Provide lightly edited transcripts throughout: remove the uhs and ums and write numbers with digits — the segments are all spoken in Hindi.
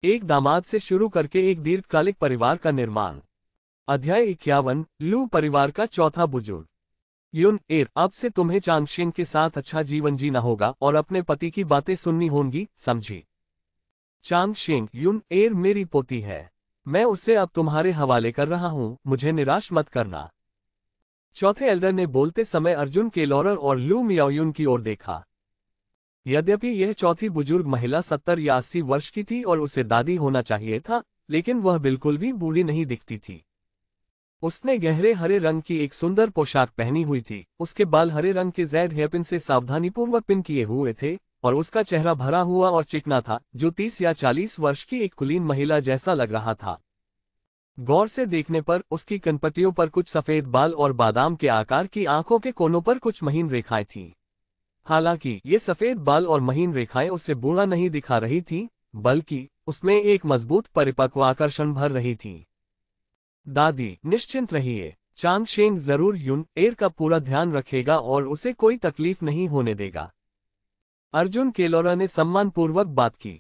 एक दामाद से शुरू करके एक दीर्घकालिक परिवार का निर्माण। अध्याय 51। लू परिवार का चौथा बुजुर्ग। युन एर, अब से तुम्हें चांगशेंग के साथ अच्छा जीवन जीना होगा और अपने पति की बातें सुननी होंगी, समझी? चांगशेंग, युन एर मेरी पोती है। मैं उसे अब तुम्हारे हवाले कर रहा हूं, मुझे निराश मत करना। चौथे एल्डर ने बोलते समय अर्जुन केलोरर और लू मियाओयुन की ओर देखा। यद्यपि यह चौथी बुजुर्ग महिला 70 या 80 वर्ष की थी और उसे दादी होना चाहिए था, लेकिन वह बिल्कुल भी बूढ़ी नहीं दिखती थी। उसने गहरे हरे रंग की एक सुंदर पोशाक पहनी हुई थी, उसके बाल हरे रंग के ज़ेड हेयरपिन से सावधानीपूर्वक पिन किए हुए थे, और उसका चेहरा भरा हुआ और चिकना था, जो 30 या 40 वर्ष की एक कुलीन महिला जैसा लग रहा था। गौर से देखने पर उसकी कनपटियों पर कुछ सफेद बाल और बादाम के आकार की आंखों के कोनों पर कुछ महीन रेखाएं थीं। हालांकि ये सफेद बाल और महीन रेखाएं उसे बूढ़ा नहीं दिखा रही थीं, बल्कि उसमें एक मजबूत परिपक्व आकर्षण भर रही थीं। दादी, निश्चिंत रहिए, चांगशेंग जरूर युन एर का पूरा ध्यान रखेगा और उसे कोई तकलीफ नहीं होने देगा। अर्जुन केलोरा ने सम्मानपूर्वक बात की।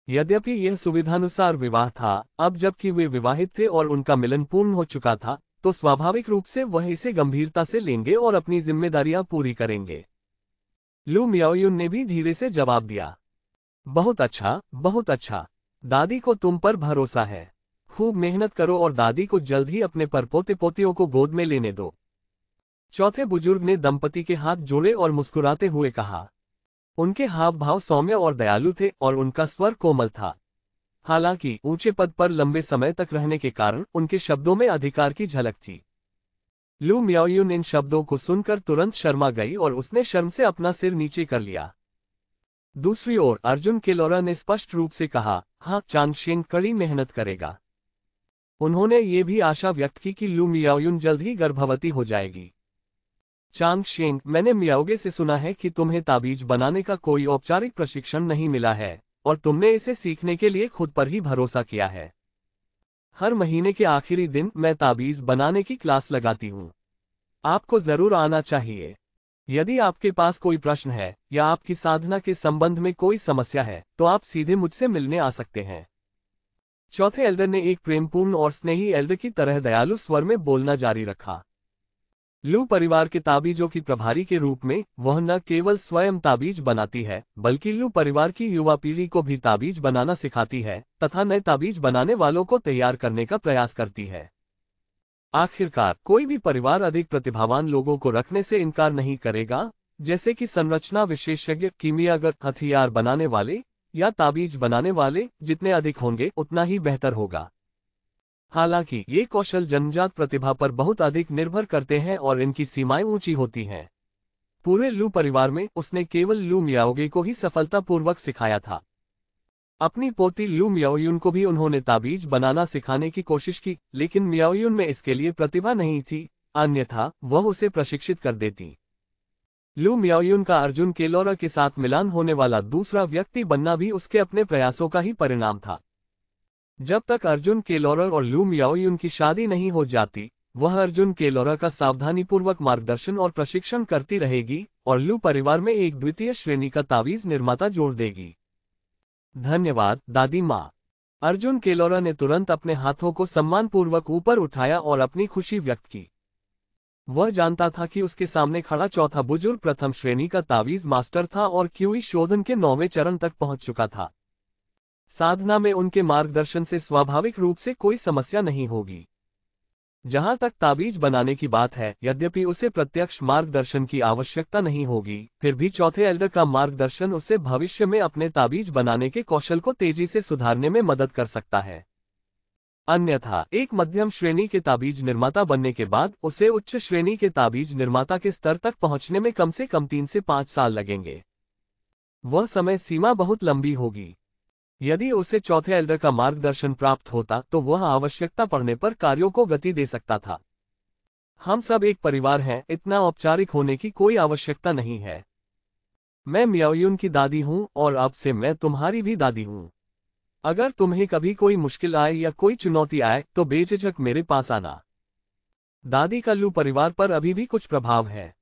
यद्यपि यह सुविधानुसार विवाह था, अब जबकि वे विवाहित थे और उनका मिलन पूर्ण हो चुका था, तो स्वाभाविक रूप से वह इसे गंभीरता से लेंगे और अपनी जिम्मेदारियां पूरी करेंगे। लू मियाओयुन ने भी धीरे से जवाब दिया। बहुत अच्छा, बहुत अच्छा। दादी को तुम पर भरोसा है। खूब मेहनत करो और दादी को जल्द ही अपने परपोते पोतियों को गोद में लेने दो। चौथे बुजुर्ग ने दंपति के हाथ जोड़े और मुस्कुराते हुए कहा। उनके हाव भाव सौम्य और दयालु थे और उनका स्वर कोमल था। हालांकि ऊंचे पद पर लंबे समय तक रहने के कारण उनके शब्दों में अधिकार की झलक थी। लू मियाओयुन इन शब्दों को सुनकर तुरंत शर्मा गई और उसने शर्म से अपना सिर नीचे कर लिया। दूसरी ओर अर्जुन केलोरा ने स्पष्ट रूप से कहा, हाँ, चांगशेंग कड़ी मेहनत करेगा। उन्होंने ये भी आशा व्यक्त की कि लू मियाओयुन जल्द ही गर्भवती हो जाएगी। चांगशेंग, मैंने मियाओगे से सुना है कि तुम्हें ताबीज बनाने का कोई औपचारिक प्रशिक्षण नहीं मिला है, और तुमने इसे सीखने के लिए खुद पर ही भरोसा किया है। हर महीने के आखिरी दिन मैं ताबीज बनाने की क्लास लगाती हूँ। आपको जरूर आना चाहिए। यदि आपके पास कोई प्रश्न है या आपकी साधना के संबंध में कोई समस्या है, तो आप सीधे मुझसे मिलने आ सकते हैं। चौथे एल्डर ने एक प्रेमपूर्ण और स्नेही एल्डर की तरह दयालु स्वर में बोलना जारी रखा। लू परिवार के ताबीजों की प्रभारी के रूप में वह न केवल स्वयं ताबीज बनाती है, बल्कि लू परिवार की युवा पीढ़ी को भी ताबीज बनाना सिखाती है तथा नए ताबीज बनाने वालों को तैयार करने का प्रयास करती है। आखिरकार कोई भी परिवार अधिक प्रतिभावान लोगों को रखने से इनकार नहीं करेगा, जैसे कि संरचना विशेषज्ञ, कीमियागर, हथियार बनाने वाले या ताबीज बनाने वाले। जितने अधिक होंगे उतना ही बेहतर होगा। हालांकि ये कौशल जन्मजात प्रतिभा पर बहुत अधिक निर्भर करते हैं और इनकी सीमाएं ऊंची होती हैं। पूरे लू परिवार में उसने केवल लू मियाओगे को ही सफलतापूर्वक सिखाया था। अपनी पोती लू मियाओयुन को भी उन्होंने ताबीज बनाना सिखाने की कोशिश की, लेकिन मियाओयुन में इसके लिए प्रतिभा नहीं थी, अन्यथा वह उसे प्रशिक्षित कर देती। लू मियाओयुन का अर्जुन केलोरा के साथ मिलान होने वाला दूसरा व्यक्ति बनना भी उसके अपने प्रयासों का ही परिणाम था। जब तक अर्जुन केलोरा और लू मियाओयुन की शादी नहीं हो जाती, वह अर्जुन केलोरा का सावधानीपूर्वक मार्गदर्शन और प्रशिक्षण करती रहेगी और लू परिवार में एक द्वितीय श्रेणी का ताबीज निर्माता जोड़ देगी। धन्यवाद, दादी माँ। अर्जुन केलोरा ने तुरंत अपने हाथों को सम्मानपूर्वक ऊपर उठाया और अपनी खुशी व्यक्त की। वह जानता था कि उसके सामने खड़ा चौथा बुजुर्ग प्रथम श्रेणी का तावीज मास्टर था और क्यूई शोधन के 9वें चरण तक पहुंच चुका था। साधना में उनके मार्गदर्शन से स्वाभाविक रूप से कोई समस्या नहीं होगी। जहां तक ताबीज बनाने की बात है, यद्यपि उसे प्रत्यक्ष मार्गदर्शन की आवश्यकता नहीं होगी, फिर भी चौथे एल्डर का मार्गदर्शन उसे भविष्य में अपने ताबीज बनाने के कौशल को तेजी से सुधारने में मदद कर सकता है। अन्यथा एक मध्यम श्रेणी के ताबीज निर्माता बनने के बाद उसे उच्च श्रेणी के ताबीज निर्माता के स्तर तक पहुंचने में कम से कम 3 से 5 साल लगेंगे। वह समय सीमा बहुत लंबी होगी। यदि उसे चौथे एल्डर का मार्गदर्शन प्राप्त होता तो वह आवश्यकता पड़ने पर कार्यों को गति दे सकता था। हम सब एक परिवार हैं, इतना औपचारिक होने की कोई आवश्यकता नहीं है। मैं मियाओयुन की दादी हूं और अब से मैं तुम्हारी भी दादी हूं। अगर तुम्हें कभी कोई मुश्किल आए या कोई चुनौती आए तो बेझिझक मेरे पास आना। दादी का लू परिवार पर अभी भी कुछ प्रभाव है।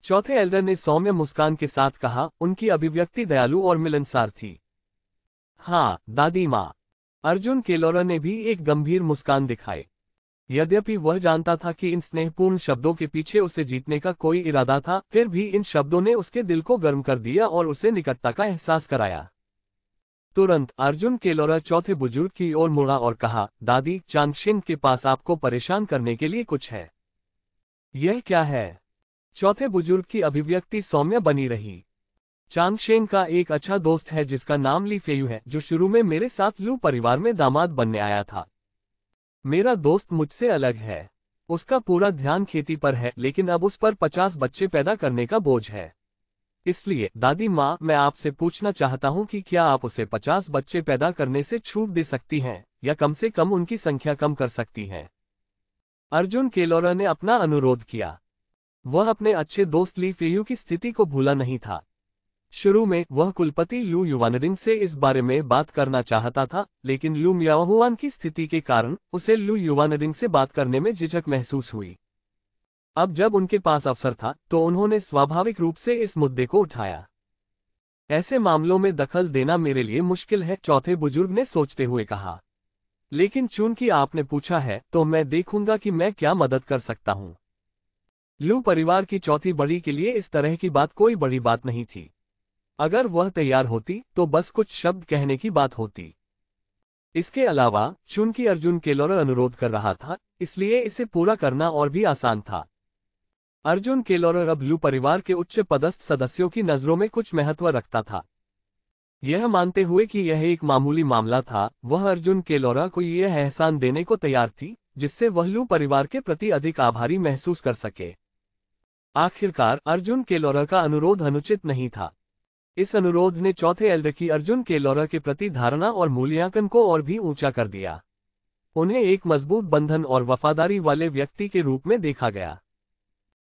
चौथे एल्डर ने सौम्य मुस्कान के साथ कहा, उनकी अभिव्यक्ति दयालु और मिलनसार थी। हाँ, दादी माँ। अर्जुन केलोरा ने भी एक गंभीर मुस्कान दिखाई। यद्यपि वह जानता था कि इन स्नेहपूर्ण शब्दों के पीछे उसे जीतने का कोई इरादा था, फिर भी इन शब्दों ने उसके दिल को गर्म कर दिया और उसे निकटता का एहसास कराया। तुरंत अर्जुन केलोरा चौथे बुजुर्ग की ओर मुड़ा और कहा, दादी, चांगशेन के पास आपको परेशान करने के लिए कुछ है। यह क्या है? चौथे बुजुर्ग की अभिव्यक्ति सौम्य बनी रही। चांगशेन का एक अच्छा दोस्त है जिसका नाम ली फेयू है, जो शुरू में मेरे साथ लू परिवार में दामाद बनने आया था। मेरा दोस्त मुझसे अलग है। उसका पूरा ध्यान खेती पर है, लेकिन अब उस पर 50 बच्चे पैदा करने का बोझ है। इसलिए दादी माँ, मैं आपसे पूछना चाहता हूँ कि क्या आप उसे 50 बच्चे पैदा करने से छूट दे सकती हैं, या कम से कम उनकी संख्या कम कर सकती हैं? अर्जुन केलोरा ने अपना अनुरोध किया। वह अपने अच्छे दोस्त ली फेयू की स्थिति को भूला नहीं था। शुरू में वह कुलपति लू युवानरिंग से इस बारे में बात करना चाहता था, लेकिन लू मियाओहुआन की स्थिति के कारण उसे लू युवानरिंग से बात करने में झिझक महसूस हुई। अब जब उनके पास अवसर था तो उन्होंने स्वाभाविक रूप से इस मुद्दे को उठाया। ऐसे मामलों में दखल देना मेरे लिए मुश्किल है, चौथे बुजुर्ग ने सोचते हुए कहा। लेकिन चूंकि आपने पूछा है तो मैं देखूंगा कि मैं क्या मदद कर सकता हूं। लू परिवार की चौथी बड़ी के लिए इस तरह की बात कोई बड़ी बात नहीं थी। अगर वह तैयार होती तो बस कुछ शब्द कहने की बात होती। इसके अलावा चूंकि अर्जुन केलोरा अनुरोध कर रहा था, इसलिए इसे पूरा करना और भी आसान था। अर्जुन केलोरा अब लू परिवार के उच्च पदस्थ सदस्यों की नजरों में कुछ महत्व रखता था। यह मानते हुए कि यह एक मामूली मामला था, वह अर्जुन केलोरा को यह एहसान देने को तैयार थी, जिससे वह लू परिवार के प्रति अधिक आभारी महसूस कर सके। आखिरकार अर्जुन केलोरा का अनुरोध अनुचित नहीं था। इस अनुरोध ने चौथे एल्डर की अर्जुन केलोरा के प्रति धारणा और मूल्यांकन को और भी ऊंचा कर दिया। उन्हें एक मजबूत बंधन और वफादारी वाले व्यक्ति के रूप में देखा गया।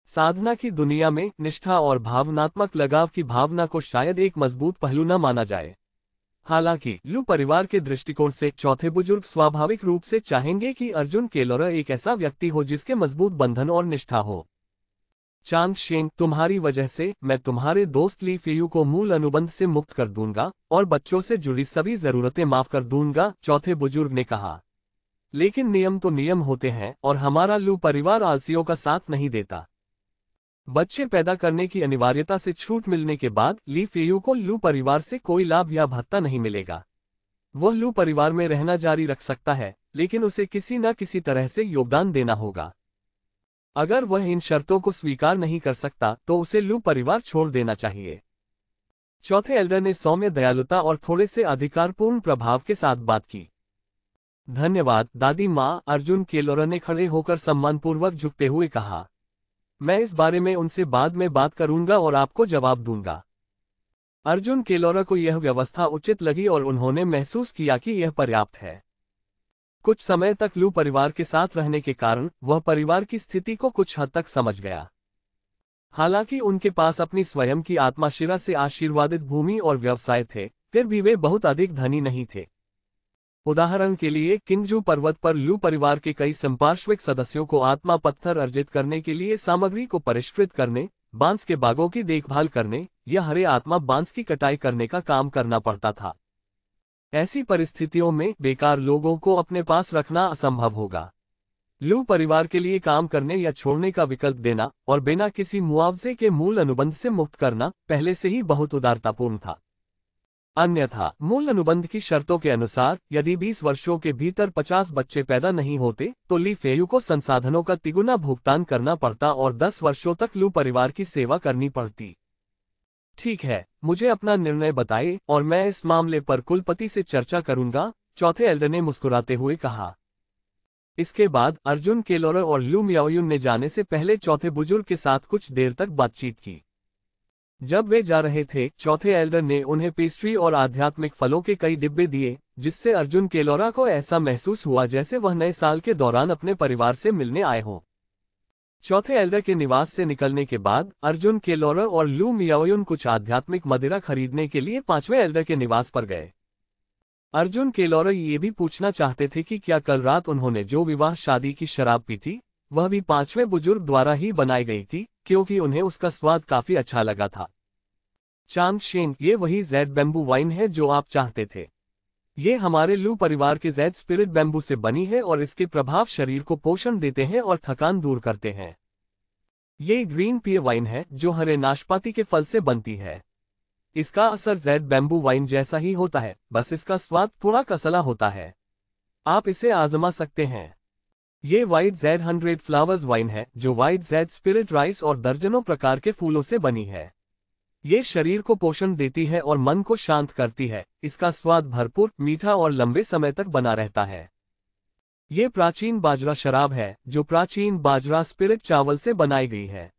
साधना की दुनिया में निष्ठा और भावनात्मक लगाव की भावना को शायद एक मजबूत पहलू न माना जाए। हालांकि लू परिवार के दृष्टिकोण से चौथे बुजुर्ग स्वाभाविक रूप से चाहेंगे कि अर्जुन केलोरा एक ऐसा व्यक्ति हो जिसके मजबूत बंधन और निष्ठा हो। चांगशेन, तुम्हारी वजह से मैं तुम्हारे दोस्त ली फेयू को मूल अनुबंध से मुक्त कर दूंगा और बच्चों से जुड़ी सभी जरूरतें माफ कर दूंगा, चौथे बुजुर्ग ने कहा। लेकिन नियम तो नियम होते हैं और हमारा लू परिवार आलसियों का साथ नहीं देता। बच्चे पैदा करने की अनिवार्यता से छूट मिलने के बाद ली फेयू को लू परिवार से कोई लाभ या भत्ता नहीं मिलेगा। वह लू परिवार में रहना जारी रख सकता है, लेकिन उसे किसी न किसी तरह से योगदान देना होगा। अगर वह इन शर्तों को स्वीकार नहीं कर सकता तो उसे लू परिवार छोड़ देना चाहिए। चौथे एल्डर ने सौम्य दयालुता और थोड़े से अधिकारपूर्ण प्रभाव के साथ बात की। धन्यवाद दादी माँ, अर्जुन केलोरा ने खड़े होकर सम्मानपूर्वक झुकते हुए कहा। मैं इस बारे में उनसे बाद में बात करूंगा और आपको जवाब दूंगा। अर्जुन केलोरा को यह व्यवस्था उचित लगी और उन्होंने महसूस किया कि यह पर्याप्त है। कुछ समय तक लू परिवार के साथ रहने के कारण वह परिवार की स्थिति को कुछ हद तक समझ गया। हालांकि उनके पास अपनी स्वयं की आत्माशिरा से आशीर्वादित भूमि और व्यवसाय थे, फिर भी वे बहुत अधिक धनी नहीं थे। उदाहरण के लिए किंगजू पर्वत पर लू परिवार के कई संपार्श्विक सदस्यों को आत्मा पत्थर अर्जित करने के लिए सामग्री को परिष्कृत करने, बांस के बागों की देखभाल करने या हरे आत्मा बांस की कटाई करने का काम करना पड़ता था। ऐसी परिस्थितियों में बेकार लोगों को अपने पास रखना असंभव होगा। लू परिवार के लिए काम करने या छोड़ने का विकल्प देना और बिना किसी मुआवजे के मूल अनुबंध से मुक्त करना पहले से ही बहुत उदारतापूर्ण था। अन्यथा मूल अनुबंध की शर्तों के अनुसार यदि 20 वर्षों के भीतर 50 बच्चे पैदा नहीं होते तो ली फेयू को संसाधनों का तिगुना भुगतान करना पड़ता और 10 वर्षों तक लू परिवार की सेवा करनी पड़ती। ठीक है, मुझे अपना निर्णय बताएं और मैं इस मामले पर कुलपति से चर्चा करूंगा, चौथे एल्डर ने मुस्कुराते हुए कहा। इसके बाद अर्जुन केलोरा और लू मियाओयुन ने जाने से पहले चौथे बुजुर्ग के साथ कुछ देर तक बातचीत की। जब वे जा रहे थे, चौथे एल्डर ने उन्हें पेस्ट्री और आध्यात्मिक फलों के कई डिब्बे दिए, जिससे अर्जुन केलोरा को ऐसा महसूस हुआ जैसे वह नए साल के दौरान अपने परिवार से मिलने आए हों। चौथे एल्डर के निवास से निकलने के बाद अर्जुन केलोरा और लू मियाओयुन कुछ आध्यात्मिक मदिरा खरीदने के लिए पांचवें एल्डर के निवास पर गए। अर्जुन केलोरा ये भी पूछना चाहते थे कि क्या कल रात उन्होंने जो विवाह शादी की शराब पी थी, वह भी पांचवें बुजुर्ग द्वारा ही बनाई गई थी, क्योंकि उन्हें उसका स्वाद काफी अच्छा लगा था। चांगशेन, ये वही जेड बैम्बू वाइन है जो आप चाहते थे। ये हमारे लू परिवार के जेड स्पिरिट बैम्बू से बनी है और इसके प्रभाव शरीर को पोषण देते हैं और थकान दूर करते हैं। ये ग्रीन पी वाइन है जो हरे नाशपाती के फल से बनती है। इसका असर जेड बैम्बू वाइन जैसा ही होता है, बस इसका स्वाद थोड़ा कसला होता है। आप इसे आजमा सकते हैं। ये व्हाइट जेड 100 फ्लावर्स वाइन है जो व्हाइट जेड स्पिरिट राइस और दर्जनों प्रकार के फूलों से बनी है। ये शरीर को पोषण देती है और मन को शांत करती है। इसका स्वाद भरपूर, मीठा और लंबे समय तक बना रहता है। ये प्राचीन बाजरा शराब है जो प्राचीन बाजरा स्पिरिट चावल से बनाई गई है।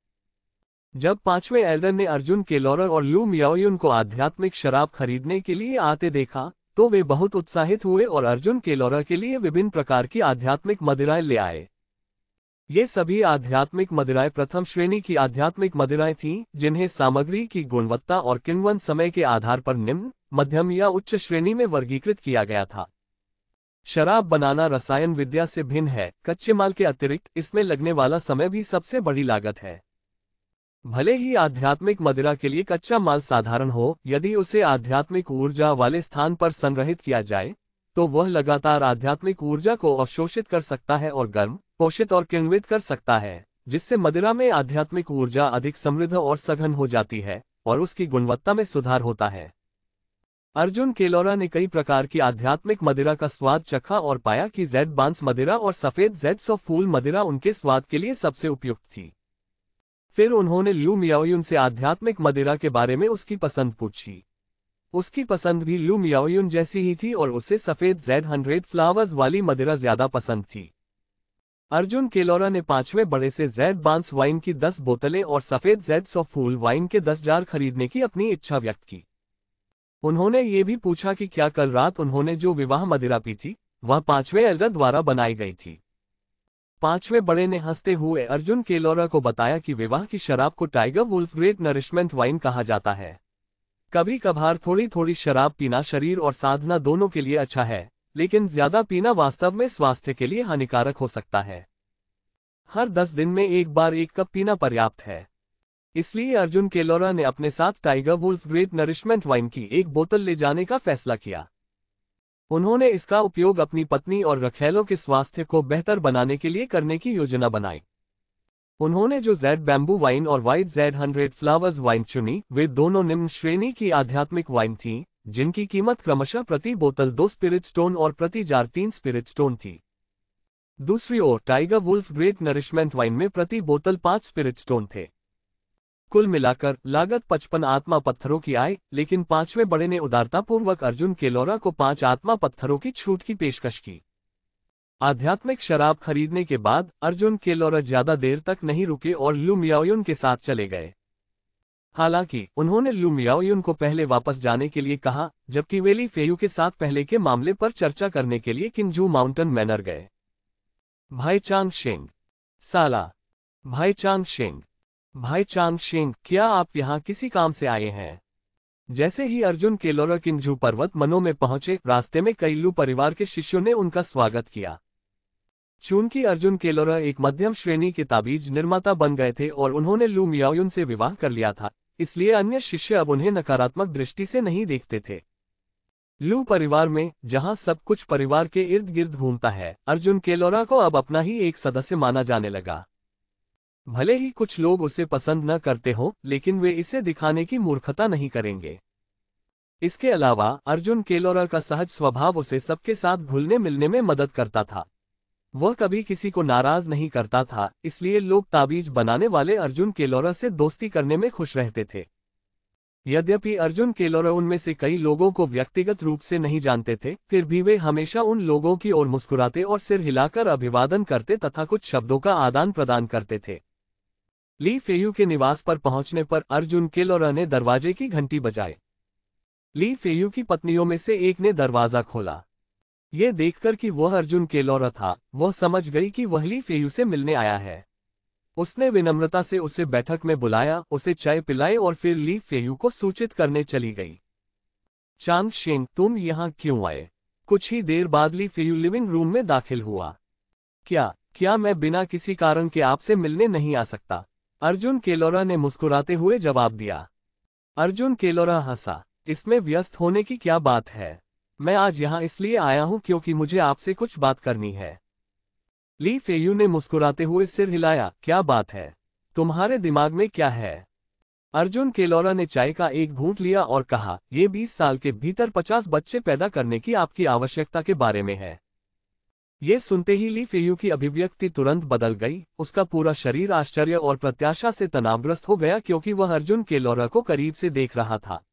जब पांचवें एल्डर ने अर्जुन केलोरर और लू मियाओयुन को आध्यात्मिक शराब खरीदने के लिए आते देखा तो वे बहुत उत्साहित हुए और अर्जुन केलोरर के लिए विभिन्न प्रकार की आध्यात्मिक मदिराएं ले आए। ये सभी आध्यात्मिक मदिराएं प्रथम श्रेणी की आध्यात्मिक मदिराएं थीं, जिन्हें सामग्री की गुणवत्ता और किण्वन समय के आधार पर निम्न, मध्यम या उच्च श्रेणी में वर्गीकृत किया गया था। शराब बनाना रसायन विद्या से भिन्न है। कच्चे माल के अतिरिक्त इसमें लगने वाला समय भी सबसे बड़ी लागत है। भले ही आध्यात्मिक मदिरा के लिए कच्चा माल साधारण हो, यदि उसे आध्यात्मिक ऊर्जा वाले स्थान पर संग्रहित किया जाए तो वह लगातार आध्यात्मिक ऊर्जा को अवशोषित कर सकता है और गर्म, पोषित और किण्वित कर सकता है, जिससे मदिरा में आध्यात्मिक ऊर्जा अधिक समृद्ध और सघन हो जाती है और उसकी गुणवत्ता में सुधार होता है। अर्जुन केलोरा ने कई प्रकार की आध्यात्मिक मदिरा का स्वाद चखा और पाया कि जेड बांस मदिरा और सफेद जेड सौ फूल मदिरा उनके स्वाद के लिए सबसे उपयुक्त थी। फिर उन्होंने लू मियाओयुन से आध्यात्मिक मदिरा के बारे में उसकी पसंद पूछी। उसकी पसंद भी लू मियाओयुन जैसी ही थी और उसे सफेद जेड 100 फ्लावर्स वाली मदिरा ज्यादा पसंद थी। अर्जुन केलोरा ने पांचवें बड़े से जेड बांस वाइन की 10 बोतलें और सफेद जेड सौ फूल वाइन के 10 जार खरीदने की अपनी इच्छा व्यक्त की। उन्होंने ये भी पूछा कि क्या कल रात उन्होंने जो विवाह मदिरा पी थी वह पांचवें एल्डर द्वारा बनाई गई थी। पांचवें बड़े ने हंसते हुए अर्जुन केलोरा को बताया कि विवाह की शराब को tiger wolf great nourishment wine कहा जाता है। कभी कभार थोड़ी थोड़ी शराब पीना शरीर और साधना दोनों के लिए अच्छा है, लेकिन ज्यादा पीना वास्तव में स्वास्थ्य के लिए हानिकारक हो सकता है। हर 10 दिन में एक बार 1 कप पीना पर्याप्त है। इसलिए अर्जुन केलोरा ने अपने साथ tiger wolf great nourishment wine की 1 बोतल ले जाने का फैसला किया। उन्होंने इसका उपयोग अपनी पत्नी और रखैलों के स्वास्थ्य को बेहतर बनाने के लिए करने की योजना बनाई। उन्होंने जो जेड बैम्बू वाइन और व्हाइट जेड 100 फ्लावर्स वाइन चुनी वे दोनों निम्न श्रेणी की आध्यात्मिक वाइन थीं, जिनकी कीमत क्रमशः प्रति बोतल 2 स्पिरिट स्टोन और प्रति जार 3 स्पिरिट स्टोन थी। दूसरी ओर tiger wolf great nourishment wine में प्रति बोतल 5 स्पिरिट स्टोन थे। कुल मिलाकर लागत 55 आत्मा पत्थरों की आई, लेकिन पांचवें बड़े ने उदारतापूर्वक अर्जुन केलोरा को 5 आत्मा पत्थरों की छूट की पेशकश की। आध्यात्मिक शराब खरीदने के बाद अर्जुन केलोरा ज्यादा देर तक नहीं रुके और लू मियाओयुन के साथ चले गए। हालांकि उन्होंने लू मियाओयुन को पहले वापस जाने के लिए कहा, जबकि वे ली फेयू के साथ पहले के मामले पर चर्चा करने के लिए किंजू माउंटेन मैनर गए। भाई चांग शेंग साला। भाई चांग शेंग। भाई चांग शेंग, क्या आप यहाँ किसी काम से आए हैं? जैसे ही अर्जुन केलोरा किंजू पर्वत मनो में पहुंचे, रास्ते में कई लू परिवार के शिष्यों ने उनका स्वागत किया। चूंकि अर्जुन केलोरा एक मध्यम श्रेणी के ताबीज निर्माता बन गए थे और उन्होंने लू मियाओयुन से विवाह कर लिया था, इसलिए अन्य शिष्य अब उन्हें नकारात्मक दृष्टि से नहीं देखते थे। लू परिवार में, जहां सब कुछ परिवार के इर्द गिर्द घूमता है, अर्जुन केलोरा को अब अपना ही एक सदस्य माना जाने लगा। भले ही कुछ लोग उसे पसंद न करते हों, लेकिन वे इसे दिखाने की मूर्खता नहीं करेंगे। इसके अलावा अर्जुन केलोरा का सहज स्वभाव उसे सबके साथ घुलने मिलने में मदद करता था। वह कभी किसी को नाराज नहीं करता था, इसलिए लोग ताबीज बनाने वाले अर्जुन केलोरा से दोस्ती करने में खुश रहते थे। यद्यपि अर्जुन केलोरा उनमें से कई लोगों को व्यक्तिगत रूप से नहीं जानते थे, फिर भी वे हमेशा उन लोगों की ओर मुस्कुराते और सिर हिलाकर अभिवादन करते तथा कुछ शब्दों का आदान प्रदान करते थे। ली फेयू के निवास पर पहुंचने पर अर्जुन केलोरा ने दरवाजे की घंटी बजाई। ली फेयू की पत्नियों में से एक ने दरवाजा खोला। ये देखकर कि वह अर्जुन केलोरा था, वह समझ गई कि वह ली फेयू से मिलने आया है। उसने विनम्रता से उसे बैठक में बुलाया, उसे चाय पिलाई और फिर ली फेयू को सूचित करने चली गई। चांग शेंग, तुम यहाँ क्यों आए? कुछ ही देर बाद ली फेयू लिविंग रूम में दाखिल हुआ। क्या मैं बिना किसी कारण के आपसे मिलने नहीं आ सकता? अर्जुन केलोरा ने मुस्कुराते हुए जवाब दिया। अर्जुन केलोरा हंसा। इसमें व्यस्त होने की क्या बात है? मैं आज यहाँ इसलिए आया हूँ क्योंकि मुझे आपसे कुछ बात करनी है। ली फेयू ने मुस्कुराते हुए सिर हिलाया, क्या बात है? तुम्हारे दिमाग में क्या है? अर्जुन केलोरा ने चाय का एक घूंट लिया और कहा, ये 20 साल के भीतर 50 बच्चे पैदा करने की आपकी आवश्यकता के बारे में है। ये सुनते ही ली फेयू की अभिव्यक्ति तुरंत बदल गई, उसका पूरा शरीर आश्चर्य और प्रत्याशा से तनावग्रस्त हो गया क्योंकि वह अर्जुन केलोरा को करीब से देख रहा था।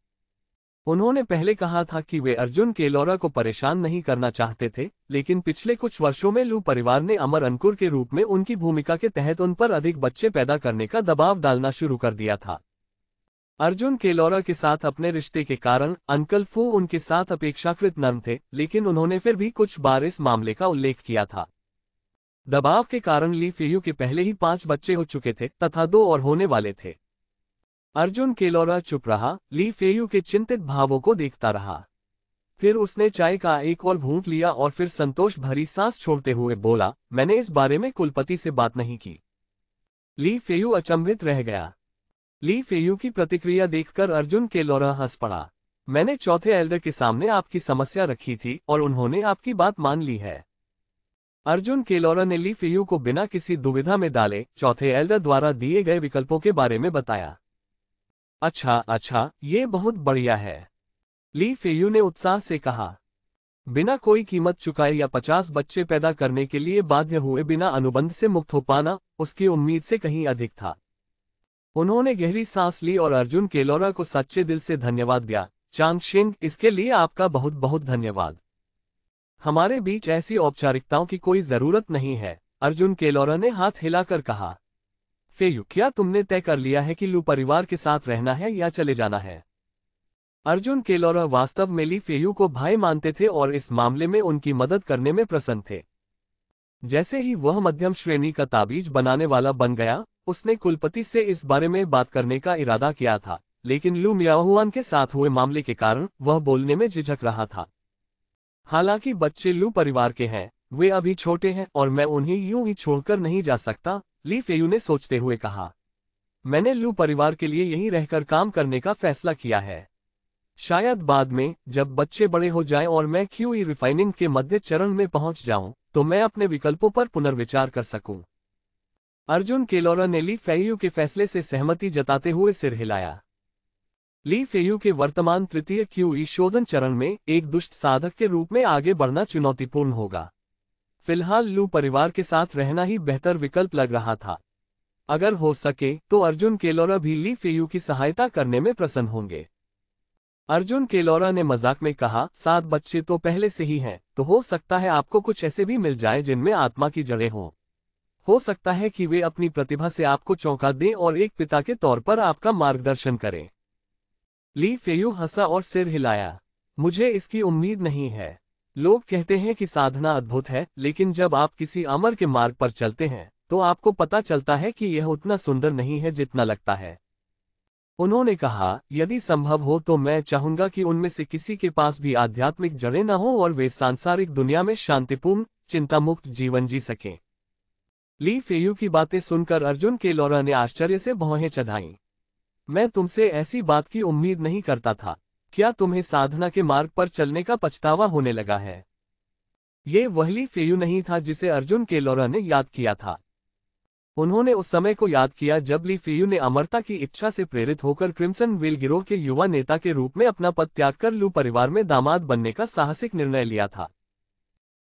उन्होंने पहले कहा था कि वे अर्जुन केलोरा को परेशान नहीं करना चाहते थे, लेकिन पिछले कुछ वर्षों में लू परिवार ने अमर अंकुर के रूप में उनकी भूमिका के तहत उन पर अधिक बच्चे पैदा करने का दबाव डालना शुरू कर दिया था। अर्जुन केलोरा के साथ अपने रिश्ते के कारण अंकल फू उनके साथ अपेक्षाकृत नर्म थे, लेकिन उन्होंने फिर भी कुछ बार इस मामले का उल्लेख किया था। दबाव के कारण ली फेयू के पहले ही 5 बच्चे हो चुके थे तथा 2 और होने वाले थे। अर्जुन केलोरा चुप रहा, ली फेयू के चिंतित भावों को देखता रहा। फिर उसने चाय का एक और घूंट लिया और फिर संतोष भरी सांस छोड़ते हुए बोला, मैंने इस बारे में कुलपति से बात नहीं की। ली फेयू अचंभित रह गया। ली फेयू की प्रतिक्रिया देखकर अर्जुन केलोरा हंस पड़ा। मैंने चौथे एल्डर के सामने आपकी समस्या रखी थी और उन्होंने आपकी बात मान ली है। अर्जुन केलोरा ने ली फेयू को बिना किसी दुविधा में डाले चौथे एल्डर द्वारा दिए गए विकल्पों के बारे में बताया। अच्छा, ये बहुत बढ़िया है, ली फेयू ने उत्साह से कहा। बिना कोई कीमत चुकाए या 50 बच्चे पैदा करने के लिए बाध्य हुए बिना अनुबंध से मुक्त हो पाना उसकी उम्मीद से कहीं अधिक था। उन्होंने गहरी सांस ली और अर्जुन केलोरा को सच्चे दिल से धन्यवाद दिया। चांगशेन, इसके लिए आपका बहुत बहुत धन्यवाद। हमारे बीच ऐसी औपचारिकताओं की कोई जरूरत नहीं है, अर्जुन केलोरा ने हाथ हिलाकर कहा। फेयू, क्या तुमने तय कर लिया है कि लू परिवार के साथ रहना है या चले जाना है? अर्जुन केलोरा वास्तव में ली फेयू को भाई मानते थे और इस मामले में उनकी मदद करने में प्रसन्न थे। जैसे ही वह मध्यम श्रेणी का ताबीज बनाने वाला बन गया, उसने कुलपति से इस बारे में बात करने का इरादा किया था, लेकिन लू मियाहुआन के साथ हुए मामले के कारण वह बोलने में झिझक रहा था। हालांकि बच्चे लू परिवार के हैं, वे अभी छोटे हैं और मैं उन्हें यूं ही छोड़कर नहीं जा सकता, ली फेयू ने सोचते हुए कहा। मैंने लू परिवार के लिए यहीं रहकर काम करने का फैसला किया है। शायद बाद में जब बच्चे बड़े हो जाएं और मैं क्यूई रिफाइनिंग के मध्य चरण में पहुंच जाऊं, तो मैं अपने विकल्पों पर पुनर्विचार कर सकूं। अर्जुन केलोरा ने ली फेयू के फैसले से सहमति जताते हुए सिर हिलाया। ली फेयू के वर्तमान तृतीय क्यूई शोधन चरण में एक दुष्ट साधक के रूप में आगे बढ़ना चुनौतीपूर्ण होगा। फिलहाल लू परिवार के साथ रहना ही बेहतर विकल्प लग रहा था। अगर हो सके तो अर्जुन केलोरा भी ली फेयू की सहायता करने में प्रसन्न होंगे। अर्जुन केलोरा ने मजाक में कहा, 7 बच्चे तो पहले से ही हैं, तो हो सकता है आपको कुछ ऐसे भी मिल जाए जिनमें आत्मा की जड़ें हों। हो सकता है कि वे अपनी प्रतिभा से आपको चौंका दें और एक पिता के तौर पर आपका मार्गदर्शन करें। ली फेयू हंसा और सिर हिलाया। मुझे इसकी उम्मीद नहीं है। लोग कहते हैं कि साधना अद्भुत है, लेकिन जब आप किसी अमर के मार्ग पर चलते हैं तो आपको पता चलता है कि यह उतना सुंदर नहीं है जितना लगता है। उन्होंने कहा, यदि संभव हो तो मैं चाहूंगा कि उनमें से किसी के पास भी आध्यात्मिक जड़ें न हो और वे सांसारिक दुनिया में शांतिपूर्ण, चिंतामुक्त जीवन जी सकें। ली फेयू की बातें सुनकर अर्जुन केलोरा ने आश्चर्य से भौहें चढ़ाईं। मैं तुमसे ऐसी बात की उम्मीद नहीं करता था। क्या तुम्हें साधना के मार्ग पर चलने का पछतावा होने लगा है? ये वह ली फेयू नहीं था जिसे अर्जुन केलोरा ने याद किया था। उन्होंने उस समय को याद किया जब ली फेयू ने अमरता की इच्छा से प्रेरित होकर क्रिम्सन वेल गिरोह के युवा नेता के रूप में अपना पद त्याग कर लू परिवार में दामाद बनने का साहसिक निर्णय लिया था।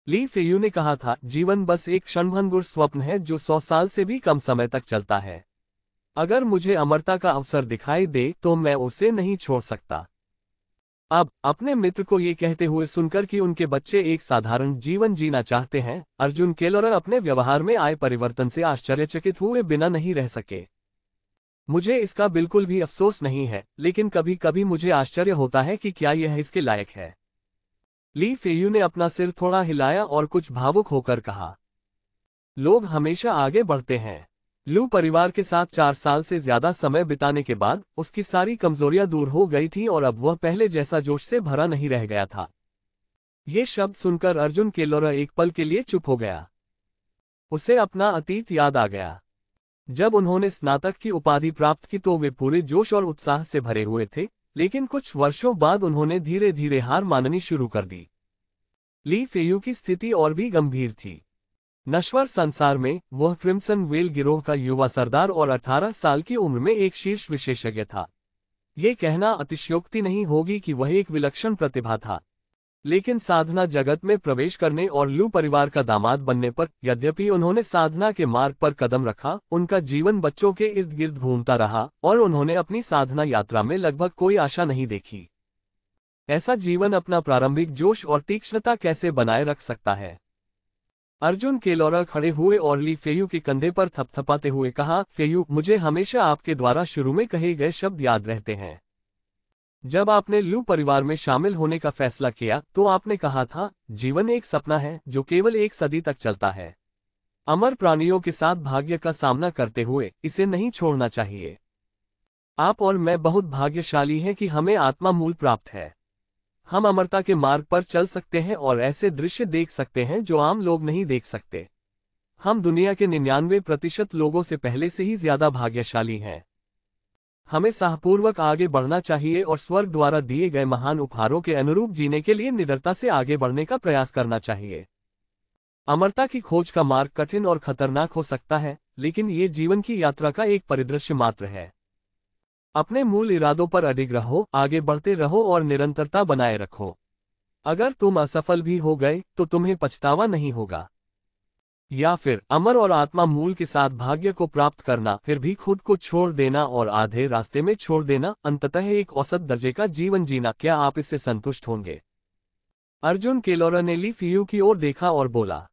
ली फेयू ने कहा था, जीवन बस एक क्षणभंगुर स्वप्न है जो 100 साल से भी कम समय तक चलता है। अगर मुझे अमरता का अवसर दिखाई दे तो मैं उसे नहीं छोड़ सकता। अब अपने मित्र को ये कहते हुए सुनकर कि उनके बच्चे एक साधारण जीवन जीना चाहते हैं, अर्जुन केलोरा अपने व्यवहार में आए परिवर्तन से आश्चर्यचकित हुए बिना नहीं रह सके। मुझे इसका बिल्कुल भी अफसोस नहीं है, लेकिन कभी कभी मुझे आश्चर्य होता है कि क्या यह इसके लायक है। ली फेयू ने अपना सिर थोड़ा हिलाया और कुछ भावुक होकर कहा, लोग हमेशा आगे बढ़ते हैं। लू परिवार के साथ 4 साल से ज्यादा समय बिताने के बाद उसकी सारी कमजोरियां दूर हो गई थी और अब वह पहले जैसा जोश से भरा नहीं रह गया था। ये शब्द सुनकर अर्जुन केलोरा एक पल के लिए चुप हो गया। उसे अपना अतीत याद आ गया। जब उन्होंने स्नातक की उपाधि प्राप्त की तो वे पूरे जोश और उत्साह से भरे हुए थे, लेकिन कुछ वर्षों बाद उन्होंने धीरे धीरे हार माननी शुरू कर दी। ली फेयू की स्थिति और भी गंभीर थी। नश्वर संसार में वह क्रिम्सन वेल गिरोह का युवा सरदार और 18 साल की उम्र में एक शीर्ष विशेषज्ञ था। ये कहना अतिशयोक्ति नहीं होगी कि वह एक विलक्षण प्रतिभा था। लेकिन साधना जगत में प्रवेश करने और लू परिवार का दामाद बनने पर, यद्यपि उन्होंने साधना के मार्ग पर कदम रखा, उनका जीवन बच्चों के इर्द गिर्द घूमता रहा और उन्होंने अपनी साधना यात्रा में लगभग कोई आशा नहीं देखी। ऐसा जीवन अपना प्रारंभिक जोश और तीक्ष्णता कैसे बनाए रख सकता है? अर्जुन केलोरा खड़े हुए और ली फेयू के कंधे पर थपथपाते हुए कहा, फेयू, मुझे हमेशा आपके द्वारा शुरू में कहे गए शब्द याद रहते हैं। जब आपने लू परिवार में शामिल होने का फैसला किया तो आपने कहा था, जीवन एक सपना है जो केवल एक सदी तक चलता है। अमर प्राणियों के साथ भाग्य का सामना करते हुए इसे नहीं छोड़ना चाहिए। आप और मैं बहुत भाग्यशाली हैं कि हमें आत्मा मूल प्राप्त है। हम अमरता के मार्ग पर चल सकते हैं और ऐसे दृश्य देख सकते हैं जो आम लोग नहीं देख सकते। हम दुनिया के 99% लोगों से पहले से ही ज्यादा भाग्यशाली हैं। हमें साहपूर्वक आगे बढ़ना चाहिए और स्वर्ग द्वारा दिए गए महान उपहारों के अनुरूप जीने के लिए निडरता से आगे बढ़ने का प्रयास करना चाहिए। अमरता की खोज का मार्ग कठिन और खतरनाक हो सकता है, लेकिन ये जीवन की यात्रा का एक परिदृश्य मात्र है। अपने मूल इरादों पर अडिग रहो, आगे बढ़ते रहो और निरंतरता बनाए रखो। अगर तुम असफल भी हो गए तो तुम्हें पछतावा नहीं होगा। या फिर अमर और आत्मा मूल के साथ भाग्य को प्राप्त करना, फिर भी खुद को छोड़ देना और आधे रास्ते में छोड़ देना, अंततः एक औसत दर्जे का जीवन जीना, क्या आप इससे संतुष्ट होंगे? अर्जुन केलोरा ने ली फेयू की ओर देखा और बोला।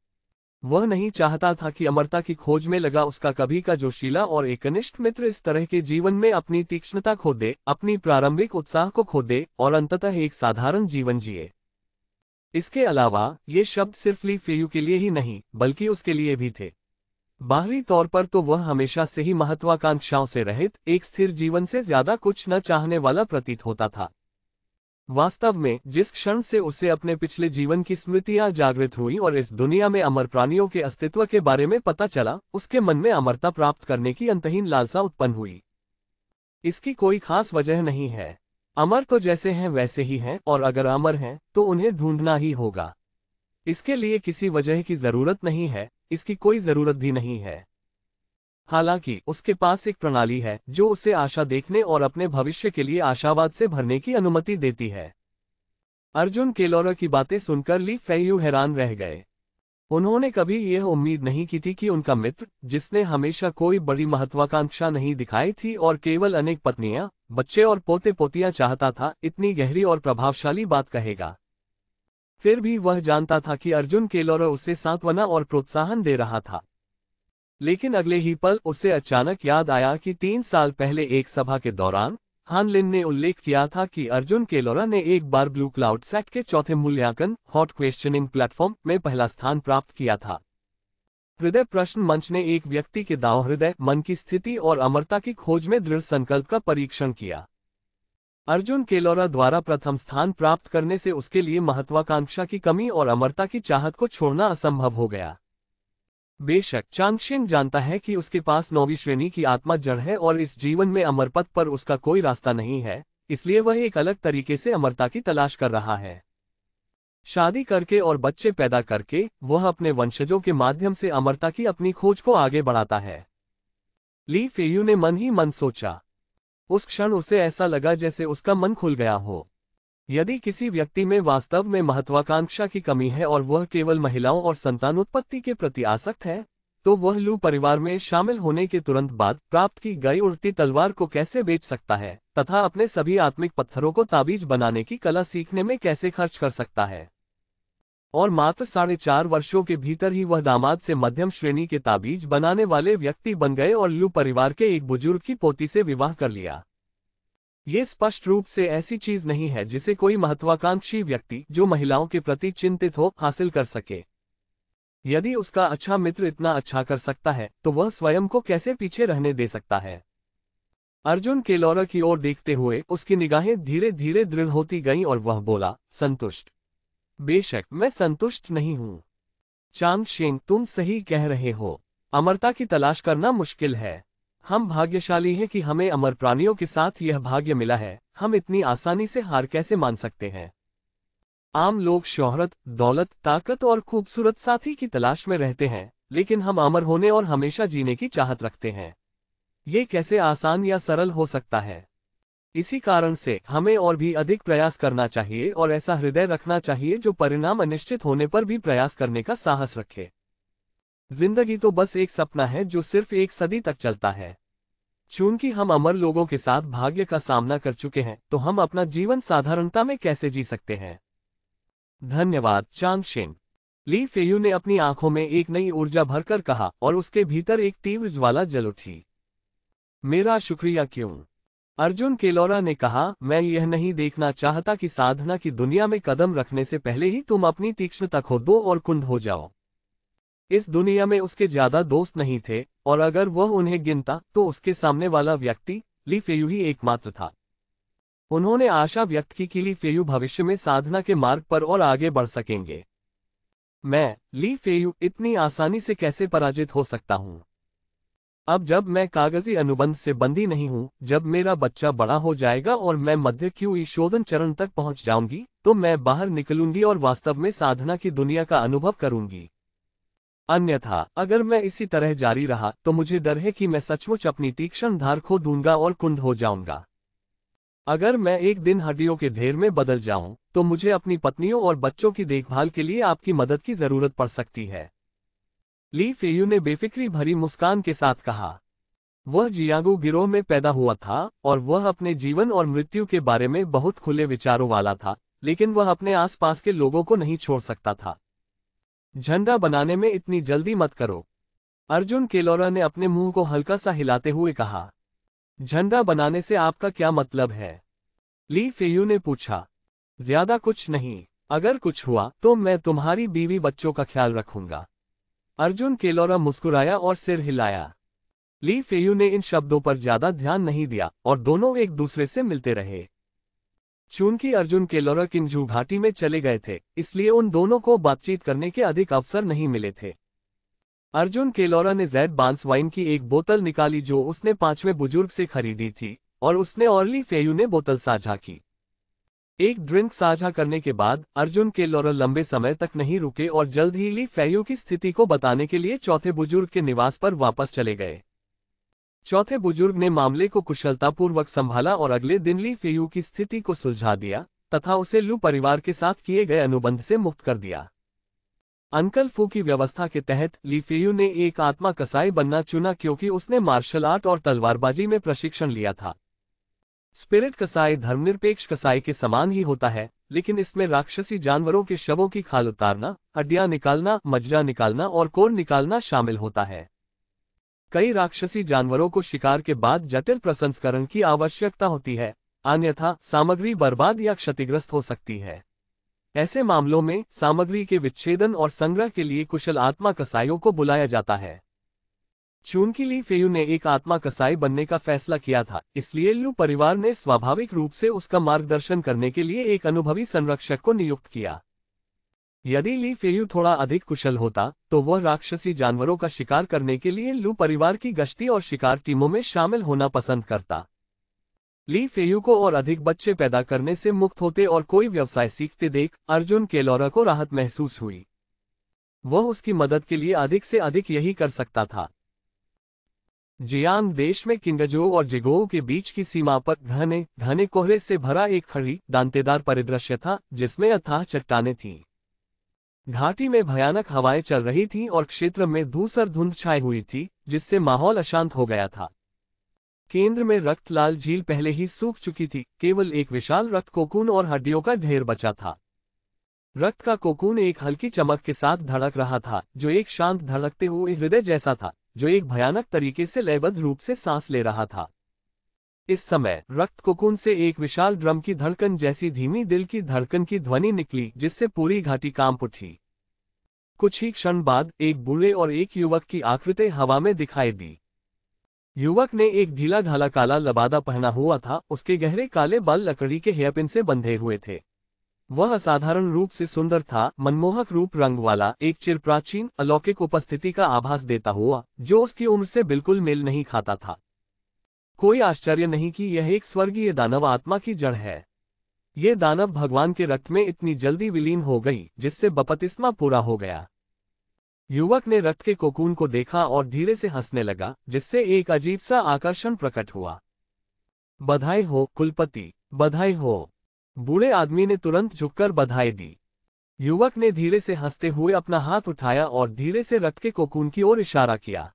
वह नहीं चाहता था कि अमरता की खोज में लगा उसका कभी का जोशीला और एकनिष्ठ मित्र इस तरह के जीवन में अपनी तीक्ष्णता खो दे, अपनी प्रारंभिक उत्साह को खो दे और अंततः एक साधारण जीवन जिए। इसके अलावा ये शब्द सिर्फ ली फेयू के लिए ही नहीं बल्कि उसके लिए भी थे। बाहरी तौर पर तो वह हमेशा से ही महत्वाकांक्षाओं से रहित एक स्थिर जीवन से ज्यादा कुछ न चाहने वाला प्रतीत होता था। वास्तव में जिस क्षण से उसे अपने पिछले जीवन की स्मृतियां जागृत हुई और इस दुनिया में अमर प्राणियों के अस्तित्व के बारे में पता चला, उसके मन में अमरता प्राप्त करने की अंतहीन लालसा उत्पन्न हुई। इसकी कोई खास वजह नहीं है। अमर तो जैसे हैं वैसे ही हैं और अगर अमर हैं तो उन्हें ढूंढना ही होगा। इसके लिए किसी वजह की जरूरत नहीं है, इसकी कोई जरूरत भी नहीं है। हालांकि उसके पास एक प्रणाली है जो उसे आशा देखने और अपने भविष्य के लिए आशावाद से भरने की अनुमति देती है। अर्जुन केलोरा की बातें सुनकर ली फेयू हैरान रह गए। उन्होंने कभी यह उम्मीद नहीं की थी कि उनका मित्र, जिसने हमेशा कोई बड़ी महत्वाकांक्षा नहीं दिखाई थी और केवल अनेक पत्नियां, बच्चे और पोते पोतियां चाहता था, इतनी गहरी और प्रभावशाली बात कहेगा। फिर भी वह जानता था कि अर्जुन केलोरा उसे सांत्वना और प्रोत्साहन दे रहा था। लेकिन अगले ही पल उसे अचानक याद आया कि 3 साल पहले एक सभा के दौरान हान लिन ने उल्लेख किया था कि अर्जुन केलोरा ने एक बार ब्लू क्लाउड सेट के चौथे मूल्यांकन हॉट क्वेश्चनिंग प्लेटफॉर्म में पहला स्थान प्राप्त किया था। हृदय प्रश्न मंच ने एक व्यक्ति के दांव हृदय, मन की स्थिति और अमरता की खोज में दृढ़ संकल्प का परीक्षण किया। अर्जुन केलोरा द्वारा प्रथम स्थान प्राप्त करने से उसके लिए महत्वाकांक्षा की कमी और अमरता की चाहत को छोड़ना असंभव हो गया। बेशक चांगशेन जानता है कि उसके पास 9वीं श्रेणी की आत्मा जड़ है और इस जीवन में अमर पथ पर उसका कोई रास्ता नहीं है, इसलिए वह एक अलग तरीके से अमरता की तलाश कर रहा है। शादी करके और बच्चे पैदा करके वह अपने वंशजों के माध्यम से अमरता की अपनी खोज को आगे बढ़ाता है। ली फेयू ने मन ही मन सोचा। उस क्षण उसे ऐसा लगा जैसे उसका मन खुल गया हो। यदि किसी व्यक्ति में वास्तव में महत्वाकांक्षा की कमी है और वह केवल महिलाओं और संतानोत्पत्ति के प्रति आसक्त है, तो वह लू परिवार में शामिल होने के तुरंत बाद प्राप्त की गई उड़ती तलवार को कैसे बेच सकता है तथा अपने सभी आत्मिक पत्थरों को ताबीज बनाने की कला सीखने में कैसे खर्च कर सकता है। और मात्र 4.5 वर्षों के भीतर ही वह दामाद से मध्यम श्रेणी के ताबीज बनाने वाले व्यक्ति बन गए और लू परिवार के एक बुजुर्ग की पोती से विवाह कर लिया। ये स्पष्ट रूप से ऐसी चीज नहीं है जिसे कोई महत्वाकांक्षी व्यक्ति जो महिलाओं के प्रति चिंतित हो हासिल कर सके। यदि उसका अच्छा मित्र इतना अच्छा कर सकता है तो वह स्वयं को कैसे पीछे रहने दे सकता है? अर्जुन केलोरा की ओर देखते हुए उसकी निगाहें धीरे धीरे दृढ़ होती गईं और वह बोला, संतुष्ट? बेशक मैं संतुष्ट नहीं हूं। चांगशेन, तुम सही कह रहे हो। अमरता की तलाश करना मुश्किल है। हम भाग्यशाली हैं कि हमें अमर प्राणियों के साथ यह भाग्य मिला है। हम इतनी आसानी से हार कैसे मान सकते हैं? आम लोग शोहरत, दौलत, ताकत और खूबसूरत साथी की तलाश में रहते हैं, लेकिन हम अमर होने और हमेशा जीने की चाहत रखते हैं। ये कैसे आसान या सरल हो सकता है? इसी कारण से हमें और भी अधिक प्रयास करना चाहिए और ऐसा हृदय रखना चाहिए जो परिणाम अनिश्चित होने पर भी प्रयास करने का साहस रखे। जिंदगी तो बस एक सपना है जो सिर्फ एक सदी तक चलता है। चूंकि हम अमर लोगों के साथ भाग्य का सामना कर चुके हैं, तो हम अपना जीवन साधारणता में कैसे जी सकते हैं? धन्यवाद चांगशेन। ली फेयू ने अपनी आंखों में एक नई ऊर्जा भरकर कहा और उसके भीतर एक तीव्र ज्वाला जल उठी। मेरा शुक्रिया क्यों? अर्जुन केलोरा ने कहा, मैं यह नहीं देखना चाहता कि साधना की दुनिया में कदम रखने से पहले ही तुम अपनी तीक्ष्णता खो दो और कुंद हो जाओ। इस दुनिया में उसके ज्यादा दोस्त नहीं थे, और अगर वह उन्हें गिनता तो उसके सामने वाला व्यक्ति ली फेयू ही एकमात्र था। उन्होंने आशा व्यक्त की कि ली फेयू भविष्य में साधना के मार्ग पर और आगे बढ़ सकेंगे। मैं, ली फेयू, इतनी आसानी से कैसे पराजित हो सकता हूं? अब जब मैं कागजी अनुबंध से बंधी नहीं हूं, जब मेरा बच्चा बड़ा हो जाएगा और मैं मध्य क्यूई शोधन चरण तक पहुंच जाऊंगी, तो मैं बाहर निकलूंगी और वास्तव में साधना की दुनिया का अनुभव करूंगी। अन्यथा अगर मैं इसी तरह जारी रहा तो मुझे डर है कि मैं सचमुच अपनी तीक्ष्ण धार खो दूंगा और कुंद हो जाऊंगा। अगर मैं एक दिन हड्डियों के ढेर में बदल जाऊं, तो मुझे अपनी पत्नियों और बच्चों की देखभाल के लिए आपकी मदद की जरूरत पड़ सकती है। ली फेयू ने बेफिक्री भरी मुस्कान के साथ कहा। वह जियांगू गिरोह में पैदा हुआ था और वह अपने जीवन और मृत्यु के बारे में बहुत खुले विचारों वाला था, लेकिन वह अपने आसपास के लोगों को नहीं छोड़ सकता था। झंडा बनाने में इतनी जल्दी मत करो। अर्जुन केलोरा ने अपने मुंह को हल्का सा हिलाते हुए कहा। झंडा बनाने से आपका क्या मतलब है? ली फेयू ने पूछा। ज्यादा कुछ नहीं। अगर कुछ हुआ तो मैं तुम्हारी बीवी बच्चों का ख्याल रखूंगा। अर्जुन केलोरा मुस्कुराया और सिर हिलाया। ली फेयू ने इन शब्दों पर ज्यादा ध्यान नहीं दिया और दोनों एक दूसरे से मिलते रहे। चूंकि अर्जुन केलोरा किंजू घाटी में चले गए थे, इसलिए उन दोनों को बातचीत करने के अधिक अवसर नहीं मिले थे। अर्जुन केलोरा ने ज़ैड बांस वाइन की एक बोतल निकाली जो उसने 5वें बुजुर्ग से खरीदी थी, और उसने और ली फेयू ने बोतल साझा की। एक ड्रिंक साझा करने के बाद अर्जुन केलोरा लंबे समय तक नहीं रुके और जल्द ही ली फेयू की स्थिति को बताने के लिए चौथे बुजुर्ग के निवास पर वापस चले गए। चौथे बुजुर्ग ने मामले को कुशलतापूर्वक संभाला और अगले दिन ली फेयू की स्थिति को सुलझा दिया तथा उसे लू परिवार के साथ किए गए अनुबंध से मुक्त कर दिया। अंकल फू की व्यवस्था के तहत ली फेयू ने एक आत्मा कसाई बनना चुना क्योंकि उसने मार्शल आर्ट और तलवारबाजी में प्रशिक्षण लिया था। स्पिरिट कसाई धर्मनिरपेक्ष कसाई के समान ही होता है, लेकिन इसमें राक्षसी जानवरों के शवों की खाल उतारना, हड्डियां निकालना, मज्जा निकालना और कोर निकालना शामिल होता है। कई राक्षसी जानवरों को शिकार के बाद जटिल प्रसंस्करण की आवश्यकता होती है, अन्यथा सामग्री बर्बाद या क्षतिग्रस्त हो सकती है। ऐसे मामलों में सामग्री के विच्छेदन और संग्रह के लिए कुशल आत्मा कसाईयों को बुलाया जाता है। चूंकि ली फेयू ने एक आत्मा कसाई बनने का फैसला किया था, इसलिए लू परिवार ने स्वाभाविक रूप से उसका मार्गदर्शन करने के लिए एक अनुभवी संरक्षक को नियुक्त किया। यदि ली फेयू थोड़ा अधिक कुशल होता, तो वह राक्षसी जानवरों का शिकार करने के लिए लू परिवार की गश्ती और शिकार टीमों में शामिल होना पसंद करता। ली फेयू को और अधिक बच्चे पैदा करने से मुक्त होते और कोई व्यवसाय सीखते देख अर्जुन केलोरा को राहत महसूस हुई। वह उसकी मदद के लिए अधिक से अधिक यही कर सकता था। जियांग देश में किंगजो और जिगोऊ के बीच की सीमा पर घने घने कोहरे से भरा एक खड़ी दांतेदार परिदृश्य था, जिसमें अथाह चट्टानें थीं। घाटी में भयानक हवाएं चल रही थीं और क्षेत्र में धूसर धुंध छाई हुई थी, जिससे माहौल अशांत हो गया था। केंद्र में रक्त लाल झील पहले ही सूख चुकी थी, केवल एक विशाल रक्त कोकून और हड्डियों का ढेर बचा था। रक्त का कोकून एक हल्की चमक के साथ धड़क रहा था, जो एक शांत धड़कते हुए हृदय जैसा था, जो एक भयानक तरीके से लयबद्ध रूप से सांस ले रहा था। इस समय रक्त कोकून से एक विशाल ड्रम की धड़कन जैसी धीमी दिल की धड़कन की ध्वनि निकली, जिससे पूरी घाटी कांप उठी। कुछ ही क्षण बाद एक बूढ़े और एक युवक की आकृति हवा में दिखाई दी। युवक ने एक ढीला ढाला काला लबादा पहना हुआ था, उसके गहरे काले बाल लकड़ी के हेयरपिन से बंधे हुए थे। वह असाधारण रूप से सुंदर था, मनमोहक रूप रंग वाला, एक चिरप्राचीन अलौकिक उपस्थिति का आभास देता हुआ, जो उसकी उम्र से बिल्कुल मेल नहीं खाता था। कोई आश्चर्य नहीं कि यह एक स्वर्गीय दानव आत्मा की जड़ है। ये दानव भगवान के रक्त में इतनी जल्दी विलीन हो गई जिससे बपतिस्मा पूरा हो गया। युवक ने रक्त के कोकून को देखा और धीरे से हंसने लगा, जिससे एक अजीब सा आकर्षण प्रकट हुआ। बधाई हो कुलपति, बधाई हो। बूढ़े आदमी ने तुरंत झुककर बधाई दी। युवक ने धीरे से हंसते हुए अपना हाथ उठाया और धीरे से रक्त के कोकून की ओर इशारा किया।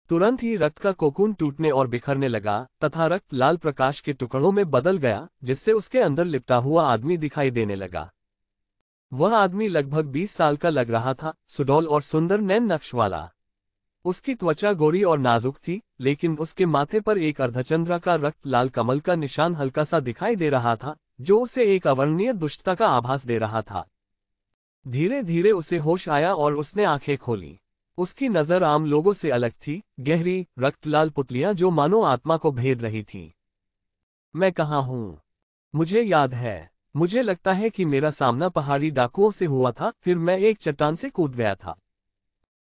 तुरंत ही रक्त का कोकून टूटने और बिखरने लगा तथा रक्त लाल प्रकाश के टुकड़ों में बदल गया, जिससे उसके अंदर लिपटा हुआ आदमी दिखाई देने लगा। वह आदमी लगभग 20 साल का लग रहा था, सुडौल और सुंदर नैन नक्श वाला। उसकी त्वचा गोरी और नाजुक थी, लेकिन उसके माथे पर एक अर्धचंद्रा का रक्त लाल कमल का निशान हल्का सा दिखाई दे रहा था, जो उसे एक अवर्णनीय दुष्टता का आभास दे रहा था। धीरे धीरे उसे होश आया और उसने आंखें खोली। उसकी नजर आम लोगों से अलग थी, गहरी रक्तलाल पुतलियां जो मानो आत्मा को भेद रही थीं। मैं कहाँ हूँ? मुझे याद है। मुझे लगता है कि मेरा सामना पहाड़ी डाकुओं से हुआ था, फिर मैं एक चट्टान से कूद गया था।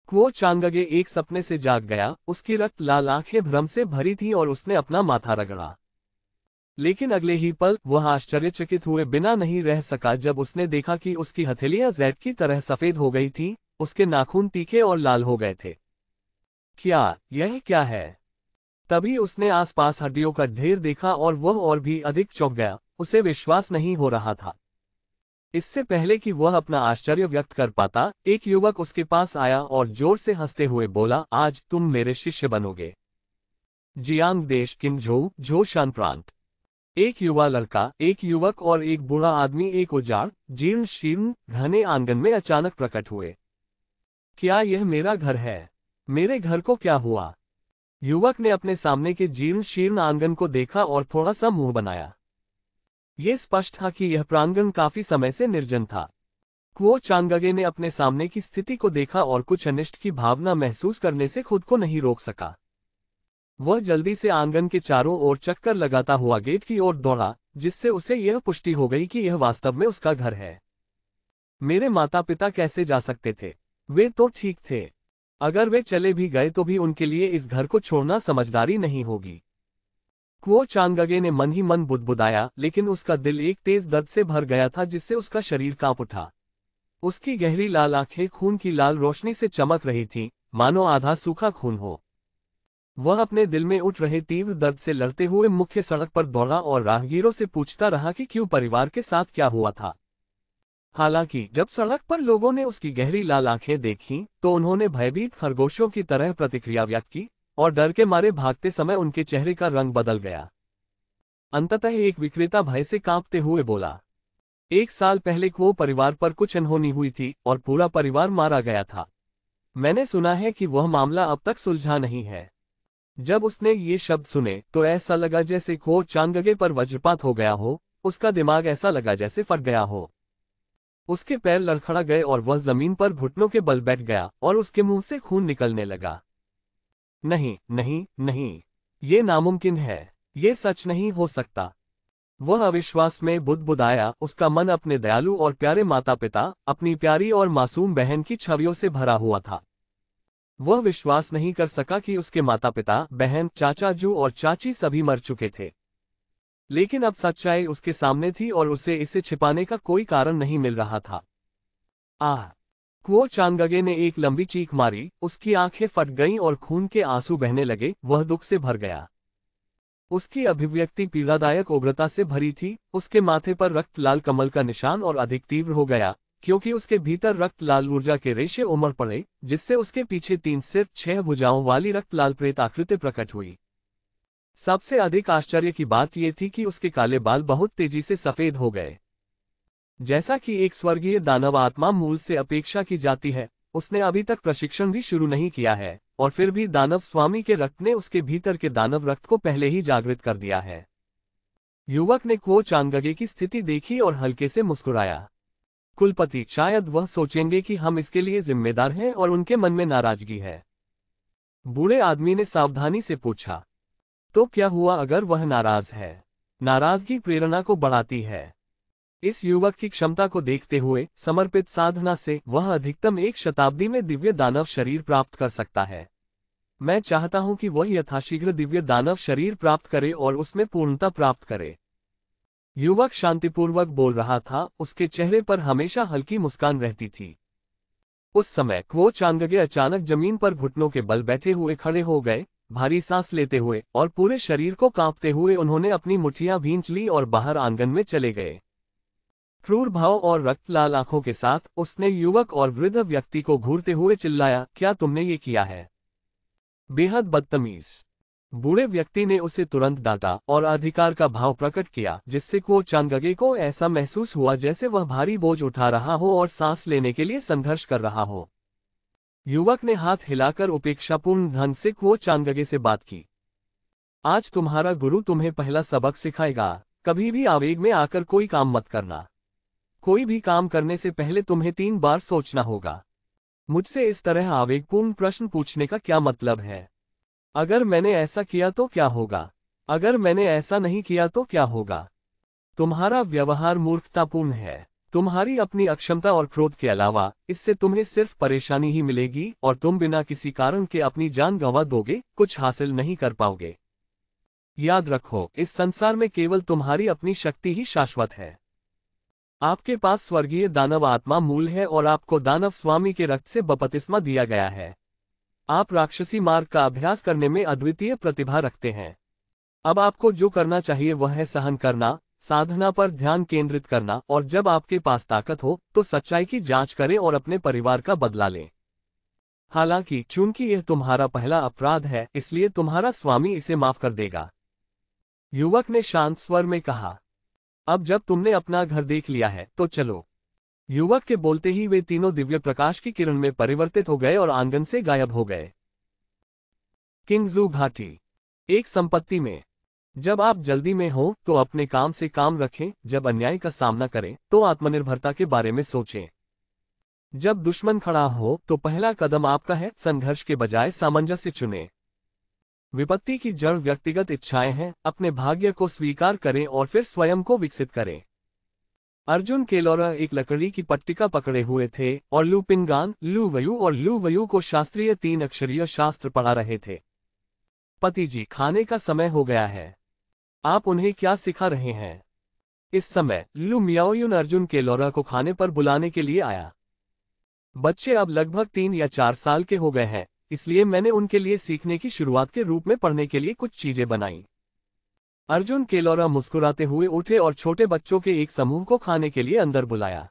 क्वो चांगगे एक सपने से जाग गया। उसकी रक्त लाल आंखें भ्रम से भरी थीं और उसने अपना माथा रगड़ा। लेकिन अगले ही पल वह आश्चर्यचकित हुए बिना नहीं रह सका जब उसने देखा कि उसकी हथेलियां जैड की तरह सफेद हो गई थीं, उसके नाखून तीखे और लाल हो गए थे। यह क्या है? तभी उसने आसपास हड्डियों का ढेर देखा और वह और भी अधिक चौंक गया। उसे विश्वास नहीं हो रहा था। इससे पहले कि वह अपना आश्चर्य व्यक्त कर पाता, एक युवक उसके पास आया और जोर से हंसते हुए बोला, आज तुम मेरे शिष्य बनोगे। जियांग देश किंगझोउ, झोशान प्रांत। एक युवा लड़का, एक युवक और एक बूढ़ा आदमी एक उजाड़, जीर्ण शीर्ण घने आंगन में अचानक प्रकट हुए। क्या यह मेरा घर है? मेरे घर को क्या हुआ? युवक ने अपने सामने के जीर्ण शीर्ण आंगन को देखा और थोड़ा सा मुंह बनाया। ये स्पष्ट था कि यह प्रांगण काफी समय से निर्जन था। क्वो चांगगे ने अपने सामने की स्थिति को देखा और कुछ अनिष्ट की भावना महसूस करने से खुद को नहीं रोक सका। वह जल्दी से आंगन के चारों ओर चक्कर लगाता हुआ गेट की ओर दौड़ा, जिससे उसे यह पुष्टि हो गई कि यह वास्तव में उसका घर है। मेरे माता पिता कैसे जा सकते थे? वे तो ठीक थे। अगर वे चले भी गए तो भी उनके लिए इस घर को छोड़ना समझदारी नहीं होगी। क्वो चांगगे ने मन ही मन बुदबुदाया, लेकिन उसका दिल एक तेज दर्द से भर गया था जिससे उसका शरीर कांप उठा। उसकी गहरी लाल आंखें खून की लाल रोशनी से चमक रही थीं, मानो आधा सूखा खून हो। वह अपने दिल में उठ रहे तीव्र दर्द से लड़ते हुए मुख्य सड़क पर दौड़ा और राहगीरों से पूछता रहा कि क्यों परिवार के साथ क्या हुआ था। हालांकि जब सड़क पर लोगों ने उसकी गहरी लाल आंखें देखीं, तो उन्होंने भयभीत खरगोशों की तरह प्रतिक्रिया व्यक्त की और डर के मारे भागते समय उनके चेहरे का रंग बदल गया। अंततः एक विक्रेता भय से कांपते हुए बोला, 1 साल पहले क्वो परिवार पर कुछ अनहोनी हुई थी और पूरा परिवार मारा गया था। मैंने सुना है कि वह मामला अब तक सुलझा नहीं है। जब उसने ये शब्द सुने तो ऐसा लगा जैसे क्वो चांगगे पर वज्रपात हो गया हो। उसका दिमाग ऐसा लगा जैसे फट गया हो। उसके पैर लड़खड़ा गए और वह जमीन पर घुटनों के बल बैठ गया और उसके मुंह से खून निकलने लगा। नहीं नहीं नहीं, ये नामुमकिन है। ये सच नहीं हो सकता। वह अविश्वास में बुदबुदाया। उसका मन अपने दयालु और प्यारे माता पिता, अपनी प्यारी और मासूम बहन की छवियों से भरा हुआ था। वह विश्वास नहीं कर सका कि उसके माता पिता, बहन, चाचा जी और चाची सभी मर चुके थे। लेकिन अब सच्चाई उसके सामने थी और उसे इसे छिपाने का कोई कारण नहीं मिल रहा था। आह! क्वो चांगगे ने एक लंबी चीख मारी। उसकी आंखें फट गईं और खून के आंसू बहने लगे। वह दुख से भर गया। उसकी अभिव्यक्ति पीड़ादायक उग्रता से भरी थी। उसके माथे पर रक्त लाल कमल का निशान और अधिक तीव्र हो गया, क्योंकि उसके भीतर रक्त लाल ऊर्जा के रेशे उमड़ पड़े, जिससे उसके पीछे 3 सिर 6 भुजाओं वाली रक्त लाल प्रेत आकृति प्रकट हुई। सबसे अधिक आश्चर्य की बात यह थी कि उसके काले बाल बहुत तेजी से सफेद हो गए। जैसा कि एक स्वर्गीय दानव आत्मा मूल से अपेक्षा की जाती है, उसने अभी तक प्रशिक्षण भी शुरू नहीं किया है, और फिर भी दानव स्वामी के रक्त ने उसके भीतर के दानव रक्त को पहले ही जागृत कर दिया है। युवक ने क्वो चांगगे की स्थिति देखी और हल्के से मुस्कुराया। कुलपति, शायद वह सोचेंगे कि हम इसके लिए जिम्मेदार हैं और उनके मन में नाराजगी है। बूढ़े आदमी ने सावधानी से पूछा, तो क्या हुआ अगर वह नाराज है? नाराजगी प्रेरणा को बढ़ाती है। इस युवक की क्षमता को देखते हुए समर्पित साधना से वह अधिकतम 1 शताब्दी में दिव्य दानव शरीर प्राप्त कर सकता है। मैं चाहता हूं कि वह यथाशीघ्र दिव्य दानव शरीर प्राप्त करे और उसमें पूर्णता प्राप्त करे। युवक शांतिपूर्वक बोल रहा था, उसके चेहरे पर हमेशा हल्की मुस्कान रहती थी। उस समय क्वो चांगगे अचानक जमीन पर घुटनों के बल बैठे हुए खड़े हो गए, भारी सांस लेते हुए और पूरे शरीर को कांपते हुए उन्होंने अपनी मुट्ठियां भींच ली और बाहर आंगन में चले गए। क्रूर भाव और रक्त लाल आंखों के साथ उसने युवक और वृद्ध व्यक्ति को घूरते हुए चिल्लाया, क्या तुमने ये किया है? बेहद बदतमीज। बूढ़े व्यक्ति ने उसे तुरंत डांटा और अधिकार का भाव प्रकट किया, जिससे क्वो चांगगे को ऐसा महसूस हुआ जैसे वह भारी बोझ उठा रहा हो और सांस लेने के लिए संघर्ष कर रहा हो। युवक ने हाथ हिलाकर उपेक्षापूर्ण ढंग से क्वो चांगगे से बात की। आज तुम्हारा गुरु तुम्हें पहला सबक सिखाएगा, कभी भी आवेग में आकर कोई काम मत करना। कोई भी काम करने से पहले तुम्हें 3 बार सोचना होगा। मुझसे इस तरह आवेगपूर्ण प्रश्न पूछने का क्या मतलब है? अगर मैंने ऐसा किया तो क्या होगा? अगर मैंने ऐसा नहीं किया तो क्या होगा? तुम्हारा व्यवहार मूर्खतापूर्ण है। तुम्हारी अपनी अक्षमता और क्रोध के अलावा इससे तुम्हें सिर्फ परेशानी ही मिलेगी और तुम बिना किसी कारण के अपनी जान गंवा दोगे, कुछ हासिल नहीं कर पाओगे। याद रखो, इस संसार में केवल तुम्हारी अपनी शक्ति ही शाश्वत है। आपके पास स्वर्गीय दानव आत्मा मूल है और आपको दानव स्वामी के रक्त से बपतिस्मा दिया गया है। आप राक्षसी मार्ग का अभ्यास करने में अद्वितीय प्रतिभा रखते हैं। अब आपको जो करना चाहिए वह है सहन करना, साधना पर ध्यान केंद्रित करना और जब आपके पास ताकत हो तो सच्चाई की जांच करें और अपने परिवार का बदला लें। हालांकि चूंकि यह तुम्हारा पहला अपराध है, इसलिए तुम्हारा स्वामी इसे माफ कर देगा। युवक ने शांत स्वर में कहा। अब जब तुमने अपना घर देख लिया है तो चलो। युवक के बोलते ही वे तीनों दिव्य प्रकाश की किरण में परिवर्तित हो गए और आंगन से गायब हो गए। किंगजू घाटी। एक संपत्ति में। जब आप जल्दी में हो तो अपने काम से काम रखें, जब अन्याय का सामना करें तो आत्मनिर्भरता के बारे में सोचें। जब दुश्मन खड़ा हो तो पहला कदम आपका है, संघर्ष के बजाय सामंजस्य चुनें। विपत्ति की जड़ व्यक्तिगत इच्छाएं हैं, अपने भाग्य को स्वीकार करें और फिर स्वयं को विकसित करें। अर्जुन केलोरा एक लकड़ी की पट्टिका पकड़े हुए थे और लू पिंगान, लू वयू और लू वयू को शास्त्रीय 3 अक्षरीय शास्त्र पढ़ा रहे थे। पति जी, खाने का समय हो गया है। आप उन्हें क्या सिखा रहे हैं? इस समय लू मियाओयुन अर्जुन केलोरा को खाने पर बुलाने के लिए आया। बच्चे अब लगभग 3 या 4 साल के हो गए हैं, इसलिए मैंने उनके लिए सीखने की शुरुआत के रूप में पढ़ने के लिए कुछ चीजें बनाई। अर्जुन केलोरा मुस्कुराते हुए उठे और छोटे बच्चों के एक समूह को खाने के लिए अंदर बुलाया।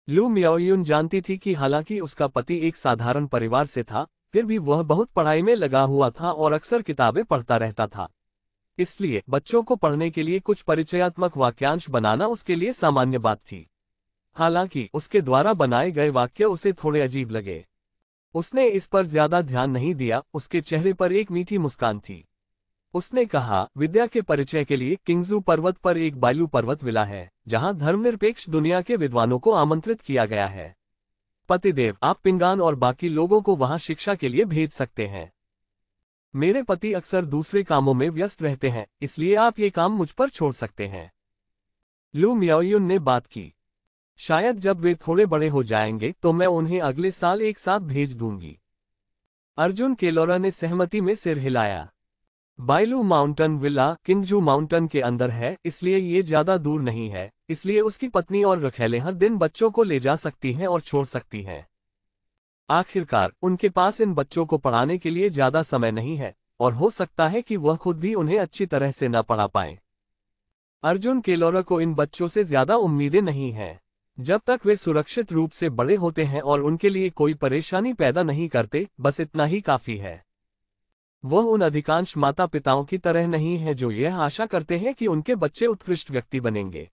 लू मियाओयुन जानती थी कि हालांकि उसका पति एक साधारण परिवार से था, फिर भी वह बहुत पढ़ाई में लगा हुआ था और अक्सर किताबें पढ़ता रहता था। इसलिए बच्चों को पढ़ने के लिए कुछ परिचयात्मक वाक्यांश बनाना उसके लिए सामान्य बात थी। हालांकि उसके द्वारा बनाए गए वाक्य उसे थोड़े अजीब लगे। उसने इस पर ज्यादा ध्यान नहीं दिया, उसके चेहरे पर एक मीठी मुस्कान थी। उसने कहा, विद्या के परिचय के लिए किंगजू पर्वत पर एक बायलू पर्वत विला है, जहां धर्मनिरपेक्ष दुनिया के विद्वानों को आमंत्रित किया गया है। पतिदेव, आप पिंगान और बाकी लोगों को वहां शिक्षा के लिए भेज सकते हैं। मेरे पति अक्सर दूसरे कामों में व्यस्त रहते हैं, इसलिए आप ये काम मुझ पर छोड़ सकते हैं। लू मियाओयुन ने बात की। शायद जब वे थोड़े बड़े हो जाएंगे तो मैं उन्हें अगले साल एक साथ भेज दूंगी। अर्जुन केलोरा ने सहमति में सिर हिलाया। बायलू माउंटेन विला किंगजू माउंटेन के अंदर है, इसलिए ये ज्यादा दूर नहीं है, इसलिए उसकी पत्नी और रखैले हर दिन बच्चों को ले जा सकती हैं और छोड़ सकती हैं। आखिरकार उनके पास इन बच्चों को पढ़ाने के लिए ज्यादा समय नहीं है और हो सकता है कि वह खुद भी उन्हें अच्छी तरह से न पढ़ा पाए। अर्जुन केलोरा को इन बच्चों से ज्यादा उम्मीदें नहीं हैं। जब तक वे सुरक्षित रूप से बड़े होते हैं और उनके लिए कोई परेशानी पैदा नहीं करते, बस इतना ही काफी है। वह उन अधिकांश माता पिताओं की तरह नहीं है जो यह आशा करते हैं कि उनके बच्चे उत्कृष्ट व्यक्ति बनेंगे।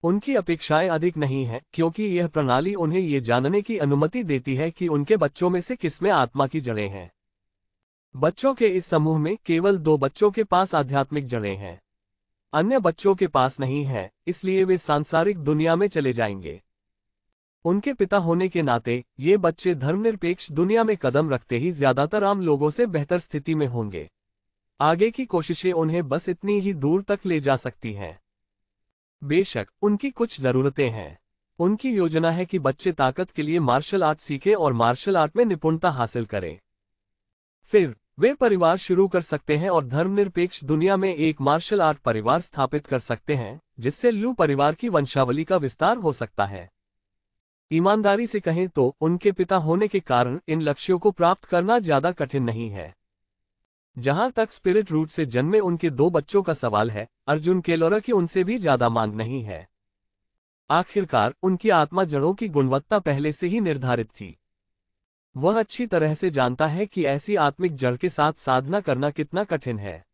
उनकी अपेक्षाएं अधिक नहीं हैं, क्योंकि यह प्रणाली उन्हें ये जानने की अनुमति देती है कि उनके बच्चों में से किसमें आत्मा की जड़ें हैं। बच्चों के इस समूह में केवल 2 बच्चों के पास आध्यात्मिक जड़ें हैं। अन्य बच्चों के पास नहीं है, इसलिए वे सांसारिक दुनिया में चले जाएंगे। उनके पिता होने के नाते ये बच्चे धर्मनिरपेक्ष दुनिया में कदम रखते ही ज्यादातर आम लोगों से बेहतर स्थिति में होंगे। आगे की कोशिशें उन्हें बस इतनी ही दूर तक ले जा सकती हैं। बेशक उनकी कुछ जरूरतें हैं। उनकी योजना है कि बच्चे ताकत के लिए मार्शल आर्ट सीखें और मार्शल आर्ट में निपुणता हासिल करें। फिर वे परिवार शुरू कर सकते हैं और धर्मनिरपेक्ष दुनिया में एक मार्शल आर्ट परिवार स्थापित कर सकते हैं, जिससे लू परिवार की वंशावली का विस्तार हो सकता है। ईमानदारी से कहें तो उनके पिता होने के कारण इन लक्ष्यों को प्राप्त करना ज्यादा कठिन नहीं है। जहां तक स्पिरिट रूट से जन्मे उनके 2 बच्चों का सवाल है, अर्जुन केलोरा की उनसे भी ज्यादा मांग नहीं है। आखिरकार उनकी आत्मा जड़ों की गुणवत्ता पहले से ही निर्धारित थी। वह अच्छी तरह से जानता है कि ऐसी आत्मिक जड़ के साथ साधना करना कितना कठिन है।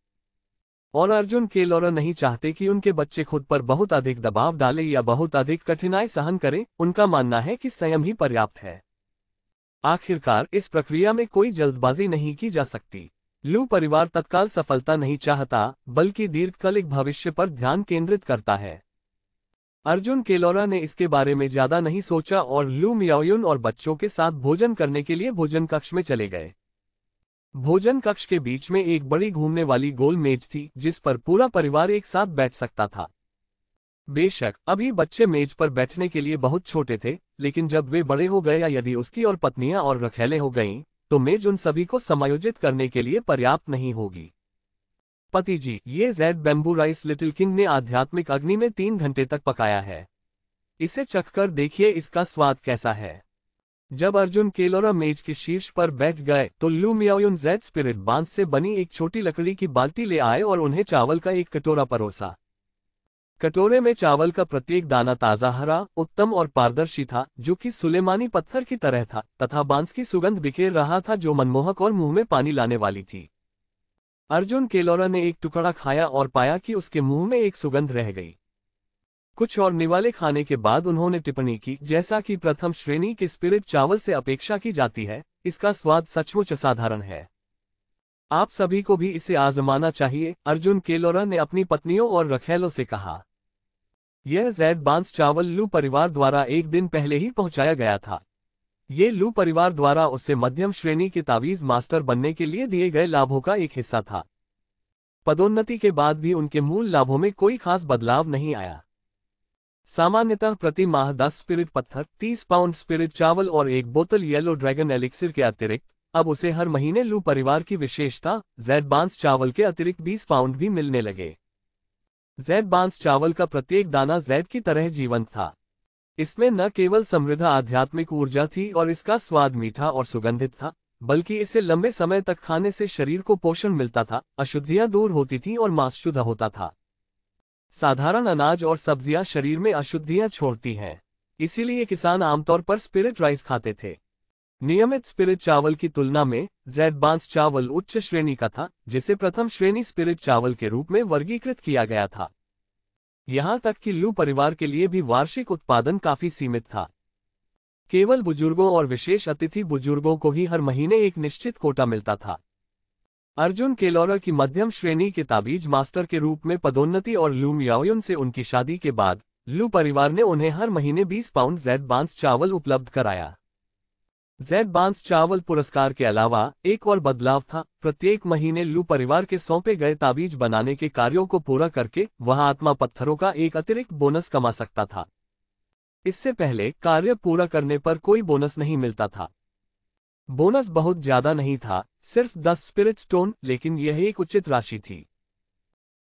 और अर्जुन केलोरा नहीं चाहते कि उनके बच्चे खुद पर बहुत अधिक दबाव डालें या बहुत अधिक कठिनाई सहन करें। उनका मानना है कि संयम ही पर्याप्त है। आखिरकार इस प्रक्रिया में कोई जल्दबाजी नहीं की जा सकती। लू परिवार तत्काल सफलता नहीं चाहता, बल्कि दीर्घकालिक भविष्य पर ध्यान केंद्रित करता है। अर्जुन केलोरा ने इसके बारे में ज्यादा नहीं सोचा और लू मियाओयुन और बच्चों के साथ भोजन करने के लिए भोजन कक्ष में चले गए। भोजन कक्ष के बीच में एक बड़ी घूमने वाली गोल मेज थी, जिस पर पूरा परिवार एक साथ बैठ सकता था। बेशक अभी बच्चे मेज पर बैठने के लिए बहुत छोटे थे, लेकिन जब वे बड़े हो गए या यदि उसकी और पत्नियां और रखैले हो गईं, तो मेज उन सभी को समायोजित करने के लिए पर्याप्त नहीं होगी। पति जी, ये Z bamboo rice little king ने आध्यात्मिक अग्नि में 3 घंटे तक पकाया है। इसे चखकर देखिए इसका स्वाद कैसा है। जब अर्जुन केलोरा मेज के शीर्ष पर बैठ गए तो लू मियाओयुन जेड स्पिरिट बांस से बनी एक छोटी लकड़ी की बाल्टी ले आए और उन्हें चावल का एक कटोरा परोसा। कटोरे में चावल का प्रत्येक दाना ताजा, हरा, उत्तम और पारदर्शी था, जो कि सुलेमानी पत्थर की तरह था, तथा बांस की सुगंध बिखेर रहा था जो मनमोहक और मुंह में पानी लाने वाली थी। अर्जुन केलोरा ने एक टुकड़ा खाया और पाया कि उसके मुंह में एक सुगंध रह गई। कुछ और निवाले खाने के बाद उन्होंने टिप्पणी की, जैसा कि प्रथम श्रेणी के स्पिरिट चावल से अपेक्षा की जाती है, इसका स्वाद सचमुच असाधारण है। आप सभी को भी इसे आजमाना चाहिए, अर्जुन केलोरा ने अपनी पत्नियों और रखैलों से कहा। यह जेड बांस चावल लू परिवार द्वारा एक दिन पहले ही पहुंचाया गया था। ये लू परिवार द्वारा उसे मध्यम श्रेणी के तावीज मास्टर बनने के लिए दिए गए लाभों का एक हिस्सा था। पदोन्नति के बाद भी उनके मूल लाभों में कोई खास बदलाव नहीं आया। सामान्यतः प्रति माह 10 स्पिरिट पत्थर, 30 पाउंड स्पिरिट चावल और 1 बोतल येलो ड्रैगन एलिक्सिर के अतिरिक्त अब उसे हर महीने लू परिवार की विशेषता जेड बांस चावल के अतिरिक्त 20 पाउंड भी मिलने लगे। जेड बांस चावल का प्रत्येक दाना जेड की तरह जीवंत था। इसमें न केवल समृद्ध आध्यात्मिक ऊर्जा थी और इसका स्वाद मीठा और सुगंधित था, बल्कि इसे लंबे समय तक खाने से शरीर को पोषण मिलता था, अशुद्धियां दूर होती थीं और मांस शुद्ध होता था। साधारण अनाज और सब्जियां शरीर में अशुद्धियां छोड़ती हैं, इसीलिए किसान आमतौर पर स्पिरिट राइस खाते थे। नियमित स्पिरिट चावल की तुलना में जेड बांस चावल उच्च श्रेणी का था, जिसे प्रथम श्रेणी स्पिरिट चावल के रूप में वर्गीकृत किया गया था। यहां तक कि लू परिवार के लिए भी वार्षिक उत्पादन काफी सीमित था। केवल बुजुर्गों और विशेष अतिथि बुजुर्गों को ही हर महीने एक निश्चित कोटा मिलता था। अर्जुन केलोरा की मध्यम श्रेणी के ताबीज मास्टर के रूप में पदोन्नति और लू मियाओयुन से उनकी शादी के बाद लू परिवार ने उन्हें हर महीने 20 पाउंड जेड बांस चावल उपलब्ध कराया। जेड बांस चावल पुरस्कार के अलावा एक और बदलाव था। प्रत्येक महीने लू परिवार के सौंपे गए ताबीज बनाने के कार्यों को पूरा करके वह आत्मा पत्थरों का एक अतिरिक्त बोनस कमा सकता था। इससे पहले कार्य पूरा करने पर कोई बोनस नहीं मिलता था। बोनस बहुत ज्यादा नहीं था, सिर्फ 10 स्पिरिट स्टोन, लेकिन यह एक उचित राशि थी।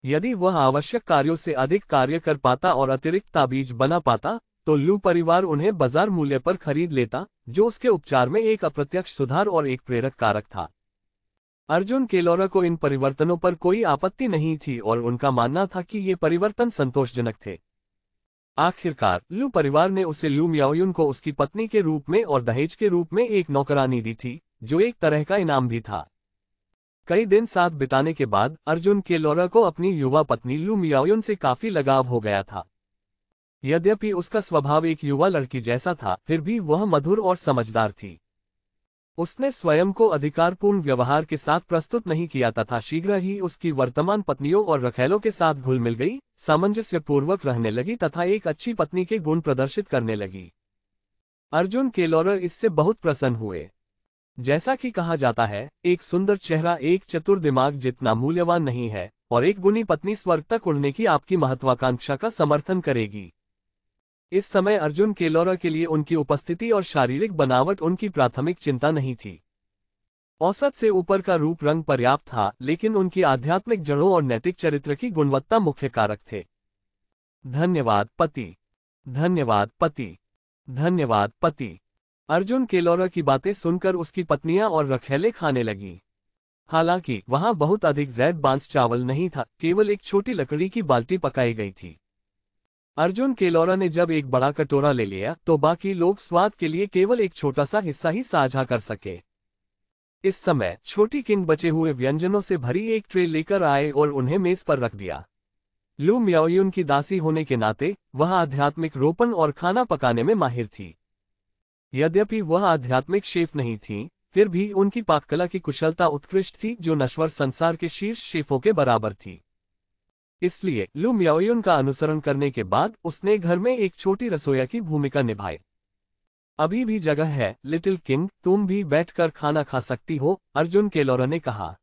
यदि वह आवश्यक कार्यों से अधिक कार्य कर पाता और अतिरिक्त ताबीज बना पाता तो लू परिवार उन्हें बाजार मूल्य पर खरीद लेता, जो उसके उपचार में एक अप्रत्यक्ष सुधार और एक प्रेरक कारक था। अर्जुन केलोरा को इन परिवर्तनों पर कोई आपत्ति नहीं थी और उनका मानना था कि ये परिवर्तन संतोषजनक थे। आखिरकार लू परिवार ने उसे लू मियाओयुन को उसकी पत्नी के रूप में और दहेज के रूप में एक नौकरानी दी थी, जो एक तरह का इनाम भी था। कई दिन साथ बिताने के बाद अर्जुन केलोरा को अपनी युवा पत्नी लू मियाओयुन से काफी लगाव हो गया था। यद्यपि उसका स्वभाव एक युवा लड़की जैसा था, फिर भी वह मधुर और समझदार थी। उसने स्वयं को अधिकारपूर्ण व्यवहार के साथ प्रस्तुत नहीं किया तथा शीघ्र ही उसकी वर्तमान पत्नियों और रखैलों के साथ घुल मिल गई, सामंजस्यपूर्वक रहने लगी तथा एक अच्छी पत्नी के गुण प्रदर्शित करने लगी। अर्जुन केलोरा इससे बहुत प्रसन्न हुए। जैसा कि कहा जाता है, एक सुंदर चेहरा एक चतुर दिमाग जितना मूल्यवान नहीं है, और एक गुणी पत्नी स्वर्ग तक उड़ने की आपकी महत्वाकांक्षा का समर्थन करेगी। इस समय अर्जुन केलोरा के लिए उनकी उपस्थिति और शारीरिक बनावट उनकी प्राथमिक चिंता नहीं थी। औसत से ऊपर का रूप रंग पर्याप्त था, लेकिन उनकी आध्यात्मिक जड़ों और नैतिक चरित्र की गुणवत्ता मुख्य कारक थे। धन्यवाद पति। धन्यवाद पति। धन्यवाद पति। अर्जुन केलोरा की बातें सुनकर उसकी पत्नियां और रखैले खाने लगी। हालांकि वहां बहुत अधिक जैद बांस चावल नहीं था, केवल एक छोटी लकड़ी की बाल्टी पकाई गई थी। अर्जुन केलोरा ने जब एक बड़ा कटोरा ले लिया तो बाकी लोग स्वाद के लिए केवल एक छोटा सा हिस्सा ही साझा कर सके। इस समय छोटी किंग बचे हुए व्यंजनों से भरी एक ट्रे लेकर आए और उन्हें मेज पर रख दिया। लू मियाओयुन की दासी होने के नाते वह आध्यात्मिक रोपण और खाना पकाने में माहिर थी। यद्यपि वह आध्यात्मिक शेफ नहीं थी, फिर भी उनकी पाककला की कुशलता उत्कृष्ट थी, जो नश्वर संसार के शीर्ष शेफों के बराबर थी। इसलिए लू मियाओयुन का अनुसरण करने के बाद उसने घर में एक छोटी रसोइया की भूमिका निभाई। अभी भी जगह है लिटिल किंग, तुम भी बैठकर खाना खा सकती हो, अर्जुन केलोरा ने कहा।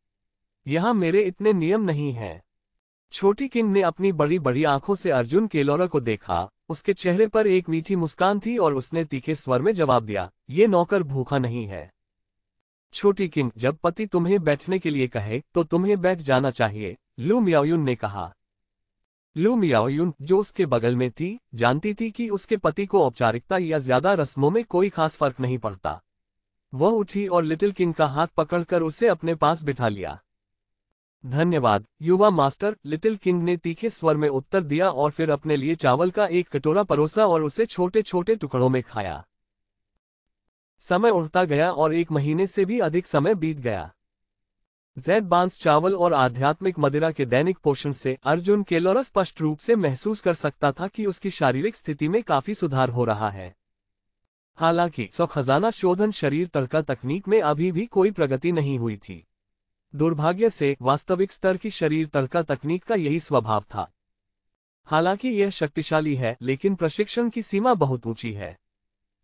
यहाँ मेरे इतने नियम नहीं हैं। छोटी किंग ने अपनी बड़ी बड़ी आंखों से अर्जुन केलोरा को देखा। उसके चेहरे पर एक मीठी मुस्कान थी और उसने तीखे स्वर में जवाब दिया, ये नौकर भूखा नहीं है। छोटी किंग, जब पति तुम्हें बैठने के लिए कहे तो तुम्हें बैठ जाना चाहिए, लू मियाओयुन ने कहा। लू मियाओयुन, जो उसके बगल में थी, जानती थी कि उसके पति को औपचारिकता या ज्यादा रस्मों में कोई खास फर्क नहीं पड़ता। वह उठी और लिटिल किंग का हाथ पकड़कर उसे अपने पास बिठा लिया। धन्यवाद युवा मास्टर, लिटिल किंग ने तीखे स्वर में उत्तर दिया और फिर अपने लिए चावल का एक कटोरा परोसा और उसे छोटे छोटे टुकड़ों में खाया। समय उड़ता गया और 1 महीने से भी अधिक समय बीत गया। जैद बांस चावल और आध्यात्मिक मदिरा के दैनिक पोषण से अर्जुन केलोरा स्पष्ट रूप से महसूस कर सकता था कि उसकी शारीरिक स्थिति में काफी सुधार हो रहा है। हालांकि खजाना शोधन शरीर तड़का तकनीक में अभी भी कोई प्रगति नहीं हुई थी। दुर्भाग्य से वास्तविक स्तर की शरीर तड़का तकनीक का यही स्वभाव था। हालांकि यह शक्तिशाली है, लेकिन प्रशिक्षण की सीमा बहुत ऊंची है।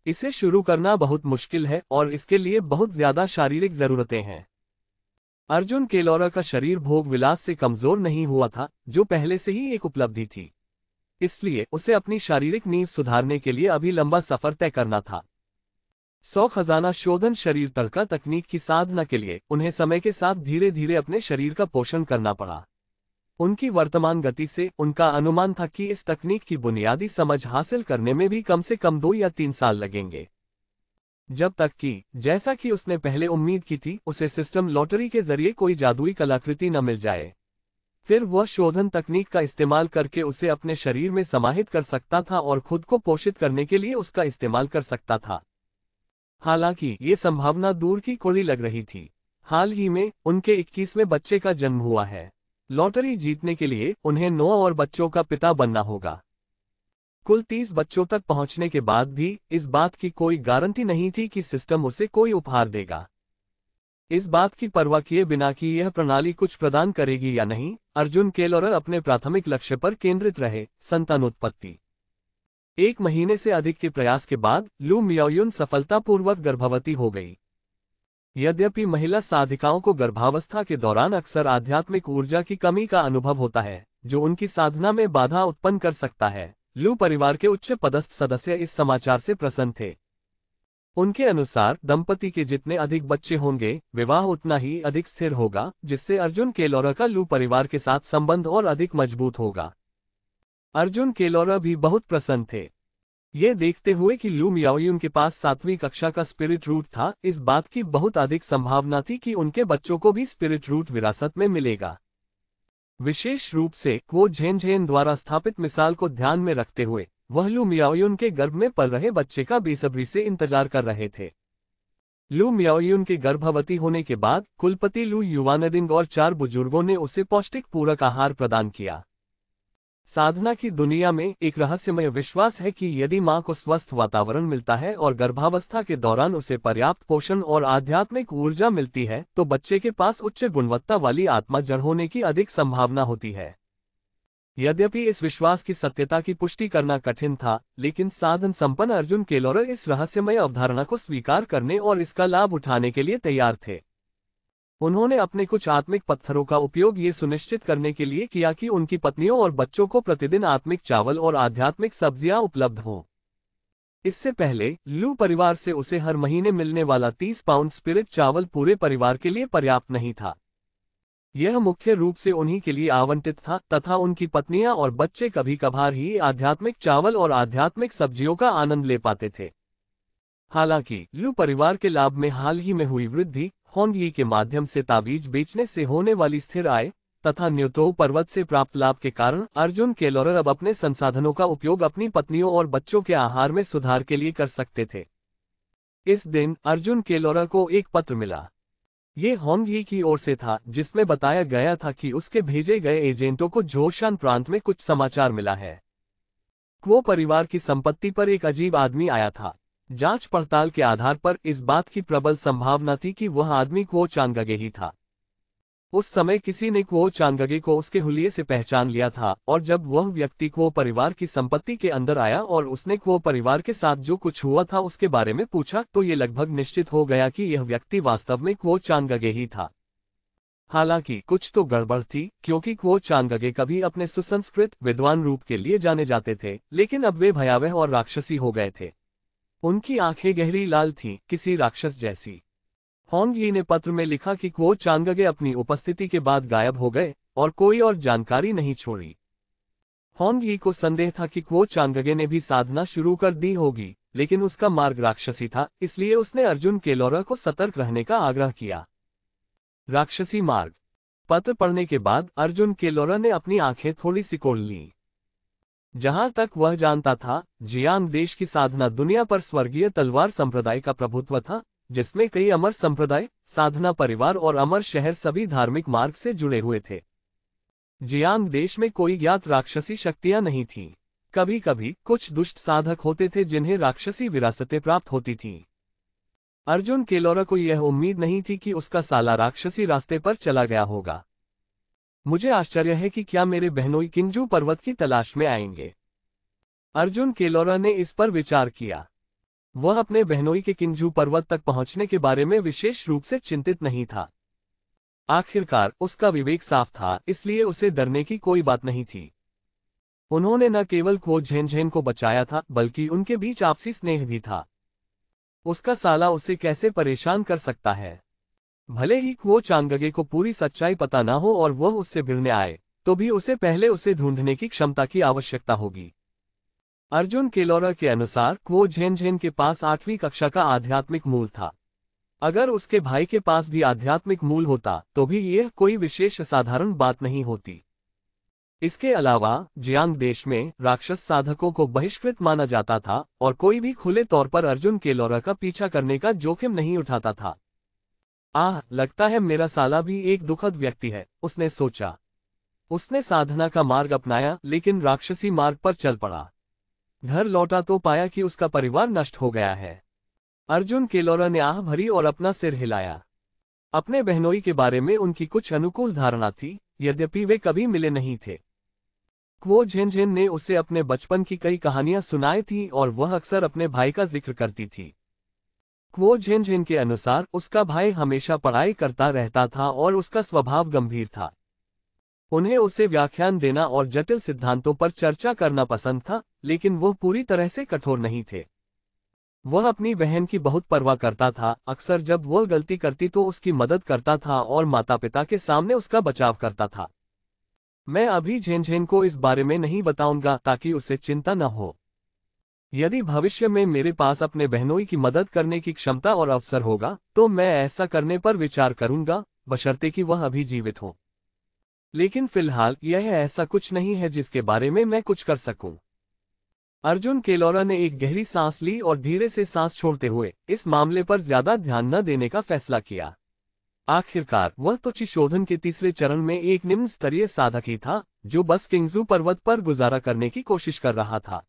इसे शुरू करना बहुत मुश्किल है और इसके लिए बहुत ज्यादा शारीरिक जरूरतें हैं। अर्जुन केलोरा का शरीर भोग विलास से कमजोर नहीं हुआ था, जो पहले से ही एक उपलब्धि थी। इसलिए उसे अपनी शारीरिक नींव सुधारने के लिए अभी लंबा सफर तय करना था। खजाना शोधन शरीर तड़का तकनीक की साधना के लिए उन्हें समय के साथ धीरे धीरे अपने शरीर का पोषण करना पड़ा। उनकी वर्तमान गति से उनका अनुमान था कि इस तकनीक की बुनियादी समझ हासिल करने में भी कम से कम 2 या 3 साल लगेंगे। जब तक कि, जैसा कि उसने पहले उम्मीद की थी, उसे सिस्टम लॉटरी के जरिए कोई जादुई कलाकृति न मिल जाए। फिर वह शोधन तकनीक का इस्तेमाल करके उसे अपने शरीर में समाहित कर सकता था और खुद को पोषित करने के लिए उसका इस्तेमाल कर सकता था। हालांकि ये संभावना दूर की कोड़ी लग रही थी। हाल ही में उनके 21वें बच्चे का जन्म हुआ है। लॉटरी जीतने के लिए उन्हें 9 और बच्चों का पिता बनना होगा। कुल 30 बच्चों तक पहुंचने के बाद भी इस बात की कोई गारंटी नहीं थी कि सिस्टम उसे कोई उपहार देगा। इस बात की परवाह किए बिना कि यह प्रणाली कुछ प्रदान करेगी या नहीं, अर्जुन केलोरा अपने प्राथमिक लक्ष्य पर केंद्रित रहे, संतानोत्पत्ति। 1 महीने से अधिक के प्रयास के बाद लू मियाओयुन सफलतापूर्वक गर्भवती हो गई। यद्यपि महिला साधिकाओं को गर्भावस्था के दौरान अक्सर आध्यात्मिक ऊर्जा की कमी का अनुभव होता है, जो उनकी साधना में बाधा उत्पन्न कर सकता है। लू परिवार के उच्च पदस्थ सदस्य इस समाचार से प्रसन्न थे। उनके अनुसार दंपति के जितने अधिक बच्चे होंगे, विवाह उतना ही अधिक स्थिर होगा, जिससे अर्जुन केलोरा का लू परिवार के साथ संबंध और अधिक मजबूत होगा। अर्जुन केलोरा भी बहुत प्रसन्न थे। ये देखते हुए कि लू मियाओयुन के पास 7वीं कक्षा का स्पिरिट रूट था, इस बात की बहुत अधिक संभावना थी कि उनके बच्चों को भी स्पिरिट रूट विरासत में मिलेगा। विशेष रूप से वो झेन द्वारा स्थापित मिसाल को ध्यान में रखते हुए वह लू मियाओयुन के गर्भ में पल रहे बच्चे का बेसब्री से इंतजार कर रहे थे। लू मियाओयुन के गर्भवती होने के बाद कुलपति लू युवानदिंग और 4 बुजुर्गों ने उसे पौष्टिक पूरक आहार प्रदान किया। साधना की दुनिया में एक रहस्यमय विश्वास है कि यदि मां को स्वस्थ वातावरण मिलता है और गर्भावस्था के दौरान उसे पर्याप्त पोषण और आध्यात्मिक ऊर्जा मिलती है, तो बच्चे के पास उच्च गुणवत्ता वाली आत्मा जड़ होने की अधिक संभावना होती है। यद्यपि इस विश्वास की सत्यता की पुष्टि करना कठिन था, लेकिन साधन संपन्न अर्जुन केलोरा इस रहस्यमय अवधारणा को स्वीकार करने और इसका लाभ उठाने के लिए तैयार थे। उन्होंने अपने कुछ आत्मिक पत्थरों का उपयोग ये सुनिश्चित करने के लिए किया कि उनकी पत्नियों और बच्चों को प्रतिदिन आत्मिक चावल और आध्यात्मिक सब्जियां उपलब्ध हों। इससे पहले लू परिवार से उसे हर महीने मिलने वाला 30 पाउंड स्पिरिट चावल पूरे परिवार के लिए पर्याप्त नहीं था। यह मुख्य रूप से उन्हीं के लिए आवंटित था तथा उनकी पत्नियां और बच्चे कभी कभार ही आध्यात्मिक चावल और आध्यात्मिक सब्जियों का आनंद ले पाते थे। हालांकि लू परिवार के लाभ में हाल ही में हुई वृद्धि, होंग यी के माध्यम से ताबीज बेचने से होने वाली स्थिर आय तथा न्योतो पर्वत से प्राप्त लाभ के कारण अर्जुन केलोरर अब अपने संसाधनों का उपयोग अपनी पत्नियों और बच्चों के आहार में सुधार के लिए कर सकते थे। इस दिन अर्जुन केलोरर को एक पत्र मिला। ये होंग यी की ओर से था, जिसमें बताया गया था कि उसके भेजे गए एजेंटों को जोशान प्रांत में कुछ समाचार मिला है। क्वो परिवार की संपत्ति पर एक अजीब आदमी आया था। जांच पड़ताल के आधार पर इस बात की प्रबल संभावना थी कि वह आदमी क्वो चांगगे ही था। उस समय किसी ने क्वो चांगगे को उसके हुलिये से पहचान लिया था और जब वह व्यक्ति क्वो परिवार की संपत्ति के अंदर आया और उसने क्वो परिवार के साथ जो कुछ हुआ था उसके बारे में पूछा तो ये लगभग निश्चित हो गया कि यह व्यक्ति वास्तव में क्वो चांगगे ही था। हालांकि कुछ तो गड़बड़ थी, क्योंकि क्वो चांगगे कभी अपने सुसंस्कृत विद्वान रूप के लिए जाने जाते थे, लेकिन अब वे भयावह और राक्षसी हो गए थे। उनकी आंखें गहरी लाल थीं, किसी राक्षस जैसी। होंग यी ने पत्र में लिखा कि क्वो चांगगे अपनी उपस्थिति के बाद गायब हो गए और कोई और जानकारी नहीं छोड़ी। होंग यी को संदेह था कि क्वो चांगगे ने भी साधना शुरू कर दी होगी, लेकिन उसका मार्ग राक्षसी था, इसलिए उसने अर्जुन केलोरर को सतर्क रहने का आग्रह किया। राक्षसी मार्ग। पत्र पढ़ने के बाद अर्जुन केलोरर ने अपनी आंखें थोड़ी सिकोड़ लीं। जहां तक वह जानता था, जियांग देश की साधना दुनिया पर स्वर्गीय तलवार संप्रदाय का प्रभुत्व था, जिसमें कई अमर संप्रदाय, साधना परिवार और अमर शहर सभी धार्मिक मार्ग से जुड़े हुए थे। जियांग देश में कोई ज्ञात राक्षसी शक्तियां नहीं थीं। कभी कभी कुछ दुष्ट साधक होते थे जिन्हें राक्षसी विरासतें प्राप्त होती थीं। अर्जुन केलोरर को यह उम्मीद नहीं थी कि उसका साला राक्षसी रास्ते पर चला गया होगा। मुझे आश्चर्य है कि क्या मेरे बहनोई किंजू पर्वत की तलाश में आएंगे। अर्जुन केलोरर ने इस पर विचार किया। वह अपने बहनोई के किंजू पर्वत तक पहुंचने के बारे में विशेष रूप से चिंतित नहीं था। आखिरकार उसका विवेक साफ था, इसलिए उसे डरने की कोई बात नहीं थी। उन्होंने न केवल क्वो झेनझेन को बचाया था, बल्कि उनके बीच आपसी स्नेह भी था। उसका साला उसे कैसे परेशान कर सकता है? भले ही क्वो चांगगे को पूरी सच्चाई पता ना हो और वह उससे भिड़ने आए, तो भी उसे पहले उसे ढूंढने की क्षमता की आवश्यकता होगी। अर्जुन केलोरर के अनुसार क्वो झेनझेन के पास 8वीं कक्षा का आध्यात्मिक मूल था। अगर उसके भाई के पास भी आध्यात्मिक मूल होता तो भी यह कोई विशेष असाधारण बात नहीं होती। इसके अलावा जियांग देश में राक्षस साधकों को बहिष्कृत माना जाता था और कोई भी खुले तौर पर अर्जुन केलोरर का पीछा करने का जोखिम नहीं उठाता था। लगता है मेरा साला भी एक दुखद व्यक्ति है, उसने सोचा। उसने साधना का मार्ग अपनाया, लेकिन राक्षसी मार्ग पर चल पड़ा। घर लौटा तो पाया कि उसका परिवार नष्ट हो गया है। अर्जुन केलोरर ने आह भरी और अपना सिर हिलाया। अपने बहनोई के बारे में उनकी कुछ अनुकूल धारणा थी, यद्यपि वे कभी मिले नहीं थे। क्वो झेनझेन ने उसे अपने बचपन की कई कहानियां सुनाई थी और वह अक्सर अपने भाई का जिक्र करती थी। क्वो झेनझेन के अनुसार उसका भाई हमेशा पढ़ाई करता रहता था और उसका स्वभाव गंभीर था। उन्हें उसे व्याख्यान देना और जटिल सिद्धांतों पर चर्चा करना पसंद था, लेकिन वह पूरी तरह से कठोर नहीं थे। वह अपनी बहन की बहुत परवाह करता था। अक्सर जब वह गलती करती तो उसकी मदद करता था और माता पिता के सामने उसका बचाव करता था। मैं अभी झेनझेन को इस बारे में नहीं बताऊंगा ताकि उसे चिंता न हो। यदि भविष्य में मेरे पास अपने बहनोई की मदद करने की क्षमता और अवसर होगा तो मैं ऐसा करने पर विचार करूंगा, बशर्ते कि वह अभी जीवित हो। लेकिन फिलहाल यह ऐसा कुछ नहीं है जिसके बारे में मैं कुछ कर सकूं। अर्जुन केलोरर ने एक गहरी सांस ली और धीरे से सांस छोड़ते हुए इस मामले पर ज्यादा ध्यान न देने का फैसला किया। आखिरकार वह तो चिशोधन के तीसरे चरण में एक निम्न स्तरीय साधक ही था, जो बस किंगजू पर्वत पर गुजारा करने की कोशिश कर रहा था।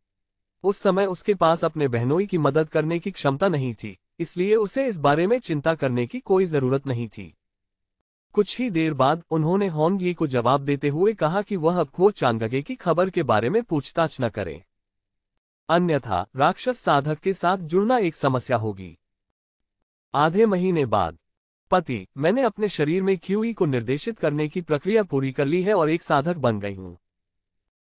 उस समय उसके पास अपने बहनोई की मदद करने की क्षमता नहीं थी, इसलिए उसे इस बारे में चिंता करने की कोई जरूरत नहीं थी। कुछ ही देर बाद उन्होंने होंग यी को जवाब देते हुए कहा कि वह अब क्वो चांगगे की खबर के बारे में पूछताछ न करे, अन्यथा राक्षस साधक के साथ जुड़ना एक समस्या होगी। आधे महीने बाद, पति, मैंने अपने शरीर में क्यूई को निर्देशित करने की प्रक्रिया पूरी कर ली है और एक साधक बन गई हूँ।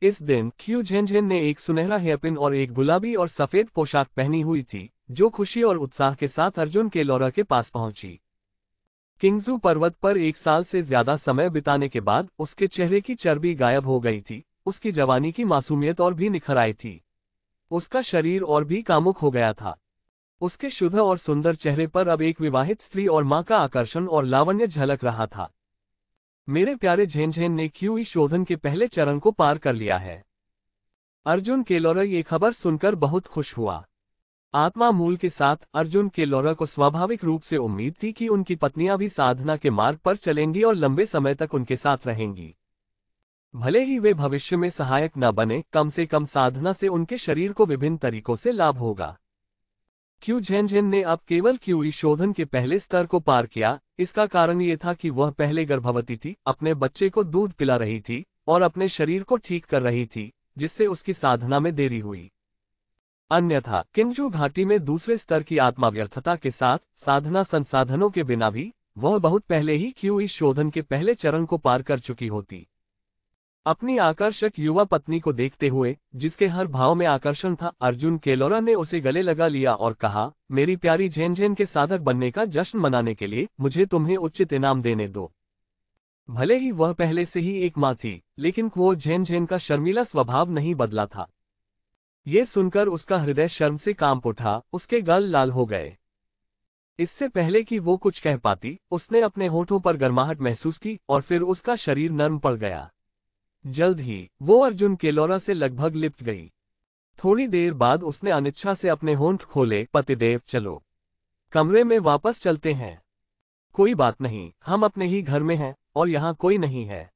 इस दिन क्यू झेनझेन ने एक सुनहरा हेयरपिन और एक गुलाबी और सफेद पोशाक पहनी हुई थी, जो खुशी और उत्साह के साथ अर्जुन केलोरा के पास पहुंची। किंगजू पर्वत पर एक साल से ज्यादा समय बिताने के बाद उसके चेहरे की चर्बी गायब हो गई थी, उसकी जवानी की मासूमियत और भी निखर आई थी। उसका शरीर और भी कामुक हो गया था। उसके शुद्ध और सुंदर चेहरे पर अब एक विवाहित स्त्री और मां का आकर्षण और लावण्य झलक रहा था। मेरे प्यारे झेनझेन ने क्यूई शोधन के पहले चरण को पार कर लिया है। अर्जुन केलोरा ये खबर सुनकर बहुत खुश हुआ। आत्मा मूल के साथ अर्जुन केलोरा को स्वाभाविक रूप से उम्मीद थी कि उनकी पत्नियां भी साधना के मार्ग पर चलेंगी और लंबे समय तक उनके साथ रहेंगी। भले ही वे भविष्य में सहायक न बने, कम से कम साधना से उनके शरीर को विभिन्न तरीकों से लाभ होगा। क्यू झेनझेन ने अब केवल क्यूई शोधन के पहले स्तर को पार किया। इसका कारण ये था कि वह पहले गर्भवती थी, अपने बच्चे को दूध पिला रही थी और अपने शरीर को ठीक कर रही थी, जिससे उसकी साधना में देरी हुई। अन्यथा किंगजू घाटी में दूसरे स्तर की आत्मा व्यर्थता के साथ साधना संसाधनों के बिना भी वह बहुत पहले ही क्यूई शोधन के पहले चरण को पार कर चुकी होती। अपनी आकर्षक युवा पत्नी को देखते हुए, जिसके हर भाव में आकर्षण था, अर्जुन केलोरा ने उसे गले लगा लिया और कहा, मेरी प्यारी झेनझेन के साधक बनने का जश्न मनाने के लिए मुझे तुम्हें उचित इनाम देने दो। भले ही वह पहले से ही एक मां थी, लेकिन वो झेनझेन का शर्मीला स्वभाव नहीं बदला था। ये सुनकर उसका हृदय शर्म से कांप उठा, उसके गाल लाल हो गए। इससे पहले कि वो कुछ कह पाती, उसने अपने होठों पर गर्माहट महसूस की और फिर उसका शरीर नर्म पड़ गया। जल्द ही वो अर्जुन केलोरा से लगभग लिपट गई। थोड़ी देर बाद उसने अनिच्छा से अपने होंठ खोले, पतिदेव चलो कमरे में वापस चलते हैं। कोई बात नहीं, हम अपने ही घर में हैं और यहाँ कोई नहीं है।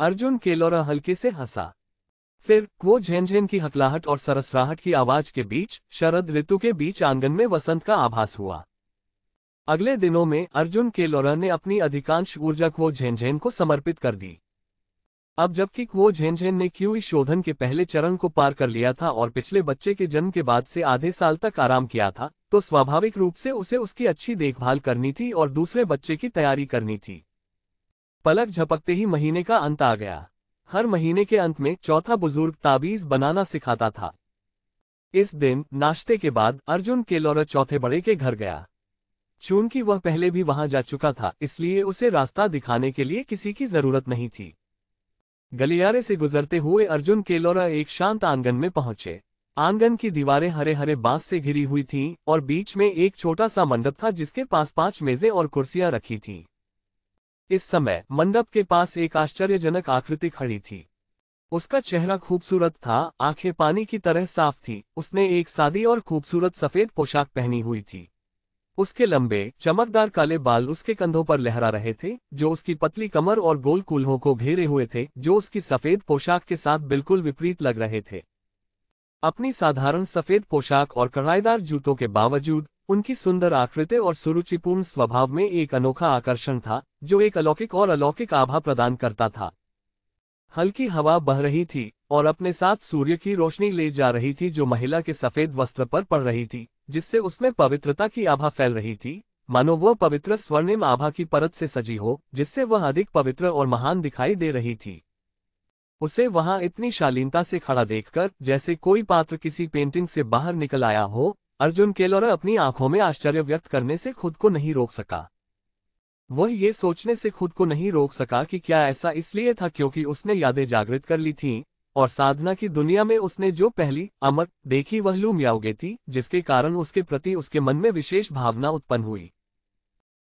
अर्जुन केलोरा हल्के से हंसा। फिर वो झेनझेन की हकलाहट और सरसराहट की आवाज के बीच शरद ऋतु के बीच आंगन में वसंत का आभास हुआ। अगले दिनों में अर्जुन केलोरा ने अपनी अधिकांश ऊर्जा क्वो झेनझेन को समर्पित कर दी। अब जबकि क्वो झेनझेन ने क्यूई शोधन के पहले चरण को पार कर लिया था और पिछले बच्चे के जन्म के बाद से आधे साल तक आराम किया था, तो स्वाभाविक रूप से उसे उसकी अच्छी देखभाल करनी थी और दूसरे बच्चे की तैयारी करनी थी। पलक झपकते ही महीने का अंत आ गया। हर महीने के अंत में चौथा बुजुर्ग ताबीज बनाना सिखाता था। इस दिन नाश्ते के बाद अर्जुन केलोरा चौथे बड़े के घर गया। चूंकि वह पहले भी वहां जा चुका था, इसलिए उसे रास्ता दिखाने के लिए किसी की जरूरत नहीं थी। गलियारे से गुजरते हुए अर्जुन केलोरा एक शांत आंगन में पहुंचे। आंगन की दीवारें हरे हरे बांस से घिरी हुई थीं और बीच में एक छोटा सा मंडप था, जिसके पास 5 मेजें और कुर्सियां रखी थीं। इस समय मंडप के पास एक आश्चर्यजनक आकृति खड़ी थी। उसका चेहरा खूबसूरत था, आंखें पानी की तरह साफ थी। उसने एक सादी और खूबसूरत सफेद पोशाक पहनी हुई थी। उसके लंबे चमकदार काले बाल उसके कंधों पर लहरा रहे थे, जो उसकी पतली कमर और गोल कूल्हों को घेरे हुए थे, जो उसकी सफेद पोशाक के साथ बिल्कुल विपरीत लग रहे थे। अपनी साधारण सफेद पोशाक और कढ़ाईदार जूतों के बावजूद उनकी सुंदर आकृति और सुरुचिपूर्ण स्वभाव में एक अनोखा आकर्षण था, जो एक अलौकिक और अलौकिक आभा प्रदान करता था। हल्की हवा बह रही थी और अपने साथ सूर्य की रोशनी ले जा रही थी, जो महिला के सफेद वस्त्र पर पड़ रही थी, जिससे उसमें पवित्रता की आभा फैल रही थी, मानो वह पवित्र स्वर्णिम आभा की परत से सजी हो, जिससे वह अधिक पवित्र और महान दिखाई दे रही थी। उसे वहां इतनी शालीनता से खड़ा देखकर, जैसे कोई पात्र किसी पेंटिंग से बाहर निकल आया हो, अर्जुन केलोरा अपनी आंखों में आश्चर्य व्यक्त करने से खुद को नहीं रोक सका। वह ये सोचने से खुद को नहीं रोक सका कि क्या ऐसा इसलिए था क्योंकि उसने यादें जागृत कर ली थीं, और साधना की दुनिया में उसने जो पहली अमर देखी वह लू मियाओगे थी, जिसके कारण उसके प्रति उसके मन में विशेष भावना उत्पन्न हुई।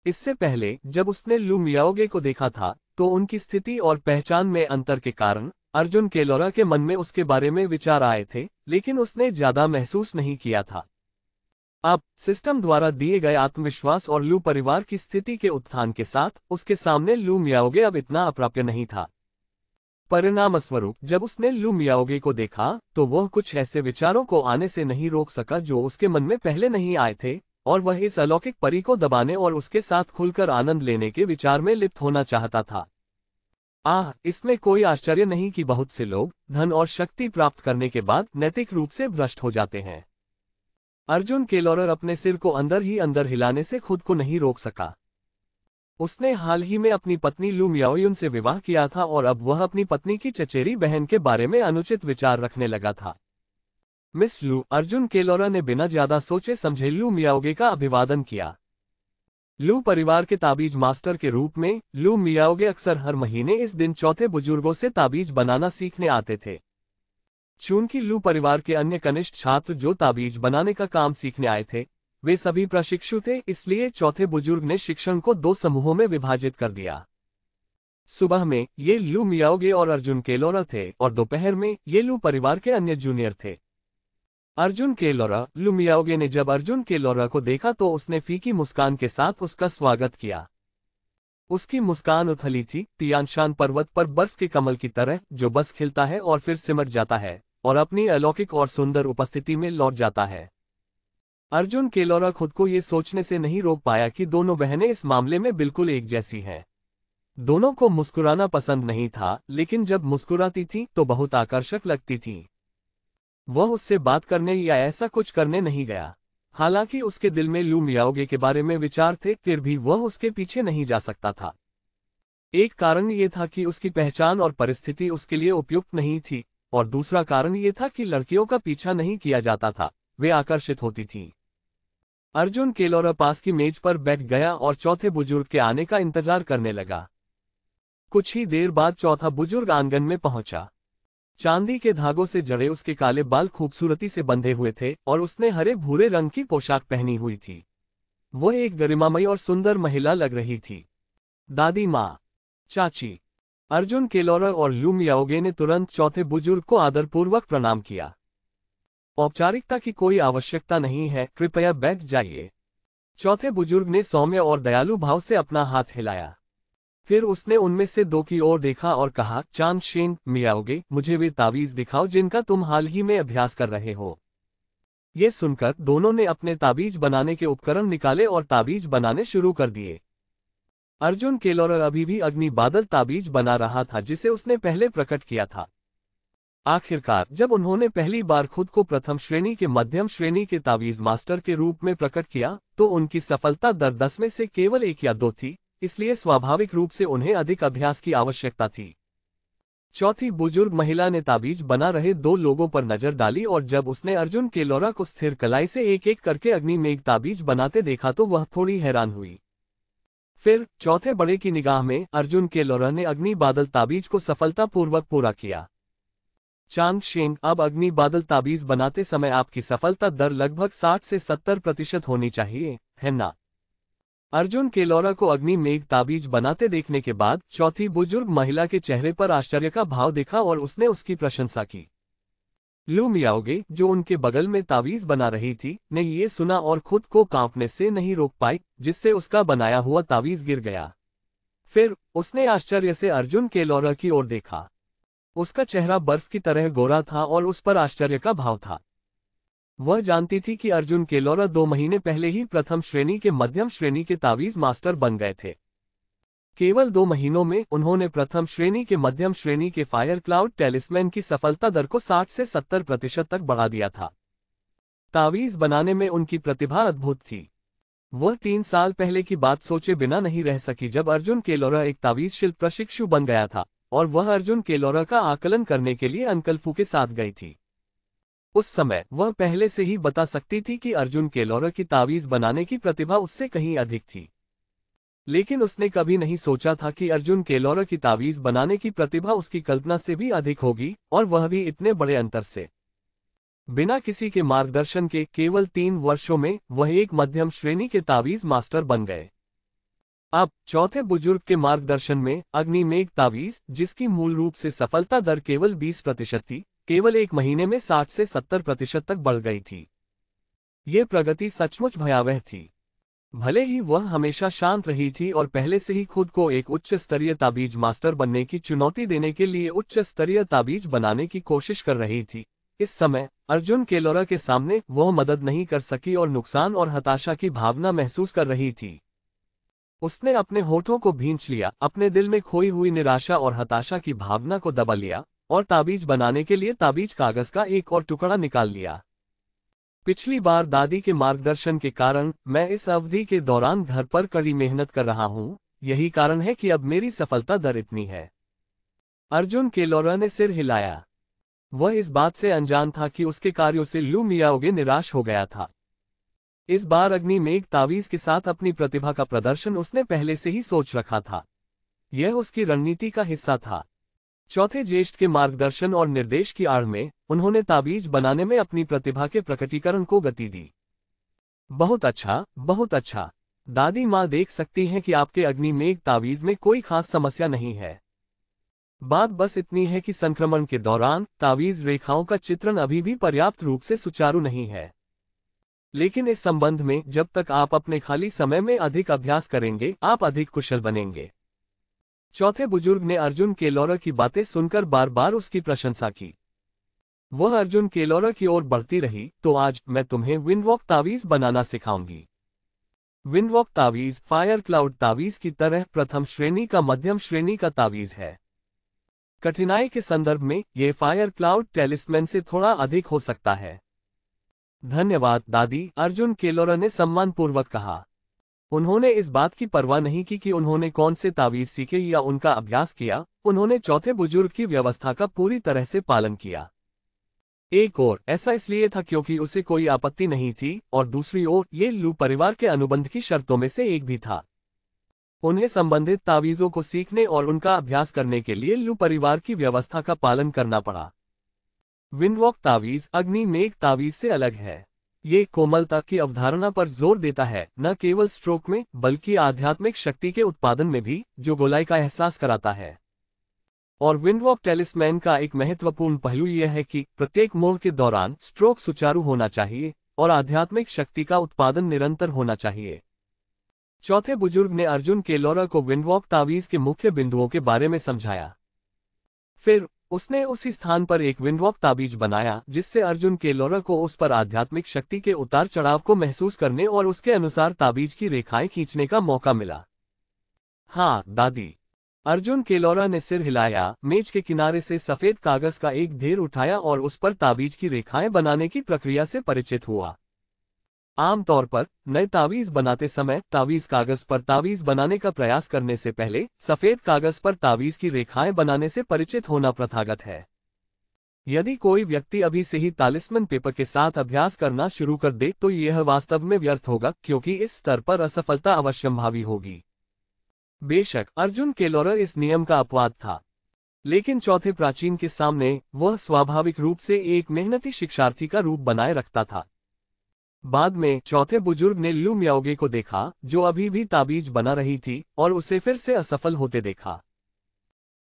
इससे पहले जब उसने लू मियाओगे को देखा था, तो उनकी स्थिति और पहचान में अंतर के कारण अर्जुन केलोरा के मन में उसके बारे में विचार आए थे, लेकिन उसने ज्यादा महसूस नहीं किया था। अब सिस्टम द्वारा दिए गए आत्मविश्वास और लू परिवार की स्थिति के उत्थान के साथ उसके सामने लू मियाओगे अब इतना अप्राप्य नहीं था। परिणामस्वरूप जब उसने लू मियाओगे को देखा, तो वह कुछ ऐसे विचारों को आने से नहीं रोक सका जो उसके मन में पहले नहीं आए थे, और वह इस अलौकिक परी को दबाने और उसके साथ खुलकर आनंद लेने के विचार में लिप्त होना चाहता था। इसमें कोई आश्चर्य नहीं कि बहुत से लोग धन और शक्ति प्राप्त करने के बाद नैतिक रूप से भ्रष्ट हो जाते हैं। अर्जुन केलोरा अपने सिर को अंदर ही अंदर हिलाने से खुद को नहीं रोक सका। उसने हाल ही में अपनी पत्नी लू मियाओयुन से विवाह किया था और अब वह अपनी पत्नी की चचेरी बहन के बारे में अनुचित विचार रखने लगा था। मिस लू, अर्जुन केलोरा ने बिना ज्यादा सोचे समझे लू मियाओगे का अभिवादन किया। लू परिवार के ताबीज मास्टर के रूप में लू मियाओगे अक्सर हर महीने इस दिन चौथे बुजुर्गों से ताबीज बनाना सीखने आते थे। चूंकि लू परिवार के अन्य कनिष्ठ छात्र जो ताबीज बनाने का काम सीखने आए थे वे सभी प्रशिक्षु थे, इसलिए चौथे बुजुर्ग ने शिक्षण को 2 समूहों में विभाजित कर दिया। सुबह में ये लू मियाओगे और अर्जुन केलोरा थे और दोपहर में ये लू परिवार के अन्य जूनियर थे। अर्जुन केलोरा, लू मियाओगे ने जब अर्जुन केलोरा को देखा तो उसने फीकी मुस्कान के साथ उसका स्वागत किया। उसकी मुस्कान उथली थी, तियानशान पर्वत पर बर्फ के कमल की तरह जो बस खिलता है और फिर सिमट जाता है और अपनी अलौकिक और सुंदर उपस्थिति में लौट जाता है। अर्जुन केलोरा खुद को ये सोचने से नहीं रोक पाया कि दोनों बहनें इस मामले में बिल्कुल एक जैसी हैं। दोनों को मुस्कुराना पसंद नहीं था, लेकिन जब मुस्कुराती थी तो बहुत आकर्षक लगती थी। वह उससे बात करने या ऐसा कुछ करने नहीं गया। हालांकि उसके दिल में लू मियाओगे के बारे में विचार थे, फिर भी वह उसके पीछे नहीं जा सकता था। एक कारण ये था कि उसकी पहचान और परिस्थिति उसके लिए उपयुक्त नहीं थी, और दूसरा कारण ये था कि लड़कियों का पीछा नहीं किया जाता था, वे आकर्षित होती थीं। अर्जुन केलोरा पास की मेज पर बैठ गया और चौथे बुजुर्ग के आने का इंतजार करने लगा। कुछ ही देर बाद चौथा बुजुर्ग आंगन में पहुंचा। चांदी के धागों से जड़े उसके काले बाल खूबसूरती से बंधे हुए थे और उसने हरे भूरे रंग की पोशाक पहनी हुई थी। वह एक गरिमामयी और सुंदर महिला लग रही थी। दादी माँ, चाची। अर्जुन केलोरा और लू मियाओगे ने तुरंत चौथे बुजुर्ग को आदरपूर्वक प्रणाम किया। औपचारिकता की कोई आवश्यकता नहीं है, कृपया बैठ जाइए। चौथे बुजुर्ग ने सौम्य और दयालु भाव से अपना हाथ हिलाया। फिर उसने उनमें से 2 की ओर देखा और कहा, चांगशेन मियाओगे, मुझे वे तावीज दिखाओ जिनका तुम हाल ही में अभ्यास कर रहे हो। ये सुनकर दोनों ने अपने ताबीज बनाने के उपकरण निकाले और ताबीज बनाने शुरू कर दिए। अर्जुन केलोरा अभी भी अग्नि बादल ताबीज बना रहा था जिसे उसने पहले प्रकट किया था। आखिरकार जब उन्होंने पहली बार खुद को प्रथम श्रेणी के मध्यम श्रेणी के तावीज मास्टर के रूप में प्रकट किया तो उनकी सफलता दर 10 में से केवल 1 या 2 थी, इसलिए स्वाभाविक रूप से उन्हें अधिक अभ्यास की आवश्यकता थी। चौथी बुजुर्ग महिला ने ताबीज बना रहे 2 लोगों पर नजर डाली और जब उसने अर्जुन केलोरा को स्थिर कलाई से एक-एक करके अग्नि मेघ ताबीज बनाते देखा तो वह थोड़ी हैरान हुई। फिर चौथे बड़े की निगाह में अर्जुन केलोरा ने अग्नि बादल ताबीज को सफलतापूर्वक पूरा किया। चांगशेन, अब अग्नि बादल ताबीज बनाते समय आपकी सफलता दर लगभग 60 से 70% होनी चाहिए, है ना? अर्जुन केलोरा को अग्नि मेघ ताबीज बनाते देखने के बाद चौथी बुजुर्ग महिला के चेहरे पर आश्चर्य का भाव देखा और उसने उसकी प्रशंसा की। लू मियाओगे, जो उनके बगल में ताबीज बना रही थी, ने ये सुना और खुद को कांपने से नहीं रोक पाई, जिससे उसका बनाया हुआ ताबीज गिर गया। फिर उसने आश्चर्य से अर्जुन केलोरा की ओर देखा। उसका चेहरा बर्फ की तरह गोरा था और उस पर आश्चर्य का भाव था। वह जानती थी कि अर्जुन केलोरा 2 महीने पहले ही प्रथम श्रेणी के मध्यम श्रेणी के तावीज मास्टर बन गए थे। केवल 2 महीनों में उन्होंने प्रथम श्रेणी के मध्यम श्रेणी के फायर क्लाउड टेलिस्मैन की सफलता दर को 60 से 70% तक बढ़ा दिया था। तावीज बनाने में उनकी प्रतिभा अद्भुत थी। वह 3 साल पहले की बात सोचे बिना नहीं रह सकी जब अर्जुन केलोरा एक तावीज शिल्प प्रशिक्षु बन गया था और वह अर्जुन केलोरा का आकलन करने के लिए अंकल फू के साथ गई थी। उस समय वह पहले से ही बता सकती थी कि अर्जुन केलोरा की तावीज बनाने की प्रतिभा उससे कहीं अधिक थी, लेकिन उसने कभी नहीं सोचा था कि अर्जुन केलोरा की तावीज बनाने की प्रतिभा उसकी कल्पना से भी अधिक होगी, और वह भी इतने बड़े अंतर से। बिना किसी के मार्गदर्शन के केवल 3 वर्षों में वह एक मध्यम श्रेणी के तावीज मास्टर बन गए। अब चौथे बुजुर्ग के मार्गदर्शन में अग्नि मेघ तावीज, जिसकी मूल रूप से सफलता दर केवल 20% थी, केवल 1 महीने में 60 से 70% तक बढ़ गई थी। ये प्रगति सचमुच भयावह थी। भले ही वह हमेशा शांत रही थी और पहले से ही खुद को एक उच्च स्तरीय ताबीज मास्टर बनने की चुनौती देने के लिए उच्च स्तरीय ताबीज बनाने की कोशिश कर रही थी, इस समय अर्जुन केलोरा के सामने वह मदद नहीं कर सकी और नुकसान और हताशा की भावना महसूस कर रही थी। उसने अपने होठों को भींच लिया, अपने दिल में खोई हुई निराशा और हताशा की भावना को दबा लिया और ताबीज बनाने के लिए ताबीज कागज का एक और टुकड़ा निकाल लिया। पिछली बार दादी के मार्गदर्शन के कारण मैं इस अवधि के दौरान घर पर कड़ी मेहनत कर रहा हूँ, यही कारण है कि अब मेरी सफलता दर इतनी है। अर्जुन केलोरा ने सिर हिलाया। वह इस बात से अनजान था कि उसके कार्यों से लू मियाओगे निराश हो गया था। इस बार अग्नि मेघ तावीज के साथ अपनी प्रतिभा का प्रदर्शन उसने पहले से ही सोच रखा था। यह उसकी रणनीति का हिस्सा था। चौथे ज्येष्ठ के मार्गदर्शन और निर्देश की आड़ में उन्होंने ताबीज बनाने में अपनी प्रतिभा के प्रकटीकरण को गति दी। बहुत अच्छा, बहुत अच्छा। दादी माँ देख सकती हैं कि आपके अग्नि मेघ तावीज में कोई खास समस्या नहीं है। बात बस इतनी है कि संक्रमण के दौरान तावीज रेखाओं का चित्रण अभी भी पर्याप्त रूप से सुचारू नहीं है। लेकिन इस संबंध में जब तक आप अपने खाली समय में अधिक अभ्यास करेंगे, आप अधिक कुशल बनेंगे। चौथे बुजुर्ग ने अर्जुन केलोरा की बातें सुनकर बार बार उसकी प्रशंसा की। वह अर्जुन केलोरा की ओर बढ़ती रही, तो आज मैं तुम्हें विंडवॉक तावीज बनाना सिखाऊंगी। विंडवॉक तावीज फायर क्लाउड तावीज की तरह प्रथम श्रेणी का मध्यम श्रेणी का तावीज है। कठिनाई के संदर्भ में यह फायर क्लाउड टेलिस्मैन से थोड़ा अधिक हो सकता है। धन्यवाद दादी, अर्जुन केलोरा ने सम्मानपूर्वक कहा। उन्होंने इस बात की परवाह नहीं की कि उन्होंने कौन से तावीज सीखे या उनका अभ्यास किया। उन्होंने चौथे बुजुर्ग की व्यवस्था का पूरी तरह से पालन किया। एक ओर ऐसा इसलिए था क्योंकि उसे कोई आपत्ति नहीं थी, और दूसरी ओर ये लू परिवार के अनुबंध की शर्तों में से एक भी था। उन्हें संबंधित तावीजों को सीखने और उनका अभ्यास करने के लिए लू परिवार की व्यवस्था का पालन करना पड़ा। विंडवॉक तावीज अग्नि मेघ तावीज से अलग है। ये कोमलता की अवधारणा पर जोर देता है, न केवल स्ट्रोक में बल्कि आध्यात्मिक शक्ति के उत्पादन में भी, जो गोलाई का एहसास कराता है। और विंडवॉक टेलिस्मैन का एक महत्वपूर्ण पहलू यह है कि प्रत्येक मोड़ के दौरान स्ट्रोक सुचारू होना चाहिए और आध्यात्मिक शक्ति का उत्पादन निरंतर होना चाहिए। चौथे बुजुर्ग ने अर्जुन केलोरा को विंडवॉक तावीज के मुख्य बिंदुओं के बारे में समझाया। फिर उसने उसी स्थान पर एक विंडवॉक ताबीज बनाया जिससे अर्जुन केलोरा को उस पर आध्यात्मिक शक्ति के उतार चढ़ाव को महसूस करने और उसके अनुसार ताबीज की रेखाएं खींचने का मौका मिला। हाँ दादी, अर्जुन केलोरा ने सिर हिलाया। मेज के किनारे से सफेद कागज का एक ढेर उठाया और उस पर ताबीज की रेखाएं बनाने की प्रक्रिया से परिचित हुआ। आमतौर पर नए तावीज बनाते समय तावीज कागज पर तावीज बनाने का प्रयास करने से पहले सफेद कागज पर तावीज की रेखाएं बनाने से परिचित होना प्रथागत है। यदि कोई व्यक्ति अभी से ही तालिस्मन पेपर के साथ अभ्यास करना शुरू कर दे तो यह वास्तव में व्यर्थ होगा, क्योंकि इस स्तर पर असफलता अवश्यंभावी होगी। बेशक अर्जुन केलोरा इस नियम का अपवाद था, लेकिन चौथे प्राचीन के सामने वह स्वाभाविक रूप से एक मेहनती शिक्षार्थी का रूप बनाए रखता था। बाद में चौथे बुजुर्ग ने लू मियाओगे को देखा, जो अभी भी ताबीज बना रही थी, और उसे फिर से असफल होते देखा।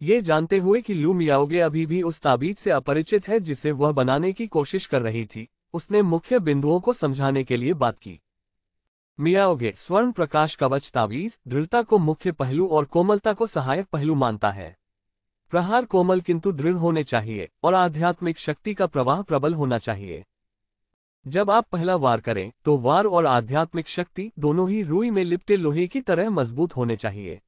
ये जानते हुए कि लू मियाओगे अभी भी उस ताबीज से अपरिचित है जिसे वह बनाने की कोशिश कर रही थी, उसने मुख्य बिंदुओं को समझाने के लिए बात की। मियाओगे स्वर्ण प्रकाश कवच ताबीज दृढ़ता को मुख्य पहलू और कोमलता को सहायक पहलू मानता है। प्रहार कोमल किंतु दृढ़ होने चाहिए और आध्यात्मिक शक्ति का प्रवाह प्रबल होना चाहिए। जब आप पहला वार करें तो वार और आध्यात्मिक शक्ति दोनों ही रुई में लिपटे लोहे की तरह मजबूत होने चाहिए।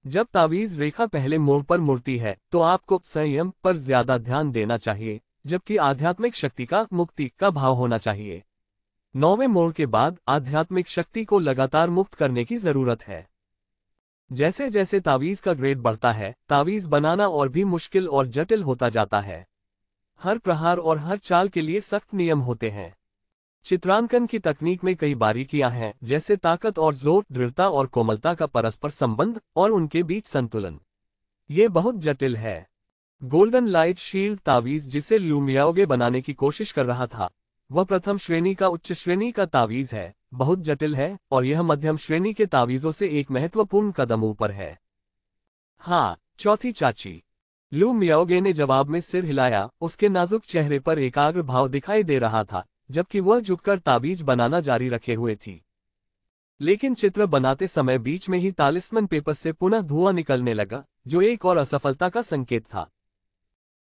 जब तावीज रेखा पहले मोड़ पर मुड़ती है तो आपको संयम पर ज्यादा ध्यान देना चाहिए, जबकि आध्यात्मिक शक्ति का मुक्ति का भाव होना चाहिए। 9वें मोड़ के बाद आध्यात्मिक शक्ति को लगातार मुक्त करने की जरूरत है। जैसे जैसे तावीज का ग्रेड बढ़ता है, तावीज बनाना और भी मुश्किल और जटिल होता जाता है। हर प्रहार और हर चाल के लिए सख्त नियम होते हैं। चित्रांकन की तकनीक में कई बारीकियां हैं, जैसे ताकत और जोर, दृढ़ता और कोमलता का परस्पर संबंध और उनके बीच संतुलन। ये बहुत जटिल है। गोल्डन लाइट शील्ड तावीज जिसे लू मियाओगे बनाने की कोशिश कर रहा था, वह प्रथम श्रेणी का उच्च श्रेणी का तावीज है, बहुत जटिल है, और यह मध्यम श्रेणी के तावीजों से एक महत्वपूर्ण कदम ऊपर है। हाँ चौथी चाची, लू मियाओगे ने जवाब में सिर हिलाया। उसके नाजुक चेहरे पर एकाग्र भाव दिखाई दे रहा था, जबकि वह झुककर ताबीज बनाना जारी रखे हुए थी। लेकिन चित्र बनाते समय बीच में ही तालिस्मन पेपर से पुनः धुआं निकलने लगा, जो एक और असफलता का संकेत था।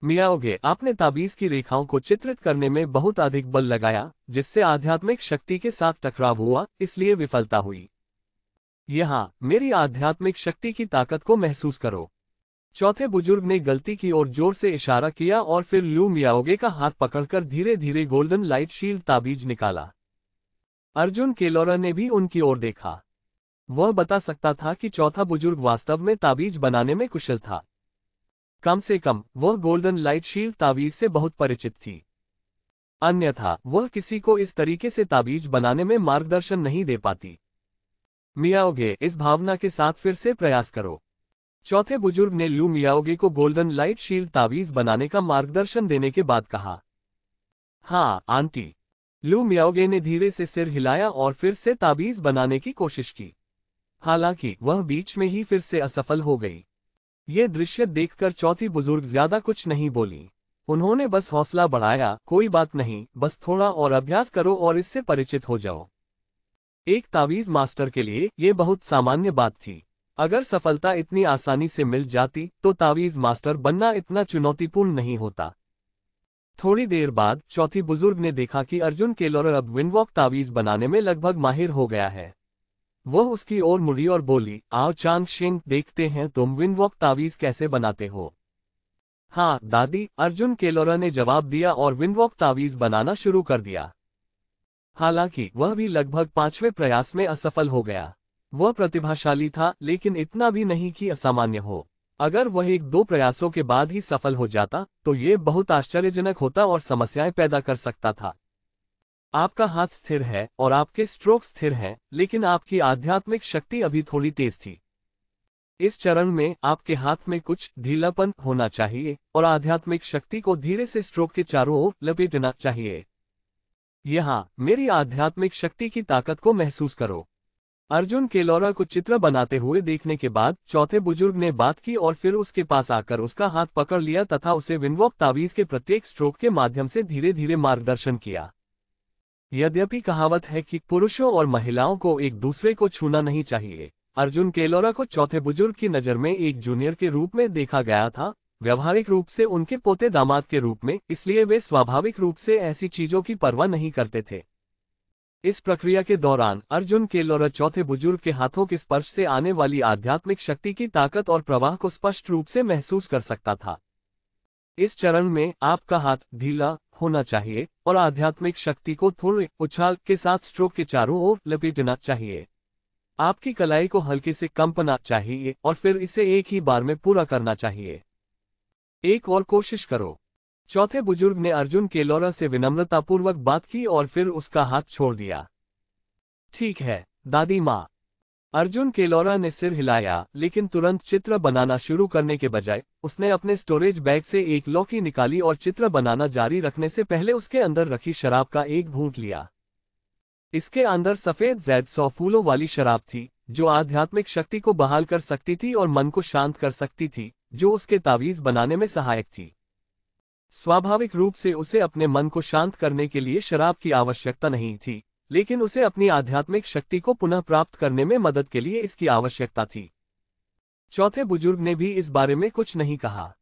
मियाओगे, आपने ताबीज की रेखाओं को चित्रित करने में बहुत अधिक बल लगाया, जिससे आध्यात्मिक शक्ति के साथ टकराव हुआ, इसलिए विफलता हुई। यहाँ मेरी आध्यात्मिक शक्ति की ताकत को महसूस करो। चौथे बुजुर्ग ने गलती की ओर जोर से इशारा किया और फिर लू मियाओगे का हाथ पकड़कर धीरे धीरे गोल्डन लाइट शील्ड ताबीज निकाला। अर्जुन केलोरा ने भी उनकी ओर देखा। वह बता सकता था कि चौथा बुजुर्ग वास्तव में ताबीज बनाने में कुशल था। कम से कम वह गोल्डन लाइट शील्ड ताबीज से बहुत परिचित थी। अन्यथा वह किसी को इस तरीके से ताबीज बनाने में मार्गदर्शन नहीं दे पाती। मियाओगे, इस भावना के साथ फिर से प्रयास करो। चौथे बुजुर्ग ने लू मियाओगे को गोल्डन लाइट शील्ड ताबीज बनाने का मार्गदर्शन देने के बाद कहा। हाँ आंटी। लू मियाओगे ने धीरे से सिर हिलाया और फिर से ताबीज बनाने की कोशिश की। हालांकि वह बीच में ही फिर से असफल हो गई। ये दृश्य देखकर चौथी बुजुर्ग ज्यादा कुछ नहीं बोली। उन्होंने बस हौसला बढ़ाया, कोई बात नहीं, बस थोड़ा और अभ्यास करो और इससे परिचित हो जाओ। एक तावीज मास्टर के लिए ये बहुत सामान्य बात थी। अगर सफलता इतनी आसानी से मिल जाती तो तावीज मास्टर बनना इतना चुनौतीपूर्ण नहीं होता। थोड़ी देर बाद चौथी बुजुर्ग ने देखा कि अर्जुन केलोरर अब विंडवॉक तावीज बनाने में लगभग माहिर हो गया है। वह उसकी ओर मुड़ी और बोली, आओ चांगशेन, देखते हैं तुम विंडवॉक तावीज कैसे बनाते हो। हाँ दादी, अर्जुन केलोरर ने जवाब दिया और विंडवॉक तावीज बनाना शुरू कर दिया। हालांकि वह भी लगभग 5वें प्रयास में असफल हो गया। वह प्रतिभाशाली था, लेकिन इतना भी नहीं कि असामान्य हो। अगर वह 1-2 प्रयासों के बाद ही सफल हो जाता तो ये बहुत आश्चर्यजनक होता और समस्याएं पैदा कर सकता था। आपका हाथ स्थिर है और आपके स्ट्रोक स्थिर हैं, लेकिन आपकी आध्यात्मिक शक्ति अभी थोड़ी तेज थी। इस चरण में आपके हाथ में कुछ ढीलापन होना चाहिए और आध्यात्मिक शक्ति को धीरे से स्ट्रोक के चारों ओर लपेटना चाहिए। यहाँ मेरी आध्यात्मिक शक्ति की ताकत को महसूस करो। अर्जुन केलोरा को चित्र बनाते हुए देखने के बाद चौथे बुजुर्ग ने बात की और फिर उसके पास आकर उसका हाथ पकड़ लिया तथा उसे विंडवॉक तावीज के प्रत्येक स्ट्रोक के माध्यम से धीरे धीरे मार्गदर्शन किया। यद्यपि कहावत है कि पुरुषों और महिलाओं को एक दूसरे को छूना नहीं चाहिए, अर्जुन केलोरा को चौथे बुजुर्ग की नज़र में एक जूनियर के रूप में देखा गया था, व्यवहारिक रूप से उनके पोते दामाद के रूप में, इसलिए वे स्वाभाविक रूप से ऐसी चीजों की परवाह नहीं करते थे। इस प्रक्रिया के दौरान अर्जुन केलोरा चौथे बुजुर्ग के हाथों के स्पर्श से आने वाली आध्यात्मिक शक्ति की ताकत और प्रवाह को स्पष्ट रूप से महसूस कर सकता था। इस चरण में आपका हाथ ढीला होना चाहिए और आध्यात्मिक शक्ति को थोड़े उछाल के साथ स्ट्रोक के चारों ओर लपेटना चाहिए। आपकी कलाई को हल्के से कंपना चाहिए और फिर इसे एक ही बार में पूरा करना चाहिए। एक और कोशिश करो। चौथे बुजुर्ग ने अर्जुन केलोरा से विनम्रतापूर्वक बात की और फिर उसका हाथ छोड़ दिया। ठीक है दादी माँ। अर्जुन केलोरा ने सिर हिलाया, लेकिन तुरंत चित्र बनाना शुरू करने के बजाय उसने अपने स्टोरेज बैग से एक लौकी निकाली और चित्र बनाना जारी रखने से पहले उसके अंदर रखी शराब का एक घूंट लिया। इसके अंदर सफेद जैद 100 फूलों वाली शराब थी, जो आध्यात्मिक शक्ति को बहाल कर सकती थी और मन को शांत कर सकती थी, जो उसके तावीज बनाने में सहायक थी। स्वाभाविक रूप से उसे अपने मन को शांत करने के लिए शराब की आवश्यकता नहीं थी, लेकिन उसे अपनी आध्यात्मिक शक्ति को पुनः प्राप्त करने में मदद के लिए इसकी आवश्यकता थी। चौथे बुजुर्ग ने भी इस बारे में कुछ नहीं कहा।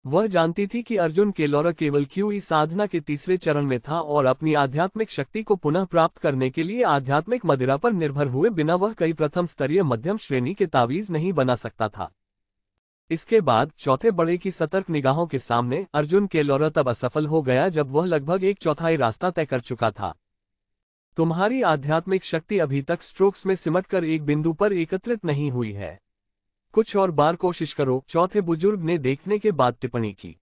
वह जानती थी कि अर्जुन केलोरा केवल क्यूई साधना के तीसरे चरण में था और अपनी आध्यात्मिक शक्ति को पुनः प्राप्त करने के लिए आध्यात्मिक मदिरा पर निर्भर हुए बिना वह कई प्रथम स्तरीय मध्यम श्रेणी के तावीज नहीं बना सकता था। इसके बाद चौथे बड़े की सतर्क निगाहों के सामने अर्जुन केलोरा तब असफल हो गया जब वह लगभग 1/4 रास्ता तय कर चुका था। तुम्हारी आध्यात्मिक शक्ति अभी तक स्ट्रोक्स में सिमटकर एक बिंदु पर एकत्रित नहीं हुई है। कुछ और बार कोशिश करो, चौथे बुजुर्ग ने देखने के बाद टिप्पणी की।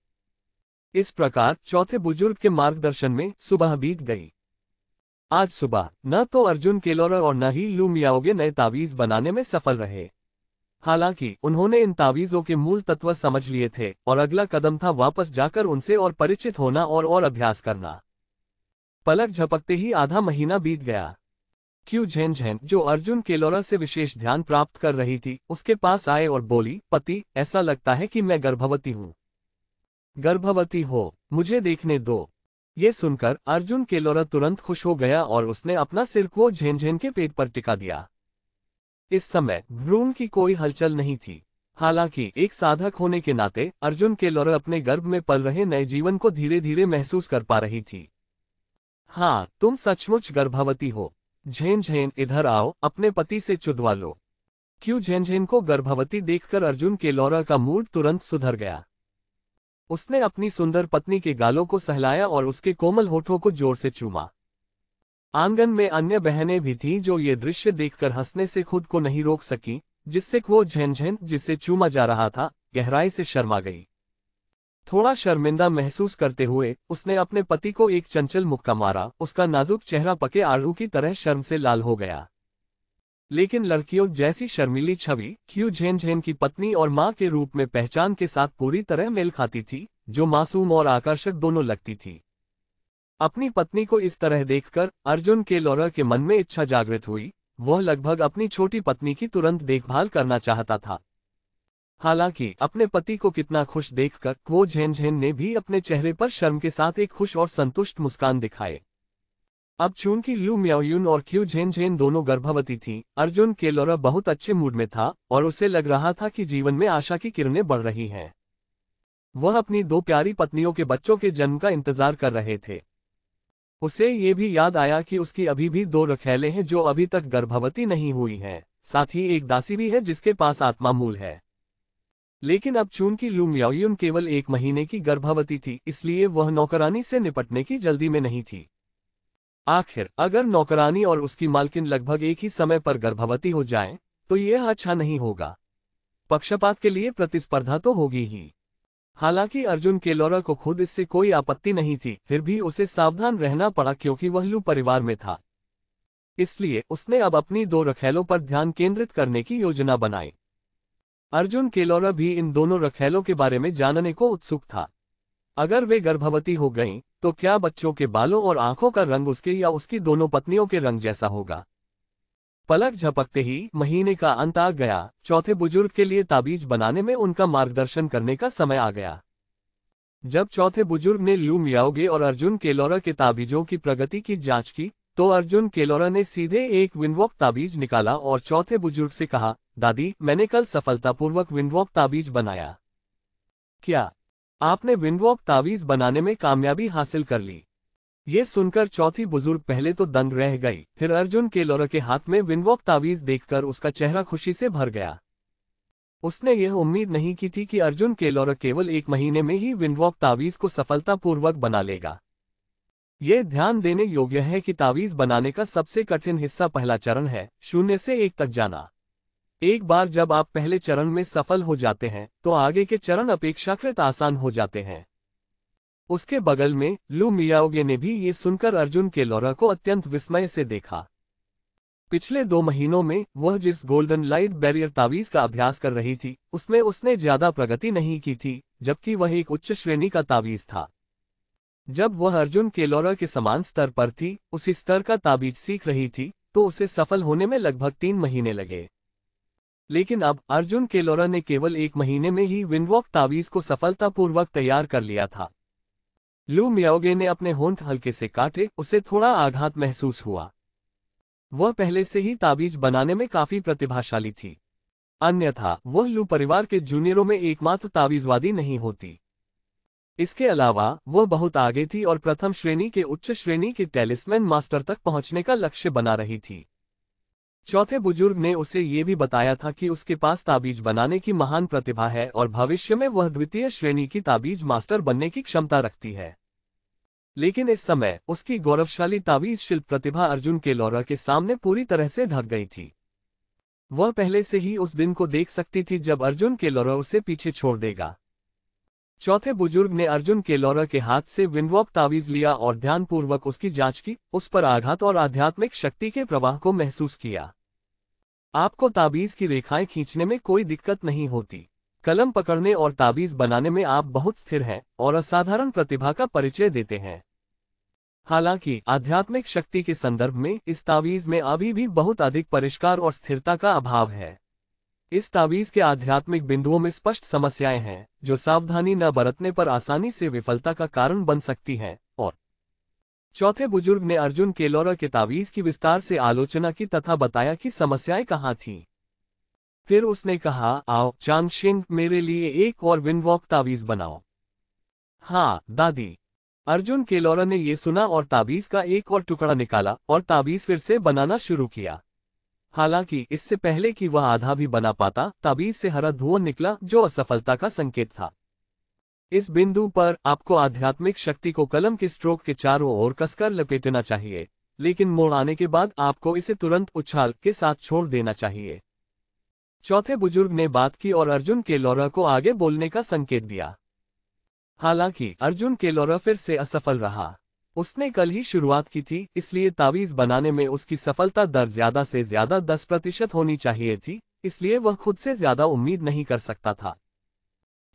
इस प्रकार चौथे बुजुर्ग के मार्गदर्शन में सुबह बीत गई। आज सुबह न तो अर्जुन केलोरा और न ही लू मियाओगे नए तावीज बनाने में सफल रहे। हालांकि उन्होंने इन तावीजों के मूल तत्व समझ लिए थे और अगला कदम था वापस जाकर उनसे और परिचित होना और अभ्यास करना। पलक झपकते ही आधा महीना बीत गया। क्यू झेन, जो अर्जुन केलोरा से विशेष ध्यान प्राप्त कर रही थी, उसके पास आए और बोली, पति, ऐसा लगता है कि मैं गर्भवती हूँ। गर्भवती हो? मुझे देखने दो। ये सुनकर अर्जुन केलोरा तुरंत खुश हो गया और उसने अपना सिर क्वो झेन के पेट पर टिका दिया। इस समय भ्रूण की कोई हलचल नहीं थी। हालांकि एक साधक होने के नाते अर्जुन केलोरा अपने गर्भ में पल रहे नए जीवन को धीरे धीरे महसूस कर पा रही थी। हाँ, तुम सचमुच गर्भवती हो। झेन, इधर आओ, अपने पति से चुदवा लो। क्यू झेन को गर्भवती देखकर अर्जुन केलोरा का मूड तुरंत सुधर गया। उसने अपनी सुंदर पत्नी के गालों को सहलाया और उसके कोमल होठों को जोर से चूमा। आंगन में अन्य बहनें भी थीं जो ये दृश्य देखकर हंसने से खुद को नहीं रोक सकी, जिससे वो झेनझेन जिसे चूमा जा रहा था गहराई से शर्मा गई। थोड़ा शर्मिंदा महसूस करते हुए उसने अपने पति को एक चंचल मुक्का मारा। उसका नाजुक चेहरा पके आड़ू की तरह शर्म से लाल हो गया। लेकिन लड़कियों जैसी शर्मीली छवि क्यू झेनझेन की पत्नी और मां के रूप में पहचान के साथ पूरी तरह मेल खाती थी, जो मासूम और आकर्षक दोनों लगती थी। अपनी पत्नी को इस तरह देखकर अर्जुन के लौरा के मन में इच्छा जागृत हुई। वह लगभग अपनी छोटी पत्नी की तुरंत देखभाल करना चाहता था। हालांकि अपने पति को कितना खुश देखकर वो झेनझेन ने भी अपने चेहरे पर शर्म के साथ एक खुश और संतुष्ट मुस्कान दिखाए। अब चूंकि लू म्याओयुन और क्यू झेनझेन दोनों गर्भवती थीं, अर्जुन के लौरा बहुत अच्छे मूड में था और उसे लग रहा था कि जीवन में आशा की किरणें बढ़ रही हैं। वह अपनी दो प्यारी पत्नियों के बच्चों के जन्म का इंतजार कर रहे थे। उसे ये भी याद आया कि उसकी अभी भी दो रखैले हैं जो अभी तक गर्भवती नहीं हुई हैं, साथ ही एक दासी भी है जिसके पास आत्मा मूल है। लेकिन अब चूंकि लू म्याओयुन केवल 1 महीने की गर्भवती थी, इसलिए वह नौकरानी से निपटने की जल्दी में नहीं थी। आखिर अगर नौकरानी और उसकी मालकिन लगभग एक ही समय पर गर्भवती हो जाएं, तो यह अच्छा नहीं होगा। पक्षपात के लिए प्रतिस्पर्धा तो होगी ही। हालांकि अर्जुन के लौरा को खुद इससे कोई आपत्ति नहीं थी, फिर भी उसे सावधान रहना पड़ा क्योंकि वह लू परिवार में था। इसलिए उसने अब अपनी दो रखैलों पर ध्यान केंद्रित करने की योजना बनाई। अर्जुन के लौरा भी इन दोनों रखैलों के बारे में जानने को उत्सुक था। अगर वे गर्भवती हो गईं, तो क्या बच्चों के बालों और आंखों का रंग उसके या उसकी दोनों पत्नियों के रंग जैसा होगा? पलक झपकते ही महीने का अंत आ गया। चौथे बुजुर्ग के लिए ताबीज बनाने में उनका मार्गदर्शन करने का समय आ गया। जब चौथे बुजुर्ग ने लू मियाओगे और अर्जुन के लौरा के ताबीजों की प्रगति की जांच की, तो अर्जुन के लौरा ने सीधे एक विंडवॉक ताबीज निकाला और चौथे बुजुर्ग से कहा, दादी, मैंने कल सफलतापूर्वक विंडवॉक ताबीज बनाया। क्या आपने विंडवॉक ताबीज बनाने में कामयाबी हासिल कर ली? ये सुनकर चौथी बुजुर्ग पहले तो दंग रह गई, फिर अर्जुन के लौरा के हाथ में विंडवॉक ताबीज देखकर उसका चेहरा खुशी से भर गया। उसने यह उम्मीद नहीं की थी कि अर्जुन के लौरा केवल 1 महीने में ही विंडवॉक ताबीज को सफलतापूर्वक बना लेगा। यह ध्यान देने योग्य है कि ताबीज बनाने का सबसे कठिन हिस्सा पहला चरण है, 0 से 1 तक जाना। एक बार जब आप पहले चरण में सफल हो जाते हैं, तो आगे के चरण अपेक्षाकृत आसान हो जाते हैं। उसके बगल में लू मियाओगे ने भी ये सुनकर अर्जुन के लौरा को अत्यंत विस्मय से देखा। पिछले 2 महीनों में वह जिस गोल्डन लाइट बैरियर तावीज का अभ्यास कर रही थी, उसमें उसने ज्यादा प्रगति नहीं की थी, जबकि वह एक उच्च श्रेणी का तावीज था। जब वह अर्जुन के लौरा के समान स्तर पर थी, उसी स्तर का ताबीज सीख रही थी, तो उसे सफल होने में लगभग 3 महीने लगे। लेकिन अब अर्जुन के लौरा ने केवल 1 महीने में ही विंडवॉक तावीज को सफलतापूर्वक तैयार कर लिया था। लू मियाओगे ने अपने होंठ हल्के से काटे, उसे थोड़ा आघात महसूस हुआ। वह पहले से ही ताबीज बनाने में काफी प्रतिभाशाली थी। अन्यथा वह लू परिवार के जूनियरों में एकमात्र ताबीजवादी नहीं होती। इसके अलावा वह बहुत आगे थी और प्रथम श्रेणी के उच्च श्रेणी के टेलिस्मैन मास्टर तक पहुंचने का लक्ष्य बना रही थी। चौथे बुजुर्ग ने उसे ये भी बताया था कि उसके पास ताबीज बनाने की महान प्रतिभा है और भविष्य में वह द्वितीय श्रेणी की ताबीज मास्टर बनने की क्षमता रखती है। लेकिन इस समय उसकी गौरवशाली ताबीज शिल्प प्रतिभा अर्जुन के लौरा के सामने पूरी तरह से ढक गई थी। वह पहले से ही उस दिन को देख सकती थी जब अर्जुन के लौरा उसे पीछे छोड़ देगा। चौथे बुजुर्ग ने अर्जुन के लौरा के हाथ से विंडवॉक तावीज लिया और ध्यानपूर्वक उसकी जांच की, उस पर आघात और आध्यात्मिक शक्ति के प्रवाह को महसूस किया। आपको ताबीज की रेखाएं खींचने में कोई दिक्कत नहीं होती। कलम पकड़ने और ताबीज बनाने में आप बहुत स्थिर हैं और असाधारण प्रतिभा का परिचय देते हैं। हालांकि आध्यात्मिक शक्ति के संदर्भ में इस तावीज में अभी भी बहुत अधिक परिष्कार और स्थिरता का अभाव है। इस तावीज के आध्यात्मिक बिंदुओं में स्पष्ट समस्याएं हैं, जो सावधानी न बरतने पर आसानी से विफलता का कारण बन सकती हैं। और चौथे बुजुर्ग ने अर्जुन के लौरा के तावीज की विस्तार से आलोचना की तथा बताया कि समस्याएं कहाँ थीं। फिर उसने कहा, आओ चांगशेंग, मेरे लिए एक और विंडवॉक तावीज बनाओ। हाँ दादी। अर्जुन के लौरा ने यह सुना और ताबीज का एक और टुकड़ा निकाला और ताबीज फिर से बनाना शुरू किया। हालांकि इससे पहले कि वह आधा भी बना पाता, ताबीज से हरा धुआं निकला जो असफलता का संकेत था। इस बिंदु पर आपको आध्यात्मिक शक्ति को कलम के स्ट्रोक के चारों ओर कसकर लपेटना चाहिए। लेकिन मोड़ आने के बाद आपको इसे तुरंत उछाल के साथ छोड़ देना चाहिए। चौथे बुजुर्ग ने बात की और अर्जुन केलोरा को आगे बोलने का संकेत दिया। हालांकि अर्जुन केलोरा फिर से असफल रहा। उसने कल ही शुरुआत की थी, इसलिए तावीज बनाने में उसकी सफलता दर ज्यादा से ज्यादा 10% होनी चाहिए थी, इसलिए वह खुद से ज्यादा उम्मीद नहीं कर सकता था।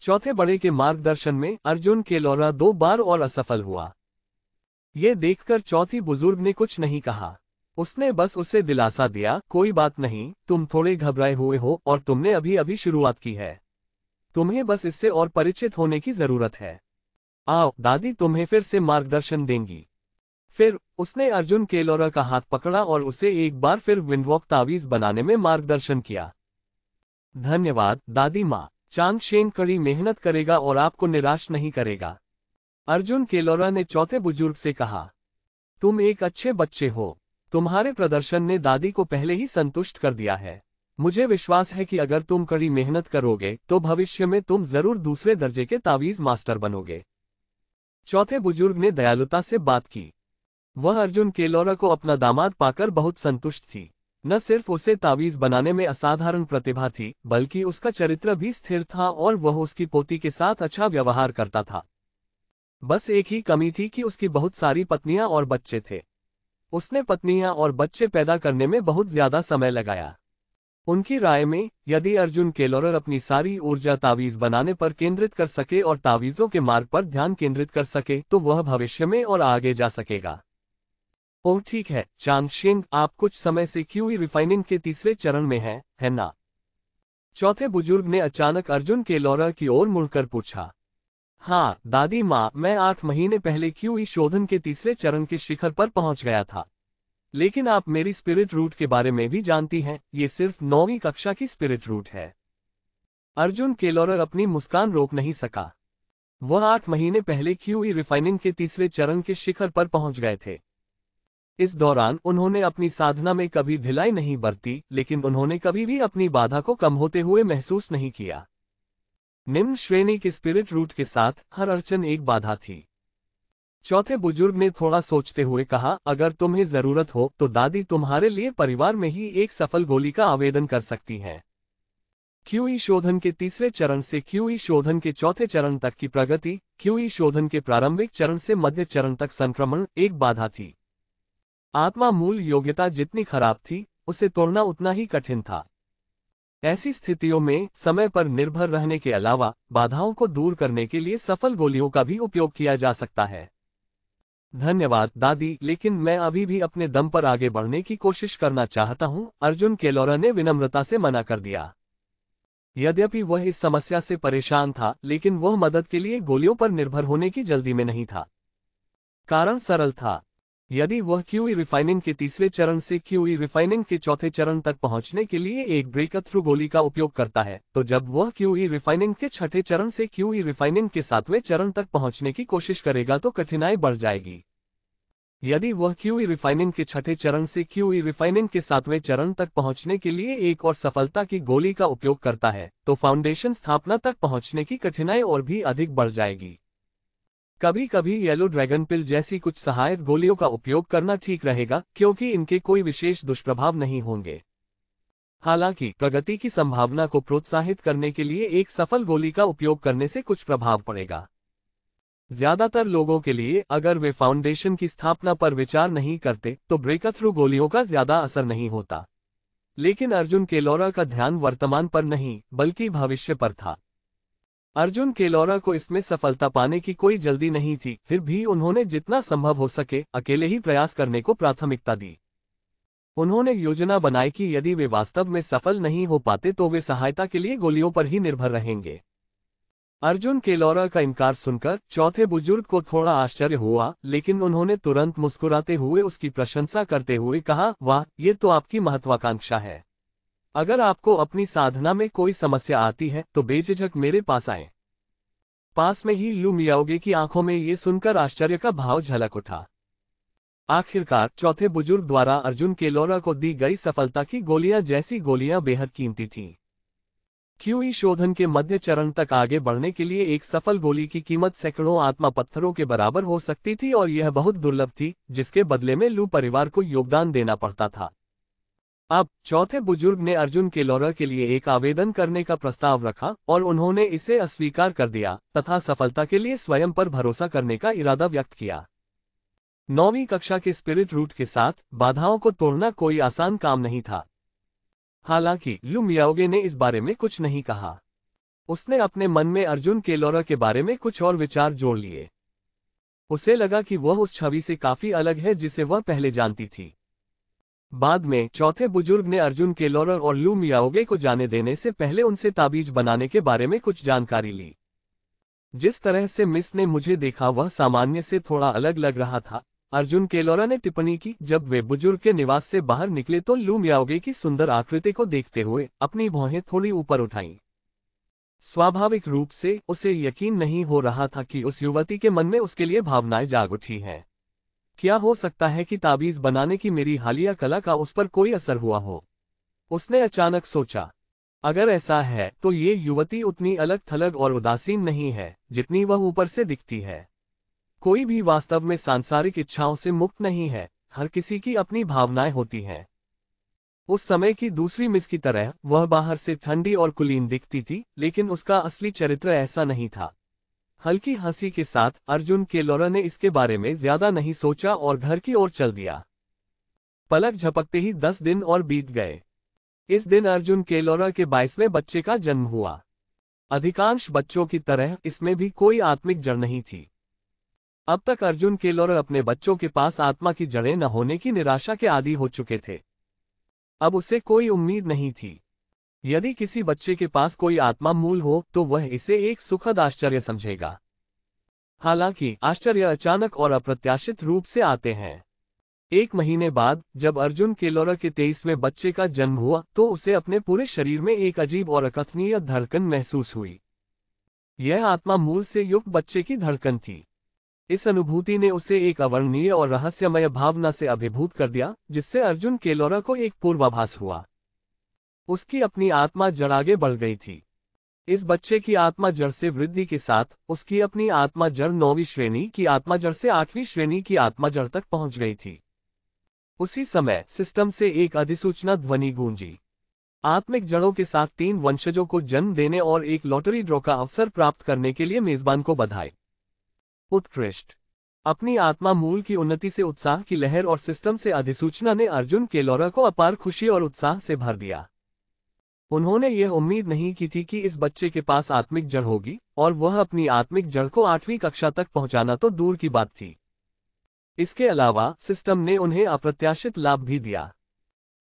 चौथे बड़े के मार्गदर्शन में अर्जुन केलोरा 2 बार और असफल हुआ। ये देखकर चौथी बुजुर्ग ने कुछ नहीं कहा। उसने बस उसे दिलासा दिया, कोई बात नहीं, तुम थोड़े घबराए हुए हो और तुमने अभी अभी शुरुआत की है। तुम्हें बस इससे और परिचित होने की जरूरत है। आओ, दादी तुम्हें फिर से मार्गदर्शन देंगी। फिर उसने अर्जुन केलोरा का हाथ पकड़ा और उसे एक बार फिर विंडवॉक तावीज बनाने में मार्गदर्शन किया। धन्यवाद दादी माँ, चांगशेन कड़ी मेहनत करेगा और आपको निराश नहीं करेगा, अर्जुन केलोरा ने चौथे बुजुर्ग से कहा। तुम एक अच्छे बच्चे हो। तुम्हारे प्रदर्शन ने दादी को पहले ही संतुष्ट कर दिया है। मुझे विश्वास है कि अगर तुम कड़ी मेहनत करोगे तो भविष्य में तुम जरूर दूसरे दर्जे के तावीज मास्टर बनोगे। चौथे बुजुर्ग ने दयालुता से बात की। वह अर्जुन केलोरा को अपना दामाद पाकर बहुत संतुष्ट थी। न सिर्फ उसे तावीज बनाने में असाधारण प्रतिभा थी, बल्कि उसका चरित्र भी स्थिर था और वह उसकी पोती के साथ अच्छा व्यवहार करता था। बस एक ही कमी थी कि उसकी बहुत सारी पत्नियां और बच्चे थे। उसने पत्नियां और बच्चे पैदा करने में बहुत ज्यादा समय लगाया। उनकी राय में, यदि अर्जुन केलोरा अपनी सारी ऊर्जा तावीज बनाने पर केंद्रित कर सके और तावीजों के मार्ग पर ध्यान केंद्रित कर सके तो वह भविष्य में और आगे जा सकेगा। ओह ठीक है चांगशेन, आप कुछ समय से क्यूई रिफाइनिंग के तीसरे चरण में हैं, है ना? चौथे बुजुर्ग ने अचानक अर्जुन केलोरा की ओर मुड़कर पूछा। हाँ दादी माँ, मैं 8 महीने पहले क्यूई शोधन के तीसरे चरण के शिखर पर पहुंच गया था। लेकिन आप मेरी स्पिरिट रूट के बारे में भी जानती हैं, ये सिर्फ 9वीं कक्षा की स्पिरिट रूट है। अर्जुन केलोरा अपनी मुस्कान रोक नहीं सका। वह 8 महीने पहले क्यूई रिफाइनिंग के तीसरे चरण के शिखर पर पहुंच गए थे। इस दौरान उन्होंने अपनी साधना में कभी ढिलाई नहीं बरती, लेकिन उन्होंने कभी भी अपनी बाधा को कम होते हुए महसूस नहीं किया। निम्न श्रेणी के स्पिरिट रूट के साथ हर अड़चन एक बाधा थी। चौथे बुजुर्ग ने थोड़ा सोचते हुए कहा, अगर तुम्हें जरूरत हो तो दादी तुम्हारे लिए परिवार में ही एक सफल गोली का आवेदन कर सकती हैं। क्यूई शोधन के तीसरे चरण से क्यूई शोधन के चौथे चरण तक की प्रगति, क्यूई शोधन के प्रारंभिक चरण से मध्य चरण तक संक्रमण एक बाधा थी। आत्मा मूल योग्यता जितनी खराब थी, उसे तोड़ना उतना ही कठिन था। ऐसी स्थितियों में समय पर निर्भर रहने के अलावा बाधाओं को दूर करने के लिए सफल गोलियों का भी उपयोग किया जा सकता है। धन्यवाद दादी, लेकिन मैं अभी भी अपने दम पर आगे बढ़ने की कोशिश करना चाहता हूं, अर्जुन केलोरा ने विनम्रता से मना कर दिया। यद्यपि वह इस समस्या से परेशान था, लेकिन वह मदद के लिए गोलियों पर निर्भर होने की जल्दी में नहीं था। कारण सरल था। यदि वह क्यूई रिफाइनिंग के तीसरे चरण से क्यूई रिफाइनिंग के चौथे चरण तक पहुंचने के लिए एक ब्रेक थ्रू गोली का उपयोग करता है, तो जब वह क्यूई रिफाइनिंग के छठे चरण से क्यूई रिफाइनिंग के 7वें चरण तक पहुंचने की कोशिश करेगा तो कठिनाई बढ़ जाएगी। यदि वह क्यूई रिफाइनिंग के छठे चरण से क्यूई रिफाइनिंग के 7वें चरण तक पहुंचने के लिए एक और सफलता की गोली का उपयोग करता है, तो फाउंडेशन स्थापना तक पहुंचने की कठिनाई और भी अधिक बढ़ जाएगी। कभी कभी येलो ड्रैगन पिल जैसी कुछ सहायक गोलियों का उपयोग करना ठीक रहेगा, क्योंकि इनके कोई विशेष दुष्प्रभाव नहीं होंगे। हालांकि प्रगति की संभावना को प्रोत्साहित करने के लिए एक सफल गोली का उपयोग करने से कुछ प्रभाव पड़ेगा। ज्यादातर लोगों के लिए, अगर वे फाउंडेशन की स्थापना पर विचार नहीं करते तो ब्रेकथ्रू गोलियों का ज्यादा असर नहीं होता। लेकिन अर्जुन केलोरा का ध्यान वर्तमान पर नहीं, बल्कि भविष्य पर था। अर्जुन केलोरा को इसमें सफलता पाने की कोई जल्दी नहीं थी, फिर भी उन्होंने जितना संभव हो सके अकेले ही प्रयास करने को प्राथमिकता दी। उन्होंने योजना बनाई कि यदि वे वास्तव में सफल नहीं हो पाते तो वे सहायता के लिए गोलियों पर ही निर्भर रहेंगे। अर्जुन केलोरा का इनकार सुनकर चौथे बुजुर्ग को थोड़ा आश्चर्य हुआ, लेकिन उन्होंने तुरंत मुस्कुराते हुए उसकी प्रशंसा करते हुए कहा, वाह, ये तो आपकी महत्वाकांक्षा है। अगर आपको अपनी साधना में कोई समस्या आती है तो बेझिझक मेरे पास आएं। पास में ही लू मियाओगे की आंखों में ये सुनकर आश्चर्य का भाव झलक उठा। आखिरकार चौथे बुजुर्ग द्वारा अर्जुन केलोरा को दी गई सफलता की गोलियां जैसी गोलियां बेहद कीमती थीं। क्यूई शोधन के मध्य चरण तक आगे बढ़ने के लिए एक सफल गोली की कीमत सैकड़ों आत्मा पत्थरों के बराबर हो सकती थी और यह बहुत दुर्लभ थी, जिसके बदले में लू परिवार को योगदान देना पड़ता था। अब चौथे बुजुर्ग ने अर्जुन केलोरा के लिए एक आवेदन करने का प्रस्ताव रखा और उन्होंने इसे अस्वीकार कर दिया तथा सफलता के लिए स्वयं पर भरोसा करने का इरादा व्यक्त किया। 9वीं कक्षा के स्पिरिट रूट के साथ बाधाओं को तोड़ना कोई आसान काम नहीं था। हालांकि लू मियाओगे ने इस बारे में कुछ नहीं कहा। उसने अपने मन में अर्जुन केलोरा के बारे में कुछ और विचार जोड़ लिए। उसे लगा कि वह उस छवि से काफी अलग है जिसे वह पहले जानती थी। बाद में चौथे बुजुर्ग ने अर्जुन केलोरा और लू मियाओगे को जाने देने से पहले उनसे ताबीज बनाने के बारे में कुछ जानकारी ली। जिस तरह से मिस ने मुझे देखा वह सामान्य से थोड़ा अलग लग रहा था, अर्जुन केलोरा ने टिप्पणी की। जब वे बुजुर्ग के निवास से बाहर निकले तो लू मियाओगे की सुंदर आकृति को देखते हुए अपनी भौहें थोड़ी ऊपर उठाईं। स्वाभाविक रूप से उसे यकीन नहीं हो रहा था कि उस युवती के मन में उसके लिए भावनाएं जाग उठी हैं। क्या हो सकता है कि ताबीज बनाने की मेरी हालिया कला का उस पर कोई असर हुआ हो? उसने अचानक सोचा। अगर ऐसा है तो ये युवती उतनी अलग थलग और उदासीन नहीं है जितनी वह ऊपर से दिखती है। कोई भी वास्तव में सांसारिक इच्छाओं से मुक्त नहीं है, हर किसी की अपनी भावनाएं होती हैं। उस समय की दूसरी मिस की तरह वह बाहर से ठंडी और कुलीन दिखती थी, लेकिन उसका असली चरित्र ऐसा नहीं था। हल्की हंसी के साथ अर्जुन केलोरा ने इसके बारे में ज्यादा नहीं सोचा और घर की ओर चल दिया। पलक झपकते ही 10 दिन और बीत गए। इस दिन अर्जुन केलोरा के 22वें बच्चे का जन्म हुआ। अधिकांश बच्चों की तरह इसमें भी कोई आत्मिक जड़ नहीं थी। अब तक अर्जुन केलोरा अपने बच्चों के पास आत्मा की जड़ें न होने की निराशा के आदी हो चुके थे। अब उसे कोई उम्मीद नहीं थी। यदि किसी बच्चे के पास कोई आत्मा मूल हो तो वह इसे एक सुखद आश्चर्य समझेगा। हालांकि आश्चर्य अचानक और अप्रत्याशित रूप से आते हैं। 1 महीने बाद जब अर्जुन केलोरा के 23वें बच्चे का जन्म हुआ तो उसे अपने पूरे शरीर में एक अजीब और अकथनीय धड़कन महसूस हुई। यह आत्मा मूल से युक्त बच्चे की धड़कन थी। इस अनुभूति ने उसे एक अवर्णनीय और रहस्यमय भावना से अभिभूत कर दिया, जिससे अर्जुन केलोरा को एक पूर्वाभास हुआ। उसकी अपनी आत्मा जड़ आगे बढ़ गई थी। इस बच्चे की आत्मा जड़ से वृद्धि के साथ उसकी अपनी आत्मा जड़ 9वीं श्रेणी की आत्मा जड़ से 8वीं श्रेणी की आत्मा जड़ तक पहुंच गई थी। उसी समय सिस्टम से एक अधिसूचना ध्वनि गूंजी। आत्मिक जड़ों के साथ 3 वंशजों को जन्म देने और एक लॉटरी ड्रॉ का अवसर प्राप्त करने के लिए मेजबान को बधाई। उत्कृष्ट। अपनी आत्मा मूल की उन्नति से उत्साह की लहर और सिस्टम से अधिसूचना ने अर्जुन केलोरा को अपार खुशी और उत्साह से भर दिया। उन्होंने यह उम्मीद नहीं की थी कि इस बच्चे के पास आत्मिक जड़ होगी, और वह अपनी आत्मिक जड़ को 8वीं कक्षा तक पहुंचाना तो दूर की बात थी। इसके अलावा सिस्टम ने उन्हें अप्रत्याशित लाभ भी दिया।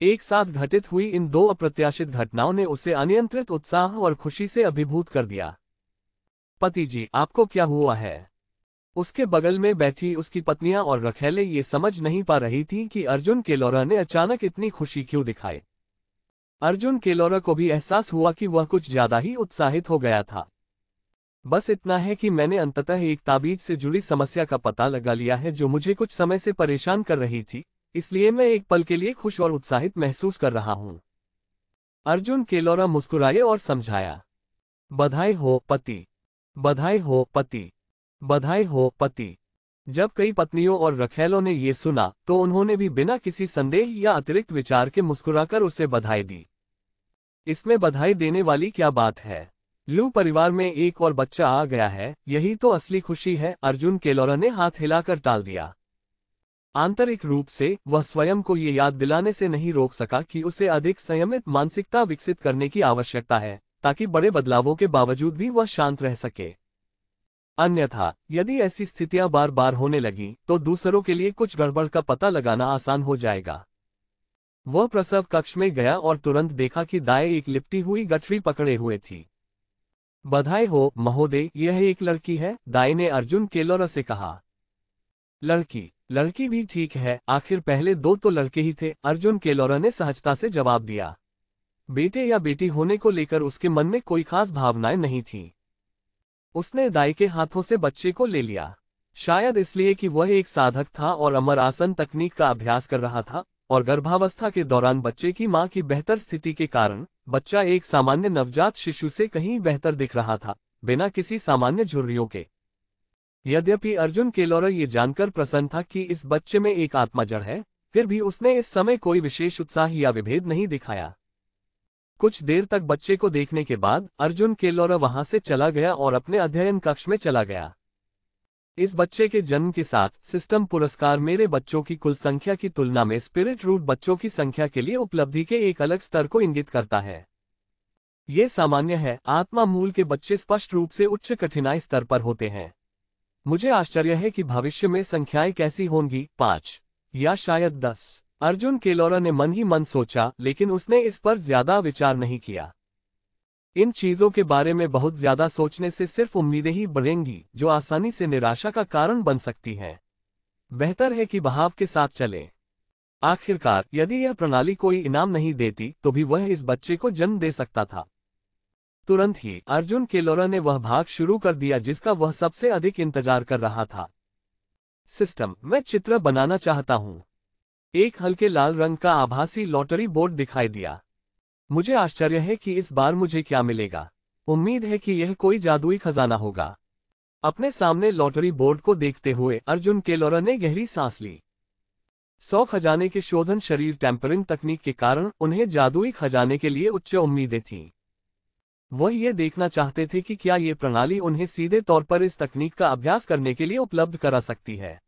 एक साथ घटित हुई इन 2 अप्रत्याशित घटनाओं ने उसे अनियंत्रित उत्साह और खुशी से अभिभूत कर दिया। पति जी, आपको क्या हुआ है? उसके बगल में बैठी उसकी पत्नियां और रखैले ये समझ नहीं पा रही थीं कि अर्जुन केलोरा ने अचानक इतनी खुशी क्यों दिखाई। अर्जुन केलोरा को भी एहसास हुआ कि वह कुछ ज्यादा ही उत्साहित हो गया था। बस इतना है कि मैंने अंततः एक ताबीज से जुड़ी समस्या का पता लगा लिया है जो मुझे कुछ समय से परेशान कर रही थी, इसलिए मैं एक पल के लिए खुश और उत्साहित महसूस कर रहा हूं। अर्जुन केलोरा मुस्कुराए और समझाया। बधाई हो पति, बधाई हो पति, बधाई हो पति। जब कई पत्नियों और रखैलों ने ये सुना तो उन्होंने भी बिना किसी संदेह या अतिरिक्त विचार के मुस्कुराकर उसे बधाई दी। इसमें बधाई देने वाली क्या बात है? लू परिवार में एक और बच्चा आ गया है, यही तो असली खुशी है। अर्जुन केलोरा ने हाथ हिलाकर टाल दिया। आंतरिक रूप से वह स्वयं को ये याद दिलाने से नहीं रोक सका कि उसे अधिक संयमित मानसिकता विकसित करने की आवश्यकता है, ताकि बड़े बदलावों के बावजूद भी वह शांत रह सके। अन्यथा यदि ऐसी स्थितियां बार बार होने लगीं तो दूसरों के लिए कुछ गड़बड़ का पता लगाना आसान हो जाएगा। वह प्रसव कक्ष में गया और तुरंत देखा कि दाई एक लिपटी हुई गठरी पकड़े हुए थी। बधाई हो महोदय, यह एक लड़की है, दाई ने अर्जुन केलोरा से कहा। लड़की? लड़की भी ठीक है, आखिर पहले 2 तो लड़के ही थे, अर्जुन केलोरा ने सहजता से जवाब दिया। बेटे या बेटी होने को लेकर उसके मन में कोई खास भावनाएं नहीं थीं। उसने दाई के हाथों से बच्चे को ले लिया। शायद इसलिए कि वह एक साधक था और अमर आसन तकनीक का अभ्यास कर रहा था, और गर्भावस्था के दौरान बच्चे की मां की बेहतर स्थिति के कारण बच्चा एक सामान्य नवजात शिशु से कहीं बेहतर दिख रहा था, बिना किसी सामान्य झुर्रियों के। यद्यपि अर्जुन केलोरा ये जानकर प्रसन्न था कि इस बच्चे में एक आत्मा जड़ है, फिर भी उसने इस समय कोई विशेष उत्साह या विभेद नहीं दिखाया। कुछ देर तक बच्चे को देखने के बाद अर्जुन केलोरा वहां से चला गया और अपने अध्ययन कक्ष में चला गया। इस बच्चे के जन्म के साथ सिस्टम पुरस्कार मेरे बच्चों की कुल संख्या की तुलना में स्पिरिट रूट बच्चों की संख्या के लिए उपलब्धि के एक अलग स्तर को इंगित करता है। ये सामान्य है, आत्मा मूल के बच्चे स्पष्ट रूप से उच्च कठिनाई स्तर पर होते हैं। मुझे आश्चर्य है कि भविष्य में संख्याएं कैसी होंगी, 5 या शायद 10। अर्जुन केलोरा ने मन ही मन सोचा, लेकिन उसने इस पर ज्यादा विचार नहीं किया। इन चीजों के बारे में बहुत ज्यादा सोचने से सिर्फ उम्मीदें ही बढ़ेंगी, जो आसानी से निराशा का कारण बन सकती हैं। बेहतर है कि बहाव के साथ चलें। आखिरकार, यदि यह प्रणाली कोई इनाम नहीं देती, तो भी वह इस बच्चे को जन्म दे सकता था। तुरंत ही अर्जुन केलोरा ने वह भाग शुरू कर दिया जिसका वह सबसे अधिक इंतजार कर रहा था। सिस्टम, मैं चित्र बनाना चाहता हूं। एक हल्के लाल रंग का आभासी लॉटरी बोर्ड दिखाई दिया। मुझे आश्चर्य है कि इस बार मुझे क्या मिलेगा। उम्मीद है कि यह कोई जादुई खजाना होगा। अपने सामने लॉटरी बोर्ड को देखते हुए अर्जुन केलोरा ने गहरी सांस ली। 100 खजाने के शोधन शरीर टेम्परिंग तकनीक के कारण उन्हें जादुई खजाने के लिए उच्च उम्मीदें थीं। वह ये देखना चाहते थे कि क्या ये प्रणाली उन्हें सीधे तौर पर इस तकनीक का अभ्यास करने के लिए उपलब्ध करा सकती है।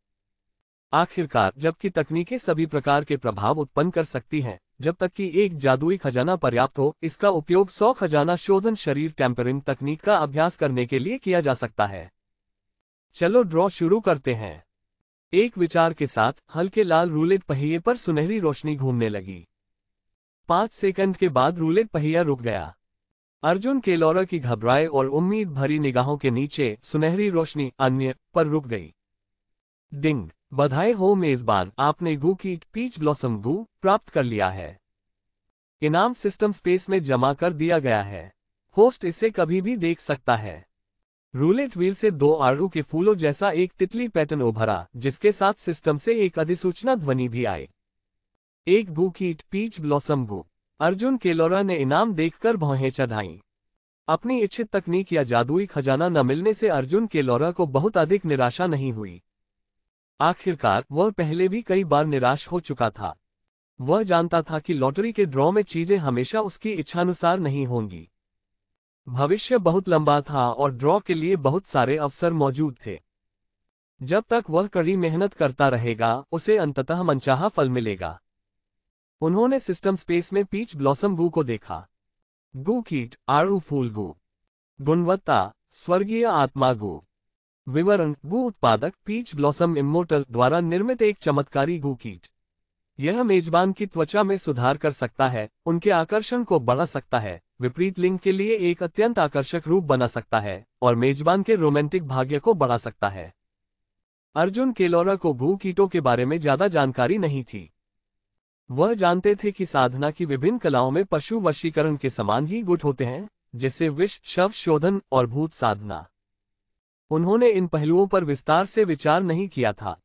आखिरकार, जबकि तकनीकें सभी प्रकार के प्रभाव उत्पन्न कर सकती हैं, जब तक कि एक जादुई खजाना पर्याप्त हो, इसका उपयोग 100 खजाना शोधन शरीर टेम्परिंग तकनीक का अभ्यास करने के लिए किया जा सकता है। चलो ड्रॉ शुरू करते हैं। एक विचार के साथ हल्के लाल रूलेट पहिए पर सुनहरी रोशनी घूमने लगी। 5 सेकंड के बाद रूलेट पहिया रुक गया। अर्जुन केलोरा की घबराए और उम्मीद भरी निगाहों के नीचे सुनहरी रोशनी अन्य पर रुक गई। डिंग, बधाई हो मेजबान, आपने गू कीट पीच ब्लॉसम गू प्राप्त कर लिया है। इनाम सिस्टम स्पेस में जमा कर दिया गया है। होस्ट इसे कभी भी देख सकता है। रूलेट व्हील से 2 आड़ू के फूलों जैसा एक तितली पैटर्न उभरा, जिसके साथ सिस्टम से एक अधिसूचना ध्वनि भी आई। एक गू कीट पीच ब्लॉसम गू। अर्जुन केलोरा ने इनाम देखकर भौहें चढ़ाईं। अपनी इच्छित तकनीक या जादुई खजाना न मिलने से अर्जुन केलोरा को बहुत अधिक निराशा नहीं हुई। आखिरकार, वह पहले भी कई बार निराश हो चुका था। वह जानता था कि लॉटरी के ड्रॉ में चीजें हमेशा उसकी इच्छानुसार नहीं होंगी। भविष्य बहुत लंबा था और ड्रॉ के लिए बहुत सारे अवसर मौजूद थे। जब तक वह कड़ी मेहनत करता रहेगा, उसे अंततः मनचाहा फल मिलेगा। उन्होंने सिस्टम स्पेस में पीच ब्लॉसम गू को देखा। गू कीट, आड़ू फूल गू। गुणवत्ता, स्वर्गीय आत्मा गू। विवरण, गू उत्पादक पीच ब्लॉसम इमोर्टल द्वारा निर्मित एक चमत्कारी गू कीट। यह मेजबान की त्वचा में सुधार कर सकता है, उनके आकर्षण को बढ़ा सकता है, विपरीत लिंग के लिए एक अत्यंत आकर्षक रूप बना सकता है और मेजबान के रोमांटिक भाग्य को बढ़ा सकता है। अर्जुन केलोरा को गू कीटों के बारे में ज्यादा जानकारी नहीं थी। वह जानते थे कि साधना की विभिन्न कलाओं में पशु वशीकरण के समान ही गुट होते हैं, जैसे विष, शव शोधन और भूत साधना। उन्होंने इन पहलुओं पर विस्तार से विचार नहीं किया था।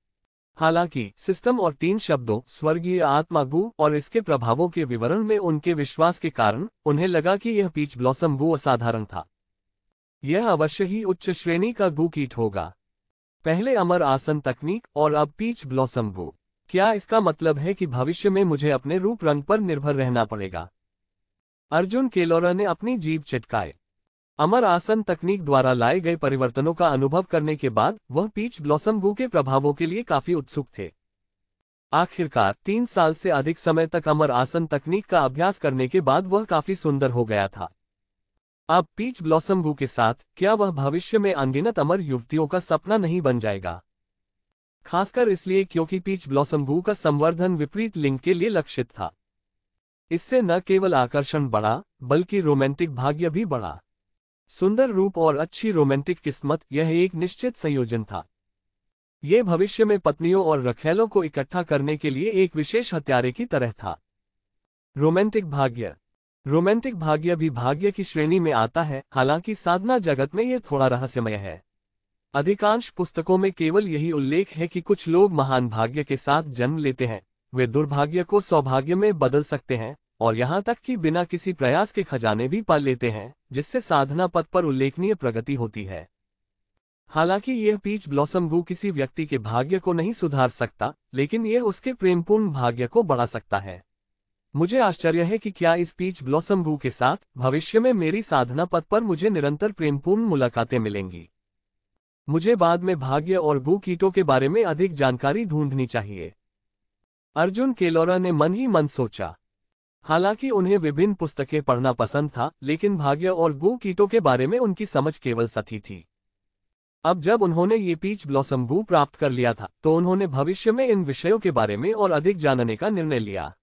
हालांकि सिस्टम और 3 शब्दों स्वर्गीय आत्मा गू और इसके प्रभावों के विवरण में उनके विश्वास के कारण उन्हें लगा कि यह पीच ब्लॉसम गू असाधारण था। यह अवश्य ही उच्च श्रेणी का गू कीट होगा। पहले अमर आसन तकनीक और अब पीच ब्लॉसम गू। क्या इसका मतलब है कि भविष्य में मुझे अपने रूप रंग पर निर्भर रहना पड़ेगा? अर्जुन केलोरा ने अपनी जीभ चटकाए। अमर आसन तकनीक द्वारा लाए गए परिवर्तनों का अनुभव करने के बाद वह पीच ब्लॉसम गू के प्रभावों के लिए काफी उत्सुक थे। आखिरकार 3 साल से अधिक समय तक अमर आसन तकनीक का अभ्यास करने के बाद वह काफी सुंदर हो गया था। अब पीच ब्लॉसम गू के साथ क्या वह भविष्य में अनगिनत अमर युवतियों का सपना नहीं बन जाएगा? खासकर इसलिए क्योंकि पीच ब्लॉसम गू का संवर्धन विपरीत लिंग के लिए लक्षित था। इससे न केवल आकर्षण बढ़ा, बल्कि रोमांटिक भाग्य भी बढ़ा। सुंदर रूप और अच्छी रोमांटिक किस्मत, यह एक निश्चित संयोजन था। यह भविष्य में पत्नियों और रखैलों को इकट्ठा करने के लिए एक विशेष हथियारे की तरह था। रोमांटिक भाग्य। रोमांटिक भाग्य भी भाग्य की श्रेणी में आता है, हालांकि साधना जगत में यह थोड़ा रहस्यमय है। अधिकांश पुस्तकों में केवल यही उल्लेख है कि कुछ लोग महान भाग्य के साथ जन्म लेते हैं, वे दुर्भाग्य को सौभाग्य में बदल सकते हैं, और यहाँ तक कि बिना किसी प्रयास के खजाने भी पाल लेते हैं, जिससे साधना पथ पर उल्लेखनीय प्रगति होती है। हालांकि यह पीच ब्लॉसम गू किसी व्यक्ति के भाग्य को नहीं सुधार सकता, लेकिन यह उसके प्रेमपूर्ण भाग्य को बढ़ा सकता है। मुझे आश्चर्य है कि क्या इस पीच ब्लॉसम गू के साथ भविष्य में मेरी साधना पथ पर मुझे निरंतर प्रेमपूर्ण मुलाकातें मिलेंगी। मुझे बाद में भाग्य और गू कीटों के बारे में अधिक जानकारी ढूंढनी चाहिए। अर्जुन केलोरा ने मन ही मन सोचा। हालांकि उन्हें विभिन्न पुस्तकें पढ़ना पसंद था, लेकिन भाग्य और गू कीटों के बारे में उनकी समझ केवल सतही थी। अब जब उन्होंने ये पीच ब्लॉसम गू प्राप्त कर लिया था, तो उन्होंने भविष्य में इन विषयों के बारे में और अधिक जानने का निर्णय लिया।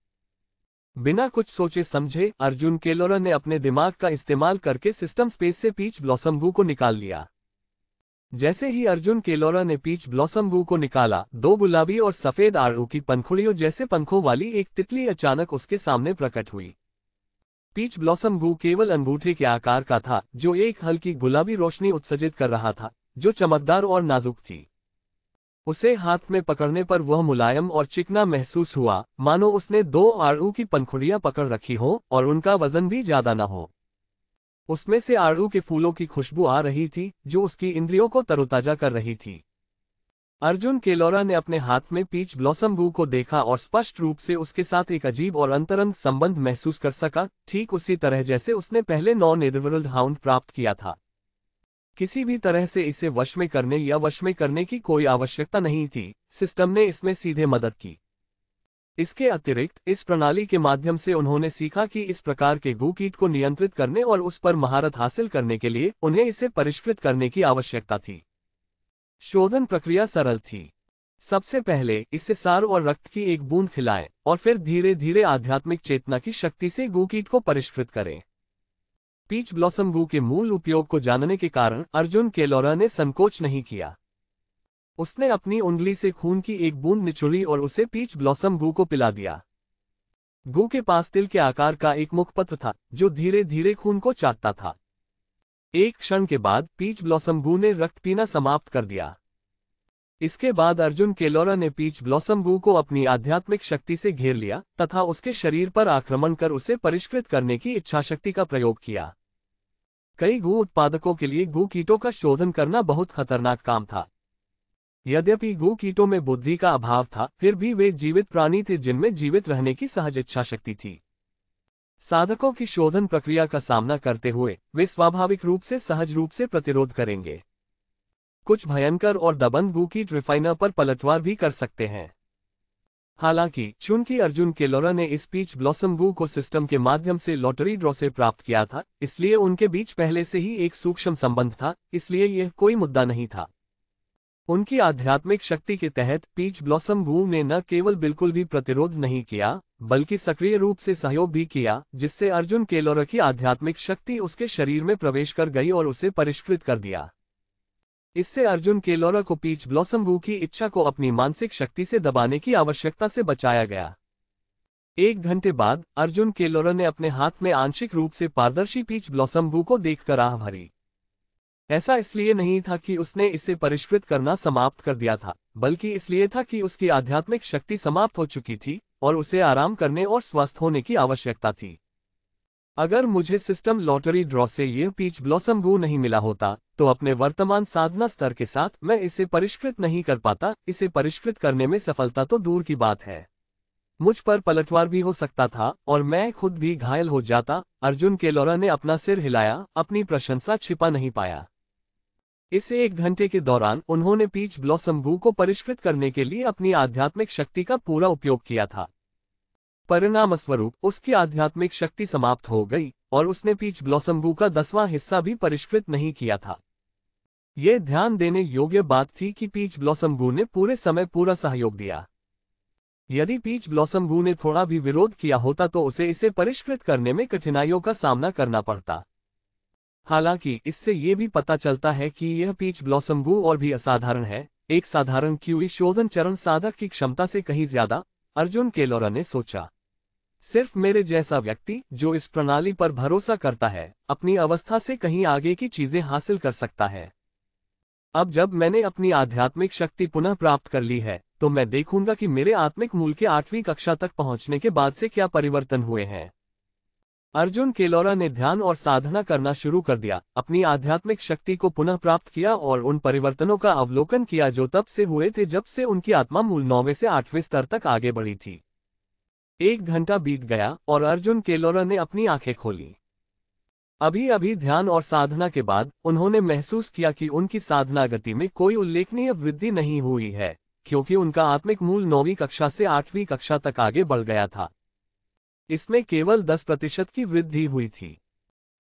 बिना कुछ सोचे समझे अर्जुन केलोरा ने अपने दिमाग का इस्तेमाल करके सिस्टम स्पेस से पीच ब्लॉसम गू को निकाल लिया। जैसे ही अर्जुन केलोरा ने पीच ब्लॉसम गू को निकाला, दो गुलाबी और सफेद आड़ू की पंखुड़ियों जैसे पंखों वाली एक तितली अचानक उसके सामने प्रकट हुई। पीच ब्लॉसम गू केवल अंगूठे के आकार का था, जो एक हल्की गुलाबी रोशनी उत्सर्जित कर रहा था, जो चमकदार और नाजुक थी। उसे हाथ में पकड़ने पर वह मुलायम और चिकना महसूस हुआ, मानो उसने दो आड़ू की पंखुड़ियां पकड़ रखी हो और उनका वजन भी ज्यादा न हो। उसमें से आड़ू के फूलों की खुशबू आ रही थी, जो उसकी इंद्रियों को तरोताजा कर रही थी। अर्जुन केलोरा ने अपने हाथ में पीच ब्लॉसम गू को देखा और स्पष्ट रूप से उसके साथ एक अजीब और अंतरंग संबंध महसूस कर सका, ठीक उसी तरह जैसे उसने पहले नेदरवर्ल्ड हाउंड प्राप्त किया था। किसी भी तरह से इसे वश में करने की कोई आवश्यकता नहीं थी, सिस्टम ने इसमें सीधे मदद की। इसके अतिरिक्त इस प्रणाली के माध्यम से उन्होंने सीखा कि इस प्रकार के गू कीट को नियंत्रित करने और उस पर महारत हासिल करने के लिए उन्हें इसे परिष्कृत करने की आवश्यकता थी। शोधन प्रक्रिया सरल थी। सबसे पहले इसे सार और रक्त की एक बूंद खिलाएं और फिर धीरे धीरे आध्यात्मिक चेतना की शक्ति से गू कीट को परिष्कृत करें। पीच ब्लॉसम गू के मूल उपयोग को जानने के कारण अर्जुन केलोरा ने संकोच नहीं किया। उसने अपनी उंगली से खून की एक बूंद निचोड़ी और उसे पीच ब्लॉसम गू को पिला दिया। गू के पास तिल के आकार का एक मुखपत्र था, जो धीरे धीरे खून को चाटता था। एक क्षण के बाद पीच ब्लॉसम गू ने रक्त पीना समाप्त कर दिया। इसके बाद अर्जुन केलोरा ने पीच ब्लॉसम गू को अपनी आध्यात्मिक शक्ति से घेर लिया तथा उसके शरीर पर आक्रमण कर उसे परिष्कृत करने की इच्छाशक्ति का प्रयोग किया। कई गू उत्पादकों के लिए गू कीटों का शोधन करना बहुत खतरनाक काम था। यद्यपि गू कीटों में बुद्धि का अभाव था, फिर भी वे जीवित प्राणी थे जिनमें जीवित रहने की सहज इच्छाशक्ति थी। साधकों की शोधन प्रक्रिया का सामना करते हुए वे स्वाभाविक रूप से सहज रूप से प्रतिरोध करेंगे। कुछ भयंकर और दबंग गू कीट रिफाइनर पर पलटवार भी कर सकते हैं। हालांकि चूंकि अर्जुन केलोरा ने इस पीच ब्लॉसम गू को सिस्टम के माध्यम से लॉटरी ड्रॉ से प्राप्त किया था, इसलिए उनके बीच पहले से ही एक सूक्ष्म संबंध था, इसलिए यह कोई मुद्दा नहीं था। उनकी आध्यात्मिक शक्ति के तहत पीच ब्लॉसम गू ने न केवल बिल्कुल भी प्रतिरोध नहीं किया, बल्कि सक्रिय रूप से सहयोग भी किया, जिससे अर्जुन केलोरा की आध्यात्मिक शक्ति उसके शरीर में प्रवेश कर गई और उसे परिष्कृत कर दिया। इससे अर्जुन केलोरा को पीच ब्लॉसम गू की इच्छा को अपनी मानसिक शक्ति से दबाने की आवश्यकता से बचाया गया। 1 घंटे बाद अर्जुन केलोरा ने अपने हाथ में आंशिक रूप से पारदर्शी पीच ब्लॉसम गू को देखकर आह भरी। ऐसा इसलिए नहीं था कि उसने इसे परिष्कृत करना समाप्त कर दिया था, बल्कि इसलिए था कि उसकी आध्यात्मिक शक्ति समाप्त हो चुकी थी और उसे आराम करने और स्वस्थ होने की आवश्यकता थी। अगर मुझे सिस्टम लॉटरी ड्रॉ से यह पीच ब्लॉसम गू नहीं मिला होता, तो अपने वर्तमान साधना स्तर के साथ मैं इसे परिष्कृत नहीं कर पाता। इसे परिष्कृत करने में सफलता तो दूर की बात है, मुझ पर पलटवार भी हो सकता था और मैं खुद भी घायल हो जाता। अर्जुन केलोरा ने अपना सिर हिलाया, अपनी प्रशंसा छिपा नहीं पाया। इस 1 घंटे के दौरान उन्होंने पीच ब्लॉसम गू को परिष्कृत करने के लिए अपनी आध्यात्मिक शक्ति का पूरा उपयोग किया था। परिणामस्वरूप उसकी आध्यात्मिक शक्ति समाप्त हो गई और उसने पीच ब्लॉसम गू का 10वां हिस्सा भी परिष्कृत नहीं किया था। यह ध्यान देने योग्य बात थी कि पीच ब्लॉसम गू ने पूरे समय पूरा सहयोग दिया। यदि पीच ब्लॉसम गू ने थोड़ा भी विरोध किया होता तो उसे इसे परिष्कृत करने में कठिनाइयों का सामना करना पड़ता। हालांकि इससे ये भी पता चलता है कि यह पीच ब्लॉसम गू और भी असाधारण है, एक साधारण क्यूई शोधन चरण साधक की क्षमता से कहीं ज्यादा, अर्जुन केलोरा ने सोचा। सिर्फ मेरे जैसा व्यक्ति जो इस प्रणाली पर भरोसा करता है, अपनी अवस्था से कहीं आगे की चीजें हासिल कर सकता है। अब जब मैंने अपनी आध्यात्मिक शक्ति पुनः प्राप्त कर ली है, तो मैं देखूंगा कि मेरे आत्मिक मूल के 8वीं कक्षा तक पहुंचने के बाद से क्या परिवर्तन हुए हैं। अर्जुन केलोरा ने ध्यान और साधना करना शुरू कर दिया, अपनी आध्यात्मिक शक्ति को पुनः प्राप्त किया और उन परिवर्तनों का अवलोकन किया जो तब से हुए थे जब से उनकी आत्मा मूल 9वें से 8वें स्तर तक आगे बढ़ी थी। 1 घंटा बीत गया और अर्जुन केलोरा ने अपनी आंखें खोली। अभी अभी ध्यान और साधना के बाद उन्होंने महसूस किया कि उनकी साधना गति में कोई उल्लेखनीय वृद्धि नहीं हुई है, क्योंकि उनका आत्मिक मूल 9वीं कक्षा से 8वीं कक्षा तक आगे बढ़ गया था। इसमें केवल 10% की वृद्धि हुई थी।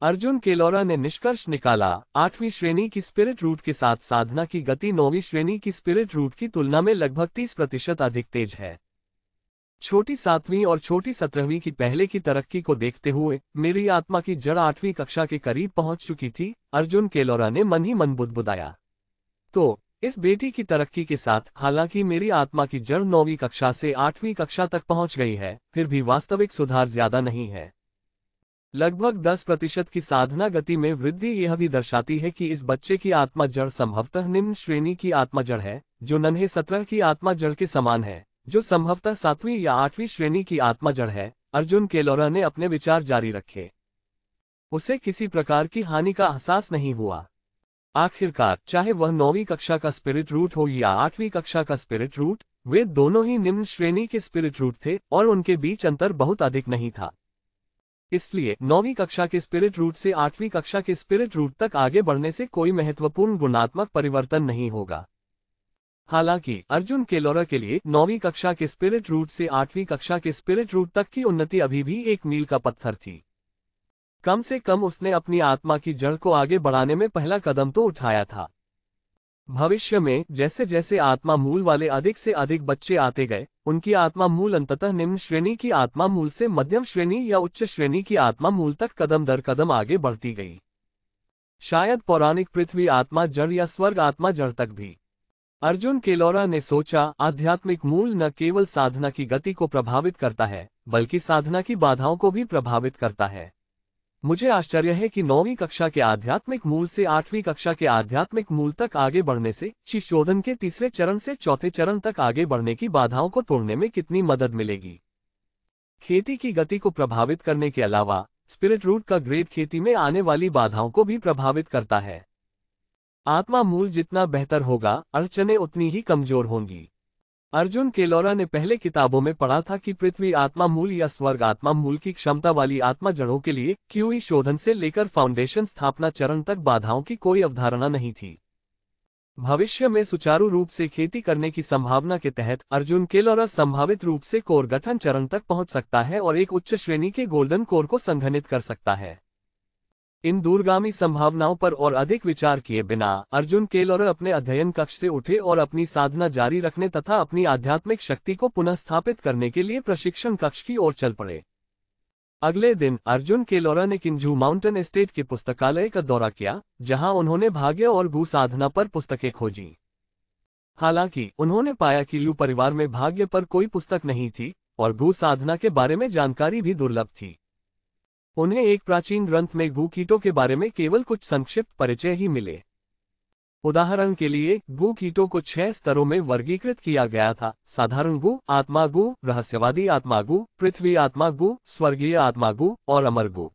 अर्जुन केलोरा ने निष्कर्ष निकाला, 8वीं श्रेणी की स्पिरिट रूट के साथ साधना की गति 9वीं श्रेणी की स्पिरिट रूट की तुलना में लगभग 30% अधिक तेज है। छोटी 7वीं और छोटी 17वीं की पहले की तरक्की को देखते हुए मेरी आत्मा की जड़ 8वीं कक्षा के करीब पहुंच चुकी थी, अर्जुन केलोरा ने मन ही मन बुदबुदाया। तो इस बेटी की तरक्की के साथ हालांकि मेरी आत्मा की जड़ 9वीं कक्षा से 8वीं कक्षा तक पहुंच गई है, फिर भी वास्तविक सुधार ज्यादा नहीं है। लगभग 10% की साधना गति में वृद्धि यह भी दर्शाती है कि इस बच्चे की आत्मा जड़ संभवतः निम्न श्रेणी की आत्मा जड़ है, जो नन्हे 17 की आत्मा जड़ के समान है, जो संभवतः 7वीं या 8वीं श्रेणी की आत्मा जड़ है। अर्जुन केलोरा ने अपने विचार जारी रखे। उसे किसी प्रकार की हानि का एहसास नहीं हुआ। आखिरकार चाहे वह 9वीं कक्षा का स्पिरिट रूट हो या 8वीं कक्षा का स्पिरिट रूट, वे दोनों ही निम्न श्रेणी के स्पिरिट रूट थे और उनके बीच अंतर बहुत अधिक नहीं था। इसलिए 9वीं कक्षा के स्पिरिट रूट से 8वीं कक्षा के स्पिरिट रूट तक आगे बढ़ने से कोई महत्वपूर्ण गुणात्मक परिवर्तन नहीं होगा। हालांकि अर्जुन केलोरा के लिए 9वीं कक्षा के स्पिरिट रूट से 8वीं कक्षा के स्पिरिट रूट तक की उन्नति अभी भी एक मील का पत्थर थी। कम से कम उसने अपनी आत्मा की जड़ को आगे बढ़ाने में पहला कदम तो उठाया था। भविष्य में जैसे जैसे आत्मा मूल वाले अधिक से अधिक बच्चे आते गए, उनकी आत्मा मूल अंततः निम्न श्रेणी की आत्मा मूल से मध्यम श्रेणी या उच्च श्रेणी की आत्मा मूल तक कदम दर कदम आगे बढ़ती गई। शायद पौराणिक पृथ्वी आत्मा जड़ या स्वर्ग आत्मा जड़ तक भी। अर्जुन केलोरा ने सोचा, आध्यात्मिक मूल न केवल साधना की गति को प्रभावित करता है, बल्कि साधना की बाधाओं को भी प्रभावित करता है। मुझे आश्चर्य है कि 9वीं कक्षा के आध्यात्मिक मूल से 8वीं कक्षा के आध्यात्मिक मूल तक आगे बढ़ने से शिशोधन के तीसरे चरण से चौथे चरण तक आगे बढ़ने की बाधाओं को तोड़ने में कितनी मदद मिलेगी। खेती की गति को प्रभावित करने के अलावा स्पिरिट रूट का ग्रेड खेती में आने वाली बाधाओं को भी प्रभावित करता है। आत्मा मूल जितना बेहतर होगा, अड़चनें उतनी ही कमजोर होंगी। अर्जुन केलोरा ने पहले किताबों में पढ़ा था कि पृथ्वी आत्मा मूल या स्वर्ग आत्मा मूल की क्षमता वाली आत्मा जड़ों के लिए क्यूई शोधन से लेकर फाउंडेशन स्थापना चरण तक बाधाओं की कोई अवधारणा नहीं थी। भविष्य में सुचारू रूप से खेती करने की संभावना के तहत अर्जुन केलोरा संभावित रूप से कोर गठन चरण तक पहुंच सकता है और एक उच्च श्रेणी के गोल्डन कोर को संघनित कर सकता है। इन दूरगामी संभावनाओं पर और अधिक विचार किए बिना अर्जुन केलोरा अपने अध्ययन कक्ष से उठे और अपनी साधना जारी रखने तथा अपनी आध्यात्मिक शक्ति को पुनः स्थापित करने के लिए प्रशिक्षण कक्ष की ओर चल पड़े। अगले दिन अर्जुन केलोरा ने किंजू माउंटेन एस्टेट के पुस्तकालय का दौरा किया, जहां उन्होंने भाग्य और गु साधना पर पुस्तकें खोजी। हालांकि उन्होंने पाया कि लू परिवार में भाग्य पर कोई पुस्तक नहीं थी और गु साधना के बारे में जानकारी भी दुर्लभ थी। उन्हें एक प्राचीन ग्रंथ में गु कीटों के बारे में केवल कुछ संक्षिप्त परिचय ही मिले। उदाहरण के लिए गु कीटों को 6 स्तरों में वर्गीकृत किया गया था: साधारण गु, आत्मा गु, रहस्यवादी आत्मा गु, पृथ्वी आत्मा गु, स्वर्गीय आत्मा गु और अमर गु।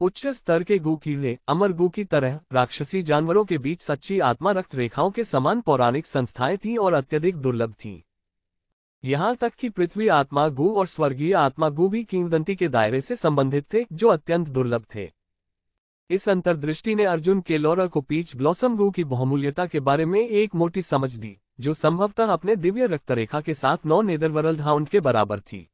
उच्च स्तर के गु कीड़े अमर गु की तरह राक्षसी जानवरों के बीच सच्ची आत्मा रक्त रेखाओं के समान पौराणिक संस्थाएं थीं और अत्यधिक दुर्लभ थीं। यहाँ तक कि पृथ्वी आत्मा गु और स्वर्गीय आत्मा गु भी किंवदंती के दायरे से संबंधित थे, जो अत्यंत दुर्लभ थे। इस अंतर्दृष्टि ने अर्जुन केलोरा को पीच ब्लॉसम गु की बहुमूल्यता के बारे में एक मोटी समझ दी, जो संभवतः अपने दिव्य रक्तरेखा के साथ 9 नेदरवर्ल्ड हाउंड के बराबर थी।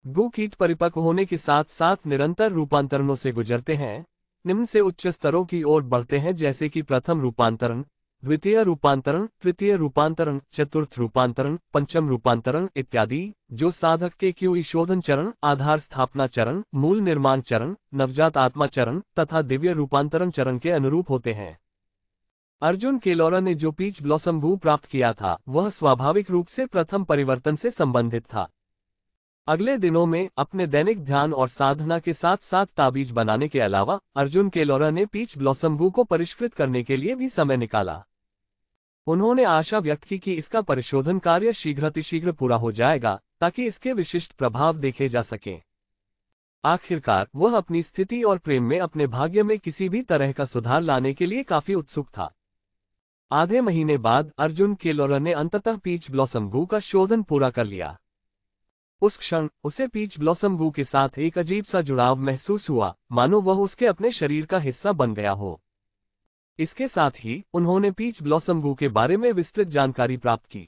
गु कीट परिपक्व होने के साथ साथ निरंतर रूपांतरणों से गुजरते हैं, निम्न से उच्च स्तरों की ओर बढ़ते हैं, जैसे कि प्रथम रूपांतरण, द्वितीय रूपांतरण, तृतीय रूपांतरण, चतुर्थ रूपांतरण, पंचम रूपांतरण इत्यादि, जो साधक के क्यूई शोधन चरण, आधार स्थापना चरण, मूल निर्माण चरण, नवजात आत्मा चरण तथा दिव्य रूपांतरण चरण के अनुरूप होते हैं। अर्जुन केलोरा ने जो पीच ब्लॉसम गु प्राप्त किया था, वह स्वाभाविक रूप से प्रथम परिवर्तन से संबंधित था। अगले दिनों में अपने दैनिक ध्यान और साधना के साथ साथ ताबीज बनाने के अलावा अर्जुन केलोरा ने पीच ब्लॉसम गु को परिष्कृत करने के लिए भी समय निकाला। उन्होंने आशा व्यक्त की कि इसका परिशोधन कार्य शीघ्रातिशीघ्र पूरा हो जाएगा, ताकि इसके विशिष्ट प्रभाव देखे जा सकें। आखिरकार वह अपनी स्थिति और प्रेम में अपने भाग्य में किसी भी तरह का सुधार लाने के लिए काफी उत्सुक था। आधे महीने बाद अर्जुन केलोरर ने अंततः पीच ब्लॉसम गू का शोधन पूरा कर लिया। उस क्षण उसे पीच ब्लॉसम गू के साथ एक अजीब सा जुड़ाव महसूस हुआ, मानो वह उसके अपने शरीर का हिस्सा बन गया हो। इसके साथ ही उन्होंने पीच ब्लॉसम गू के बारे में विस्तृत जानकारी प्राप्त की।